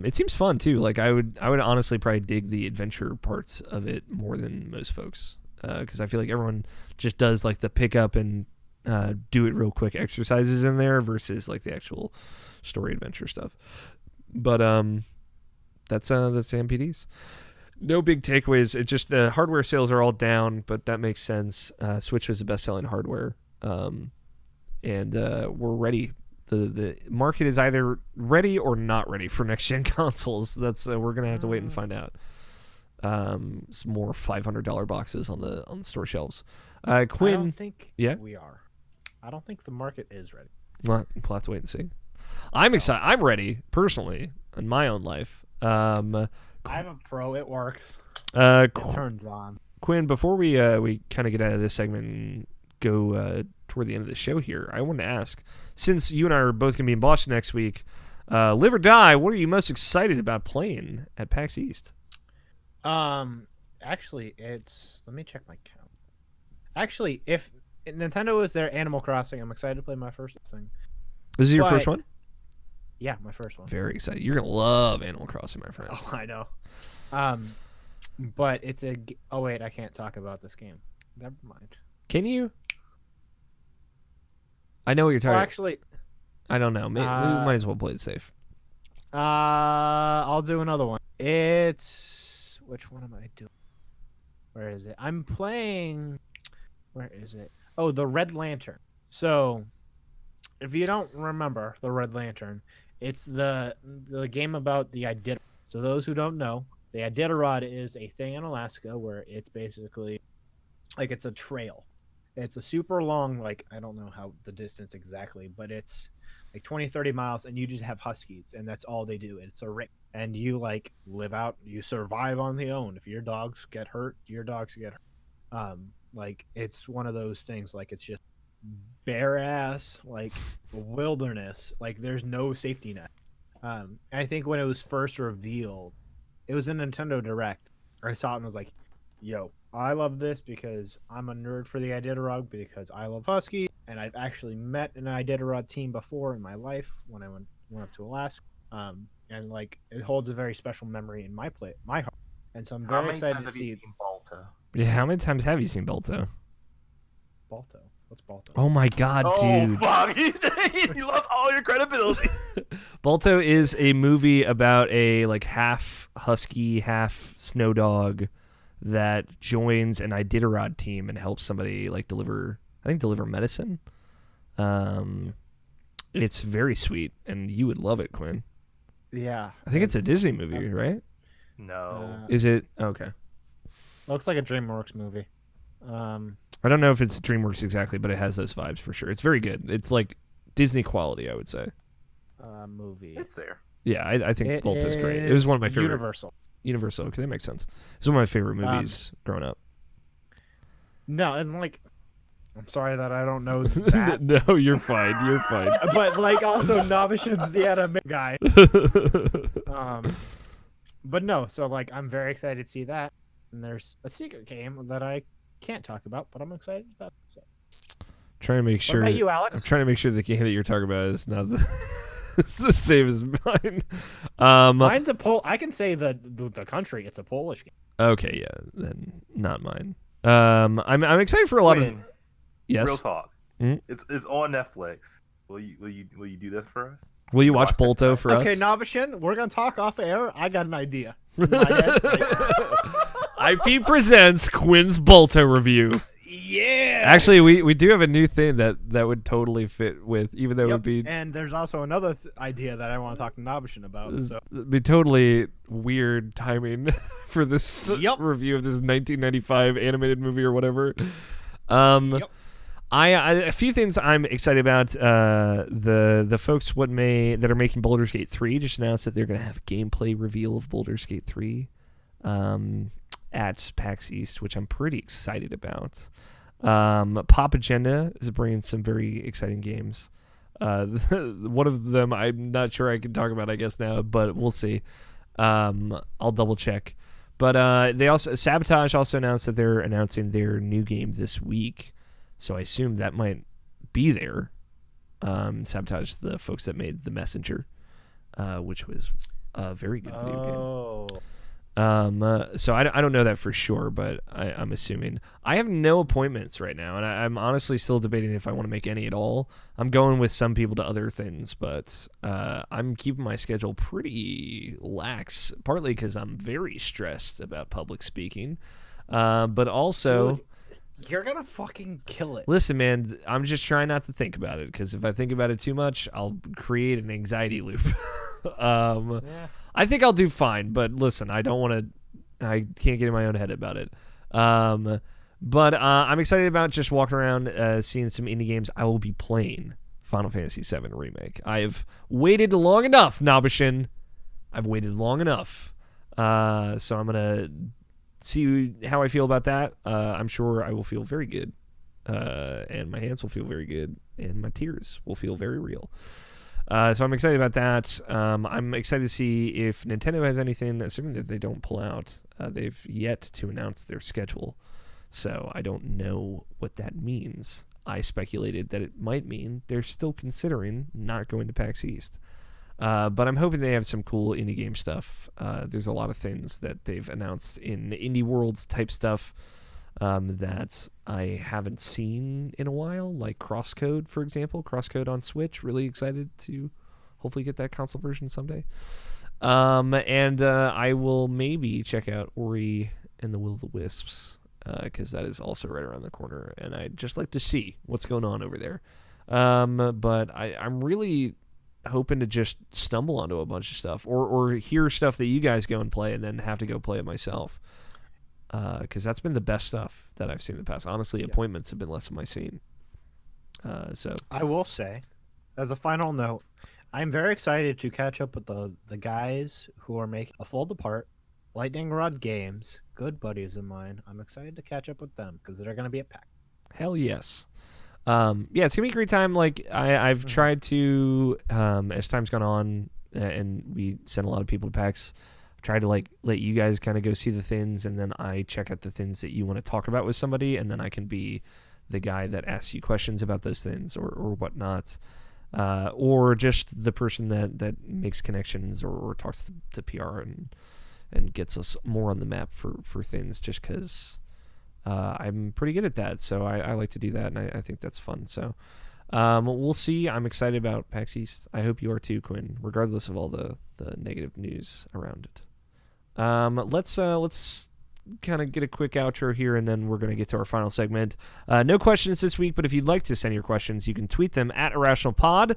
S1: It seems fun too. Like I would honestly probably dig the adventure parts of it more than most folks, because I feel like everyone just does like the pick up and do it real quick exercises in there versus like the actual story adventure stuff. But that's MPDs. No big takeaways. It's just the hardware sales are all down, but that makes sense. Switch was the best-selling hardware, and we're ready. The market is either ready or not ready for next-gen consoles. That's we're gonna have to wait and find out. Some more $500 boxes on the store shelves. Quin,
S2: I don't think
S1: yeah?
S2: we are. I don't think the market is ready.
S1: Well, we'll have to wait and see. I'm excited. I'm ready personally in my own life.
S2: I'm a pro. It works.
S1: It
S2: turns on.
S1: Quin, before we kind of get out of this segment and go toward the end of the show here, I wanted to ask, since you and I are both going to be in Boston next week, live or die, what are you most excited about playing at PAX East?
S2: Actually, let me check my count. Actually, if Nintendo is there, Animal Crossing, I'm excited to play my first thing.
S1: This is your first one?
S2: Yeah, my first one.
S1: Very excited. You're going to love Animal Crossing, my friend.
S2: Oh, I know. But it's oh wait, I can't talk about this game. Never mind.
S1: Can you? I know what you're talking about.
S2: Actually,
S1: I don't know. We might as well play it safe.
S2: I'll do another one. Which one am I doing? Where is it? I'm playing. Where is it? Oh, the Red Lantern. So, if you don't remember the Red Lantern, it's the game about the Iditarod. So those who don't know, the Iditarod is a thing in Alaska where it's basically like it's a trail. It's a super long, like I don't know how the distance exactly, but it's like 20, 30 miles, and you just have huskies, and that's all they do. It's a ring, and you like live out, you survive on your own. If your dogs get hurt, your dogs get hurt. Like it's one of those things. Like it's just bare ass, like wilderness. Like there's no safety net. I think when it was first revealed, it was in Nintendo Direct. I saw it and was like, "Yo, I love this because I'm a nerd for the Iditarod because I love husky, and I've actually met an Iditarod team before in my life when I went up to Alaska. And like it holds a very special memory in my heart. And so I'm very excited to see
S3: Balto.
S1: Yeah, how many times have you seen Balto?
S2: Balto. What's Balto?
S1: Oh my god, dude.
S3: Oh, fuck. You lost all your credibility.
S1: Balto is a movie about a like half husky, half snow dog that joins an Iditarod team and helps somebody like deliver medicine. It's very sweet, and you would love it, Quin.
S2: Yeah.
S1: I think it's a Disney movie, right?
S3: No.
S1: Is it? Okay.
S2: Looks like a DreamWorks movie.
S1: I don't know if it's DreamWorks exactly, but it has those vibes for sure. It's very good. It's like Disney quality, I would say.
S2: Movie.
S3: It's there.
S1: Yeah, I think Balto's great. It was one of my favorite. Universal. Okay, that makes sense. It's one of my favorite movies growing up.
S2: No, it's like, I'm sorry that I don't know that.
S1: No, you're fine. You're fine.
S2: But like also Nobishin's the anime guy. But no, so like I'm very excited to see that. And there's a secret game that I can't talk about, but I'm excited about. So.
S1: Trying to make sure.
S2: What about you, Alex?
S1: I'm trying to make sure the game that you're talking about is not it's the same as mine.
S2: Mine's I can say the country. It's a Polish game.
S1: Okay, yeah, then not mine. I'm excited for a lot of. Yes.
S3: Real talk.
S1: Mm-hmm.
S3: It's on Netflix. Will you do this for us?
S1: Will you watch Balto for us?
S2: Okay, Nobishin, we're gonna talk off air. I got an idea. In my head,
S1: IP presents Quin's Balto review.
S2: Yeah.
S1: Actually, we do have a new thing that would totally fit with, even though it would be.
S2: And there's also another idea that I want to talk to Nobishin about. So
S1: it'd be totally weird timing for this review of this 1995 animated movie or whatever. A few things I'm excited about. The folks that are making Baldur's Gate 3 just announced that they're going to have a gameplay reveal of Baldur's Gate 3 at PAX East, which I'm pretty excited about. Pop Agenda is bringing some very exciting games. One of them I'm not sure I can talk about, I guess, now, but we'll see. I'll double check. But Sabotage also announced that they're announcing their new game this week. So I assume that might be there. Sabotage, the folks that made The Messenger, which was a very good video game. So I don't know that for sure, but I'm assuming. I have no appointments right now, and I'm honestly still debating if I want to make any at all. I'm going with some people to other things, but I'm keeping my schedule pretty lax, partly because I'm very stressed about public speaking, but also...
S2: Dude, you're gonna fucking kill it.
S1: Listen, man, I'm just trying not to think about it, because if I think about it too much, I'll create an anxiety loop.
S2: Yeah.
S1: I think I'll do fine, but listen, I can't get in my own head about it. But I'm excited about just walking around, seeing some indie games. I will be playing Final Fantasy VII Remake. I've waited long enough, Nabashin. I've waited long enough. So I'm going to see how I feel about that. I'm sure I will feel very good. And my hands will feel very good. And my tears will feel very real. So I'm excited about that. I'm excited to see if Nintendo has anything, assuming that they don't pull out. They've yet to announce their schedule, so I don't know what that means. I speculated that it might mean they're still considering not going to PAX East. But I'm hoping they have some cool indie game stuff. There's a lot of things that they've announced in Indie Worlds type stuff that I haven't seen in a while, like Crosscode, for example. Crosscode on Switch. Really excited to hopefully get that console version someday. And I will maybe check out Ori and the Will of the Wisps, because that is also right around the corner, and I'd just like to see what's going on over there. But I'm really hoping to just stumble onto a bunch of stuff, or hear stuff that you guys go and play and then have to go play it myself. Because that's been the best stuff that I've seen in the past. Honestly, appointments have been less of my scene. So
S2: I will say, as a final note, I'm very excited to catch up with the guys who are making a Fold Apart, Lightning Rod Games, good buddies of mine. I'm excited to catch up with them because they're going to be at PAX.
S1: Hell yes. Yeah, it's gonna be a great time. Like I've tried to, as time's gone on, and we send a lot of people to PAX. Try to like let you guys kind of go see the things, and then I check out the things that you want to talk about with somebody, and then I can be the guy that asks you questions about those things or whatnot, or just the person that makes connections or talks to PR and gets us more on the map for things, just because I'm pretty good at that. So I like to do that, and I think that's fun. So we'll see. I'm excited about PAX East. I hope you are too, Quinn, regardless of all the negative news around it. Let's kind of get a quick outro here, and then we're going to get to our final segment. No questions this week, but if you'd like to send your questions, you can tweet them at IrrationalPod.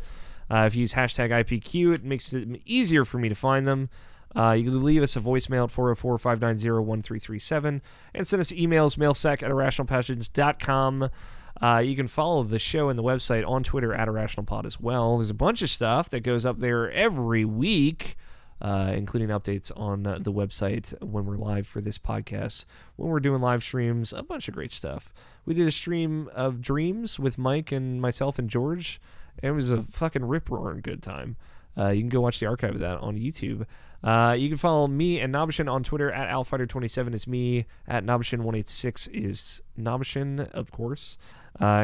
S1: If you use hashtag IPQ, it makes it easier for me to find them. You can leave us a voicemail at 404-590-1337 and send us emails, mailsack at irrationalpassions.com. You can follow the show and the website on Twitter at IrrationalPod as well. There's a bunch of stuff that goes up there every week, including updates on the website when we're live for this podcast, when we're doing live streams, a bunch of great stuff. We did a stream of Dreams with Mike and myself and George, and it was a fucking rip-roaring good time. You can go watch the archive of that on YouTube. You can follow me and Nabashin on Twitter at Alfighter27 is me, at Nabashin186 is Nabashin, of course.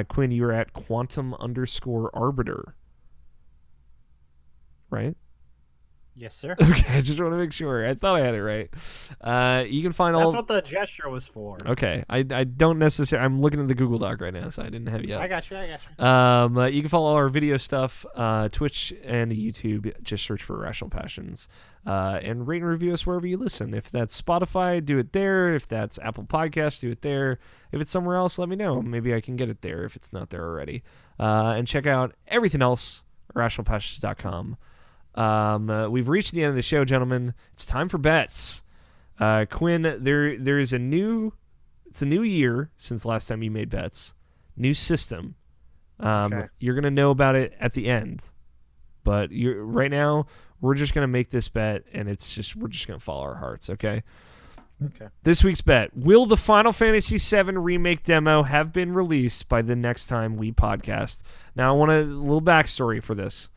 S1: Quinn, you are at Quantum_Arbiter. Right?
S2: Yes, sir.
S1: Okay, I just want to make sure. I thought I had it right. You can find all...
S2: That's what the gesture was for.
S1: Okay. I don't necessarily... I'm looking at the Google Doc right now, so I didn't have it yet.
S2: I got you.
S1: You can follow all our video stuff, Twitch and YouTube. Just search for Irrational Passions. And rate and review us wherever you listen. If that's Spotify, do it there. If that's Apple Podcasts, do it there. If it's somewhere else, let me know. Maybe I can get it there if it's not there already. And check out everything else, irrationalpassions.com. We've reached the end of the show, gentlemen. It's time for bets. Quinn, there is it's a new year since last time you made bets. New system.
S2: Okay.
S1: You're gonna know about it at the end, but right now we're just gonna make this bet, and we're just gonna follow our hearts. Okay.
S2: Okay.
S1: This week's bet: will the Final Fantasy VII Remake demo have been released by the next time we podcast? Now, I want a little backstory for this.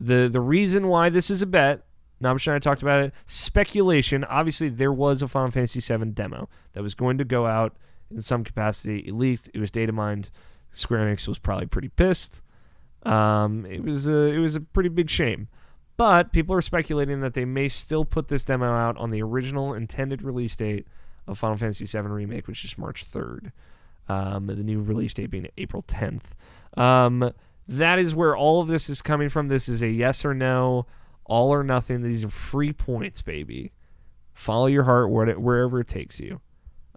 S1: The reason why this is a bet, Nabashin and I talked about it, speculation. Obviously, there was a Final Fantasy VII demo that was going to go out in some capacity. It leaked. It was data mined. Square Enix was probably pretty pissed. It was a pretty big shame. But people are speculating that they may still put this demo out on the original intended release date of Final Fantasy VII Remake, which is March 3rd. The new release date being April 10th. That is where all of this is coming from. This is a yes or no, all or nothing. These are free points, baby. Follow your heart wherever it takes you.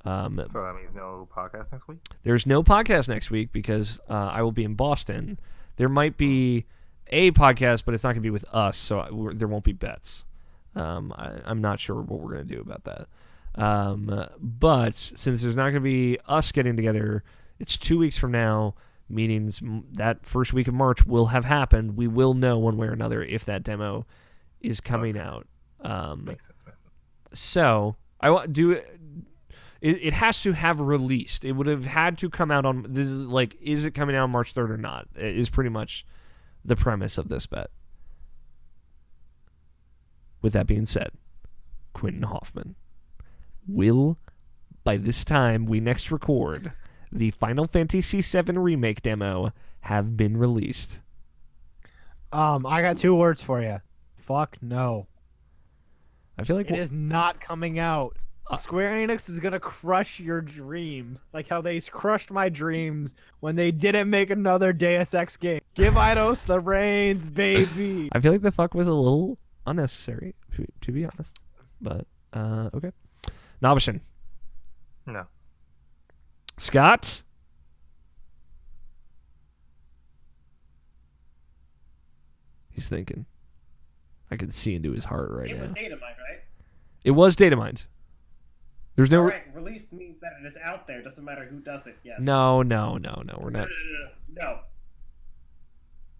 S3: So that means no podcast next week?
S1: There's no podcast next week because I will be in Boston. There might be a podcast, but it's not going to be with us, so there won't be bets. I'm not sure what we're going to do about that. But since there's not going to be us getting together, it's 2 weeks from now. Meetings that first week of March will have happened. We will know one way or another if that demo is coming out.
S3: Makes sense.
S1: So I want do it. It has to have released. It would have had to come out on this. Is like, is it coming out on March 3rd or not? It is pretty much the premise of this bet. With that being said, Quentin Hoffman will, by this time we next record, the Final Fantasy VII Remake demo have been released.
S2: I got 2 words for you. Fuck no.
S1: I feel like
S2: it is not coming out. Square Enix is gonna crush your dreams, like how they crushed my dreams when they didn't make another Deus Ex game. Give Eidos the reins, baby.
S1: I feel like the fuck was a little unnecessary, to be honest. But okay. Nabashin.
S3: No.
S1: Scott? He's thinking. I can see into his heart right now.
S4: It was data mined, right?
S1: It was data mined. There's no...
S4: All right, released means that it is out there. Doesn't matter who does it. Yes.
S1: No, we're not.
S4: No.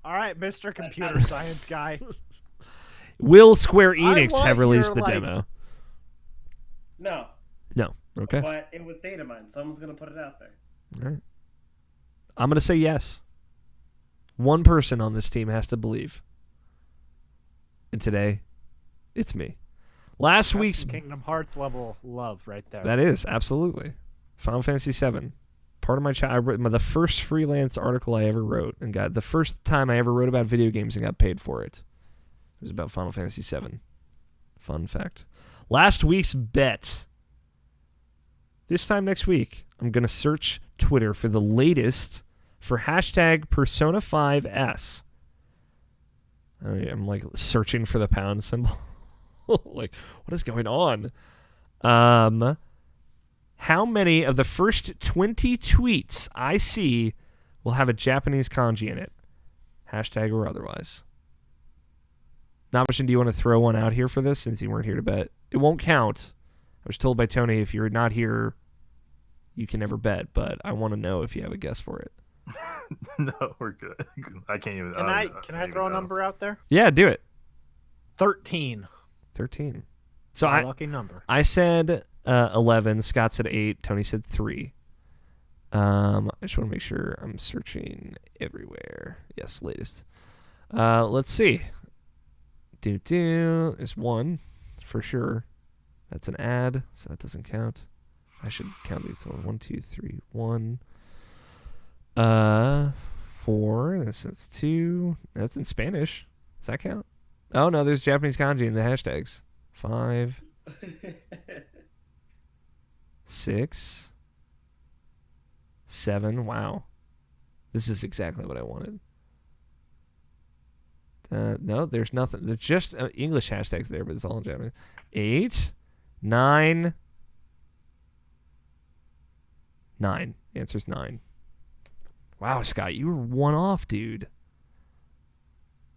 S2: All right, Mr. Computer Science guy.
S1: Will Square Enix have released the demo?
S4: No.
S1: No. Okay.
S4: But it was data mined. Someone's going to put it out there.
S1: All right. I'm going to say yes. One person on this team has to believe. And today, it's me. Last
S2: That's
S1: week's...
S2: Kingdom Hearts level love right there.
S1: That is, absolutely. Final Fantasy VII. Part of my I wrote the first freelance article I ever wrote, and got the first time I ever wrote about video games and got paid for it. It was about Final Fantasy VII. Fun fact. Last week's bet. This time next week, I'm going to search Twitter for the latest for hashtag Persona 5S. I'm like searching for the pound symbol. Like, what is going on? How many of the first 20 tweets I see will have a Japanese kanji in it? Hashtag or otherwise. Nabashin, do you want to throw one out here for this since you weren't here to bet? It won't count. I was told by Tony if you're not here, you can never bet, but I want to know if you have a guess for it.
S3: No, we're good. I can't even...
S2: Can I throw a number out there?
S1: Yeah, do it.
S2: 13.
S1: 13. So
S2: lucky number.
S1: I said 11. Scott said 8. Tony said 3. I just want to make sure I'm searching everywhere. Yes, latest. Let's see. There's 1 for sure. That's an ad, so that doesn't count. I should count these. 1, 2, 3, 1. 4. That's 2. That's in Spanish. Does that count? Oh no, there's Japanese kanji in the hashtags. 5. 6. 7. Wow. This is exactly what I wanted. No, there's nothing. There's just English hashtags there, but it's all in Japanese. 8. 9. 9. The answer's 9. Wow, Scott, you were 1 off, dude.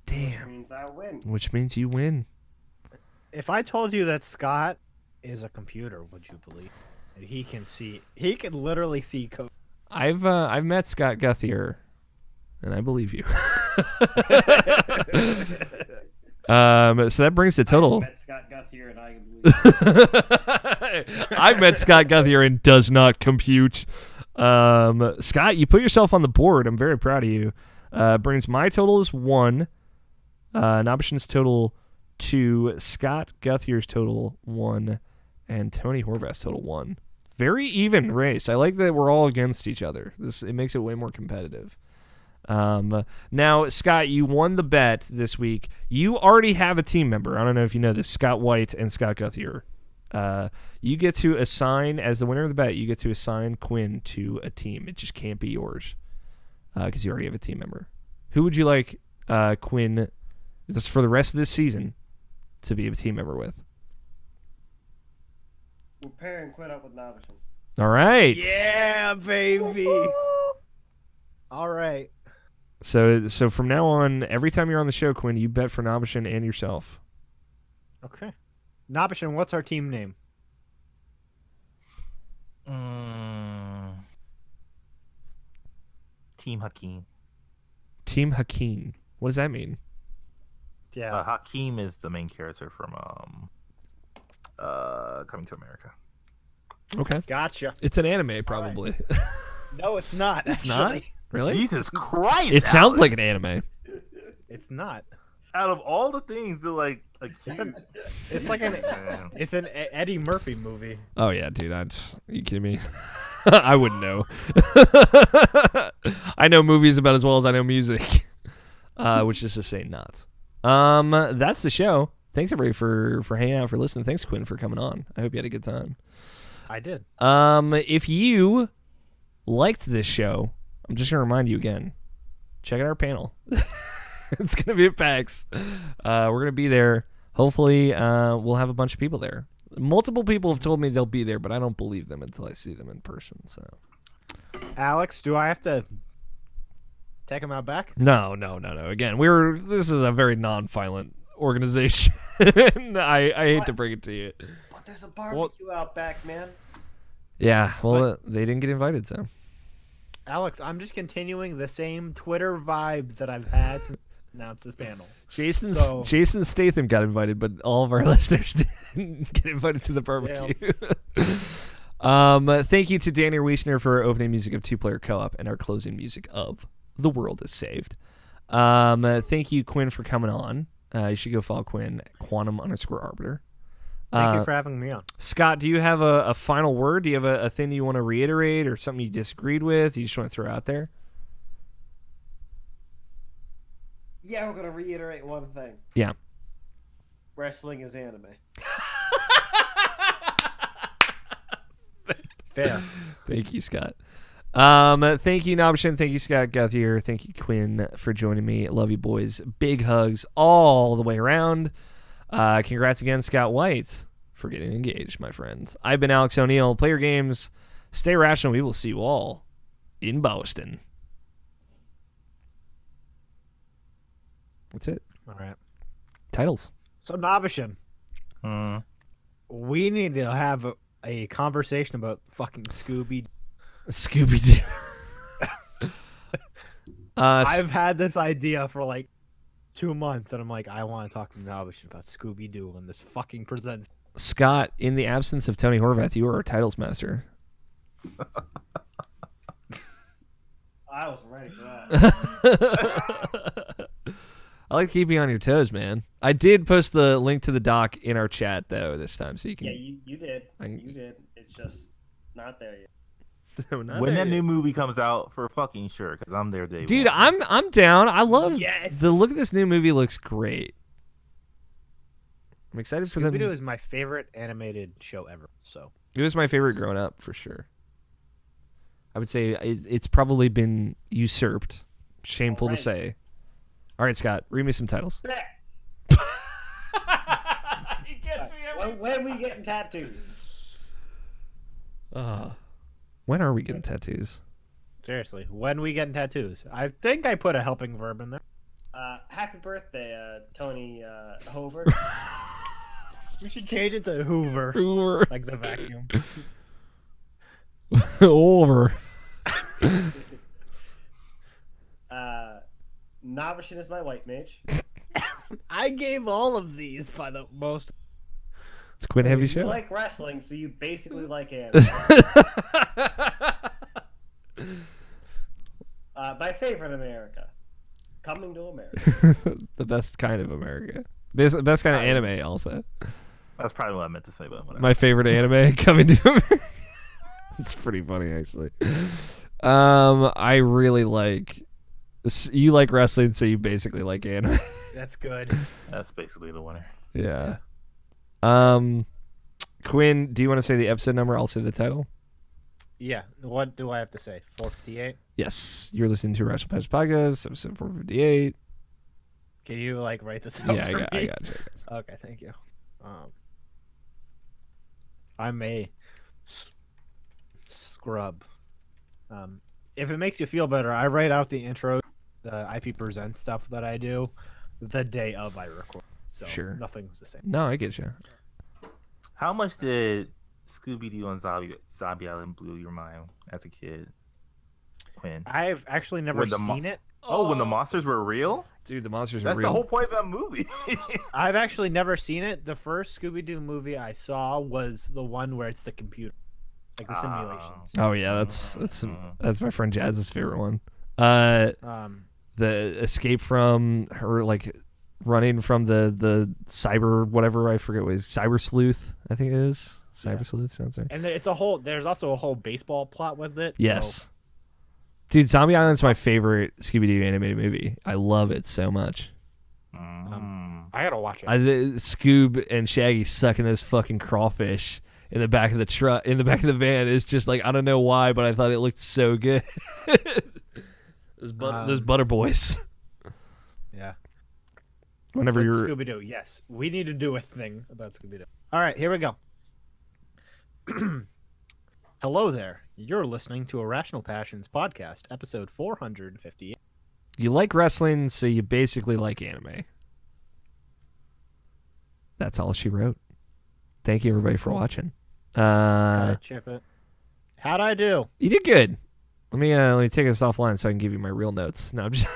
S1: Damn.
S4: Which means I win.
S1: Which means you win.
S2: If I told you that Scott is a computer, would you believe? And he can literally see code.
S1: I've met Scott Guthier, and I believe you. So that brings the total.
S4: I met Scott Guthier and I can believe.
S1: I've met Scott Guthier and does not compute. Scott, you put yourself on the board. I'm very proud of you. Brings my total is 1. Nabashin's total 2. Scott Guthier's total 1. And Tony Horvath's total 1. Very even race. I like that we're all against each other. It makes it way more competitive. Now, Scott, you won the bet this week. You already have a team member. I don't know if you know this. Scott White and Scott Guthier. You get to assign, as the winner of the bet, you get to assign Quinn to a team. It just can't be yours because you already have a team member. Who would you like Quinn, just for the rest of this season, to be a team member with?
S4: We're pairing Quinn up with Navashin.
S1: All right.
S2: Yeah, baby. All right.
S1: So from now on, every time you're on the show, Quinn, you bet for Nabashin and yourself.
S2: Okay. Nabashin, what's our team name?
S3: Team Hakeem.
S1: Team Hakeem. What does that mean?
S2: Yeah.
S3: Hakeem is the main character from Coming to America.
S1: Okay.
S2: Gotcha.
S1: It's an anime, probably.
S2: No, it's not.
S1: It's
S2: actually.
S1: not? Really?
S3: Jesus Christ!
S1: It sounds
S3: Alex.
S1: like an anime.
S2: It's not.
S3: Out of all the things that like
S2: It's like an
S3: Man.
S2: it's an Eddie Murphy movie.
S1: Oh, yeah, dude. Are you kidding me? I wouldn't know. I know movies about as well as I know music, which is to say not. That's the show. Thanks, everybody, for hanging out, for listening. Thanks, Quinn, for coming on. I hope you had a good time.
S2: I did.
S1: If you liked this show, I'm just going to remind you again, check out our panel. It's going to be at PAX. We're going to be there. Hopefully, we'll have a bunch of people there. Multiple people have told me they'll be there, but I don't believe them until I see them in person. So,
S2: Alex, do I have to take him out back?
S1: No. Again, this is a very non-violent organization. I hate to bring it to you.
S4: But there's a barbecue out back, man.
S1: Yeah, well, they didn't get invited, so.
S2: Alex, I'm just continuing the same Twitter vibes that I've had since I announced this panel.
S1: Jason Statham got invited, but all of our listeners didn't get invited to the barbecue. Thank you to Danny Wiesner for our opening music of Two Player Co-op and our closing music of The World is Saved. Thank you, Quinn, for coming on. You should go follow Quinn, Quantum_Arbiter.
S2: Thank you for having me on.
S1: Scott, do you have a final word? Do you have a thing you want to reiterate or something you disagreed with you just want to throw out there?
S4: Yeah, we're gonna reiterate one thing.
S1: Yeah.
S4: Wrestling is anime.
S2: Fair.
S1: Thank you, Scott. Thank you, Nabashin. Thank you, Scott Guthier. Thank you, Quinn, for joining me. Love you, boys. Big hugs all the way around. Congrats again, Scott White, for getting engaged, my friends. I've been Alex O'Neill. Play your games. Stay rational. We will see you all in Boston. That's it.
S2: All right.
S1: Titles.
S2: So, Nabashin, we need to have a conversation about fucking Scooby.
S1: Scooby-Doo.
S2: I've had this idea for like 2 months, and I'm like, I want to talk to Nabashin about Scooby-Doo when this fucking presents.
S1: Scott, in the absence of Tony Horvath, you are our titles master.
S4: I wasn't ready for that.
S1: I like to keep you on your toes, man. I did post the link to the doc in our chat, though, this time, so you can...
S4: Yeah, you did. You did. It's just not there yet.
S3: When that new movie comes out, for fucking sure, because I'm there day
S1: Dude,
S3: one.
S1: I'm down. I love
S2: Yes.
S1: the look of this new movie. Looks great. I'm excited for them.
S2: Scooby-Doo is my favorite animated show ever. So
S1: It was my favorite growing up, for sure. I would say it's probably been usurped. Shameful to
S4: Alright.
S1: say. All right, Scott, read me some titles.
S4: Bet.
S1: He gets me
S4: When we getting tattoos?
S1: When are we getting tattoos?
S2: seriously, when we getting tattoos? I think I put a helping verb in there.
S4: Happy birthday, Tony Hover.
S2: We should change it to Hoover,
S1: Over.
S2: like the vacuum.
S1: Over.
S4: Nabashin is my white mage.
S2: I gave all of these by the most.
S1: It's quite a heavy
S4: You
S1: show.
S4: like wrestling, so you basically like anime. My favorite America. Coming to America.
S1: The best kind of America. Best kind of anime, also.
S3: That's probably what I meant to say, but whatever.
S1: My favorite anime coming to America. It's pretty funny, actually. I really like You like wrestling, so you basically like anime.
S2: That's good.
S3: That's basically the winner.
S1: Yeah. Quinn, do you want to say the episode number? I'll say the title.
S2: Yeah. What do I have to say? 458.
S1: Yes, you're listening to Rational Patch Podcast, episode 458.
S2: Can you like write this out?
S1: Yeah,
S2: for
S1: I
S2: me?
S1: got you.
S2: Okay, thank you. I'm a scrub. If it makes you feel better, I write out the intro, the IP present stuff that I do, the day of I record. So
S1: Sure.
S2: nothing's the same.
S1: No, I get you.
S3: How much did Scooby-Doo and Zombie Island blew your mind as a kid, Quinn?
S2: I've actually never
S3: When the
S2: seen it.
S3: Oh, when the monsters were real?
S1: Dude, the monsters are
S3: That's
S1: real.
S3: the whole point of that movie.
S2: I've actually never seen it. The first Scooby-Doo movie I saw was the one where it's the computer, like the simulations.
S1: Oh yeah, that's my friend Jazz's favorite one. The escape from her, like running from the cyber whatever, I forget what it is, cyber sleuth, I think it is. Cyber sleuth sounds right.
S2: And there's also a whole baseball plot with it.
S1: Yes.
S2: So.
S1: Dude, Zombie Island's my favorite Scooby-Doo animated movie. I love it so much.
S2: I gotta watch it.
S1: Scoob and Shaggy sucking those fucking crawfish in the back of the truck, in the back of the van, is just like, I don't know why, but I thought it looked so good. those butter boys.
S2: Yeah.
S1: Whenever you're
S2: Scooby-Doo, yes, we need to do a thing about Scooby-Doo. All right, here we go. Hello there. You're listening to Irrational Passions podcast, episode 458.
S1: you like wrestling, so you basically like anime. That's all she wrote. Thank you everybody for watching.
S2: Chip it. How'd I do?
S1: You did good. Let me take us offline so I can give you my real notes. No, I'm just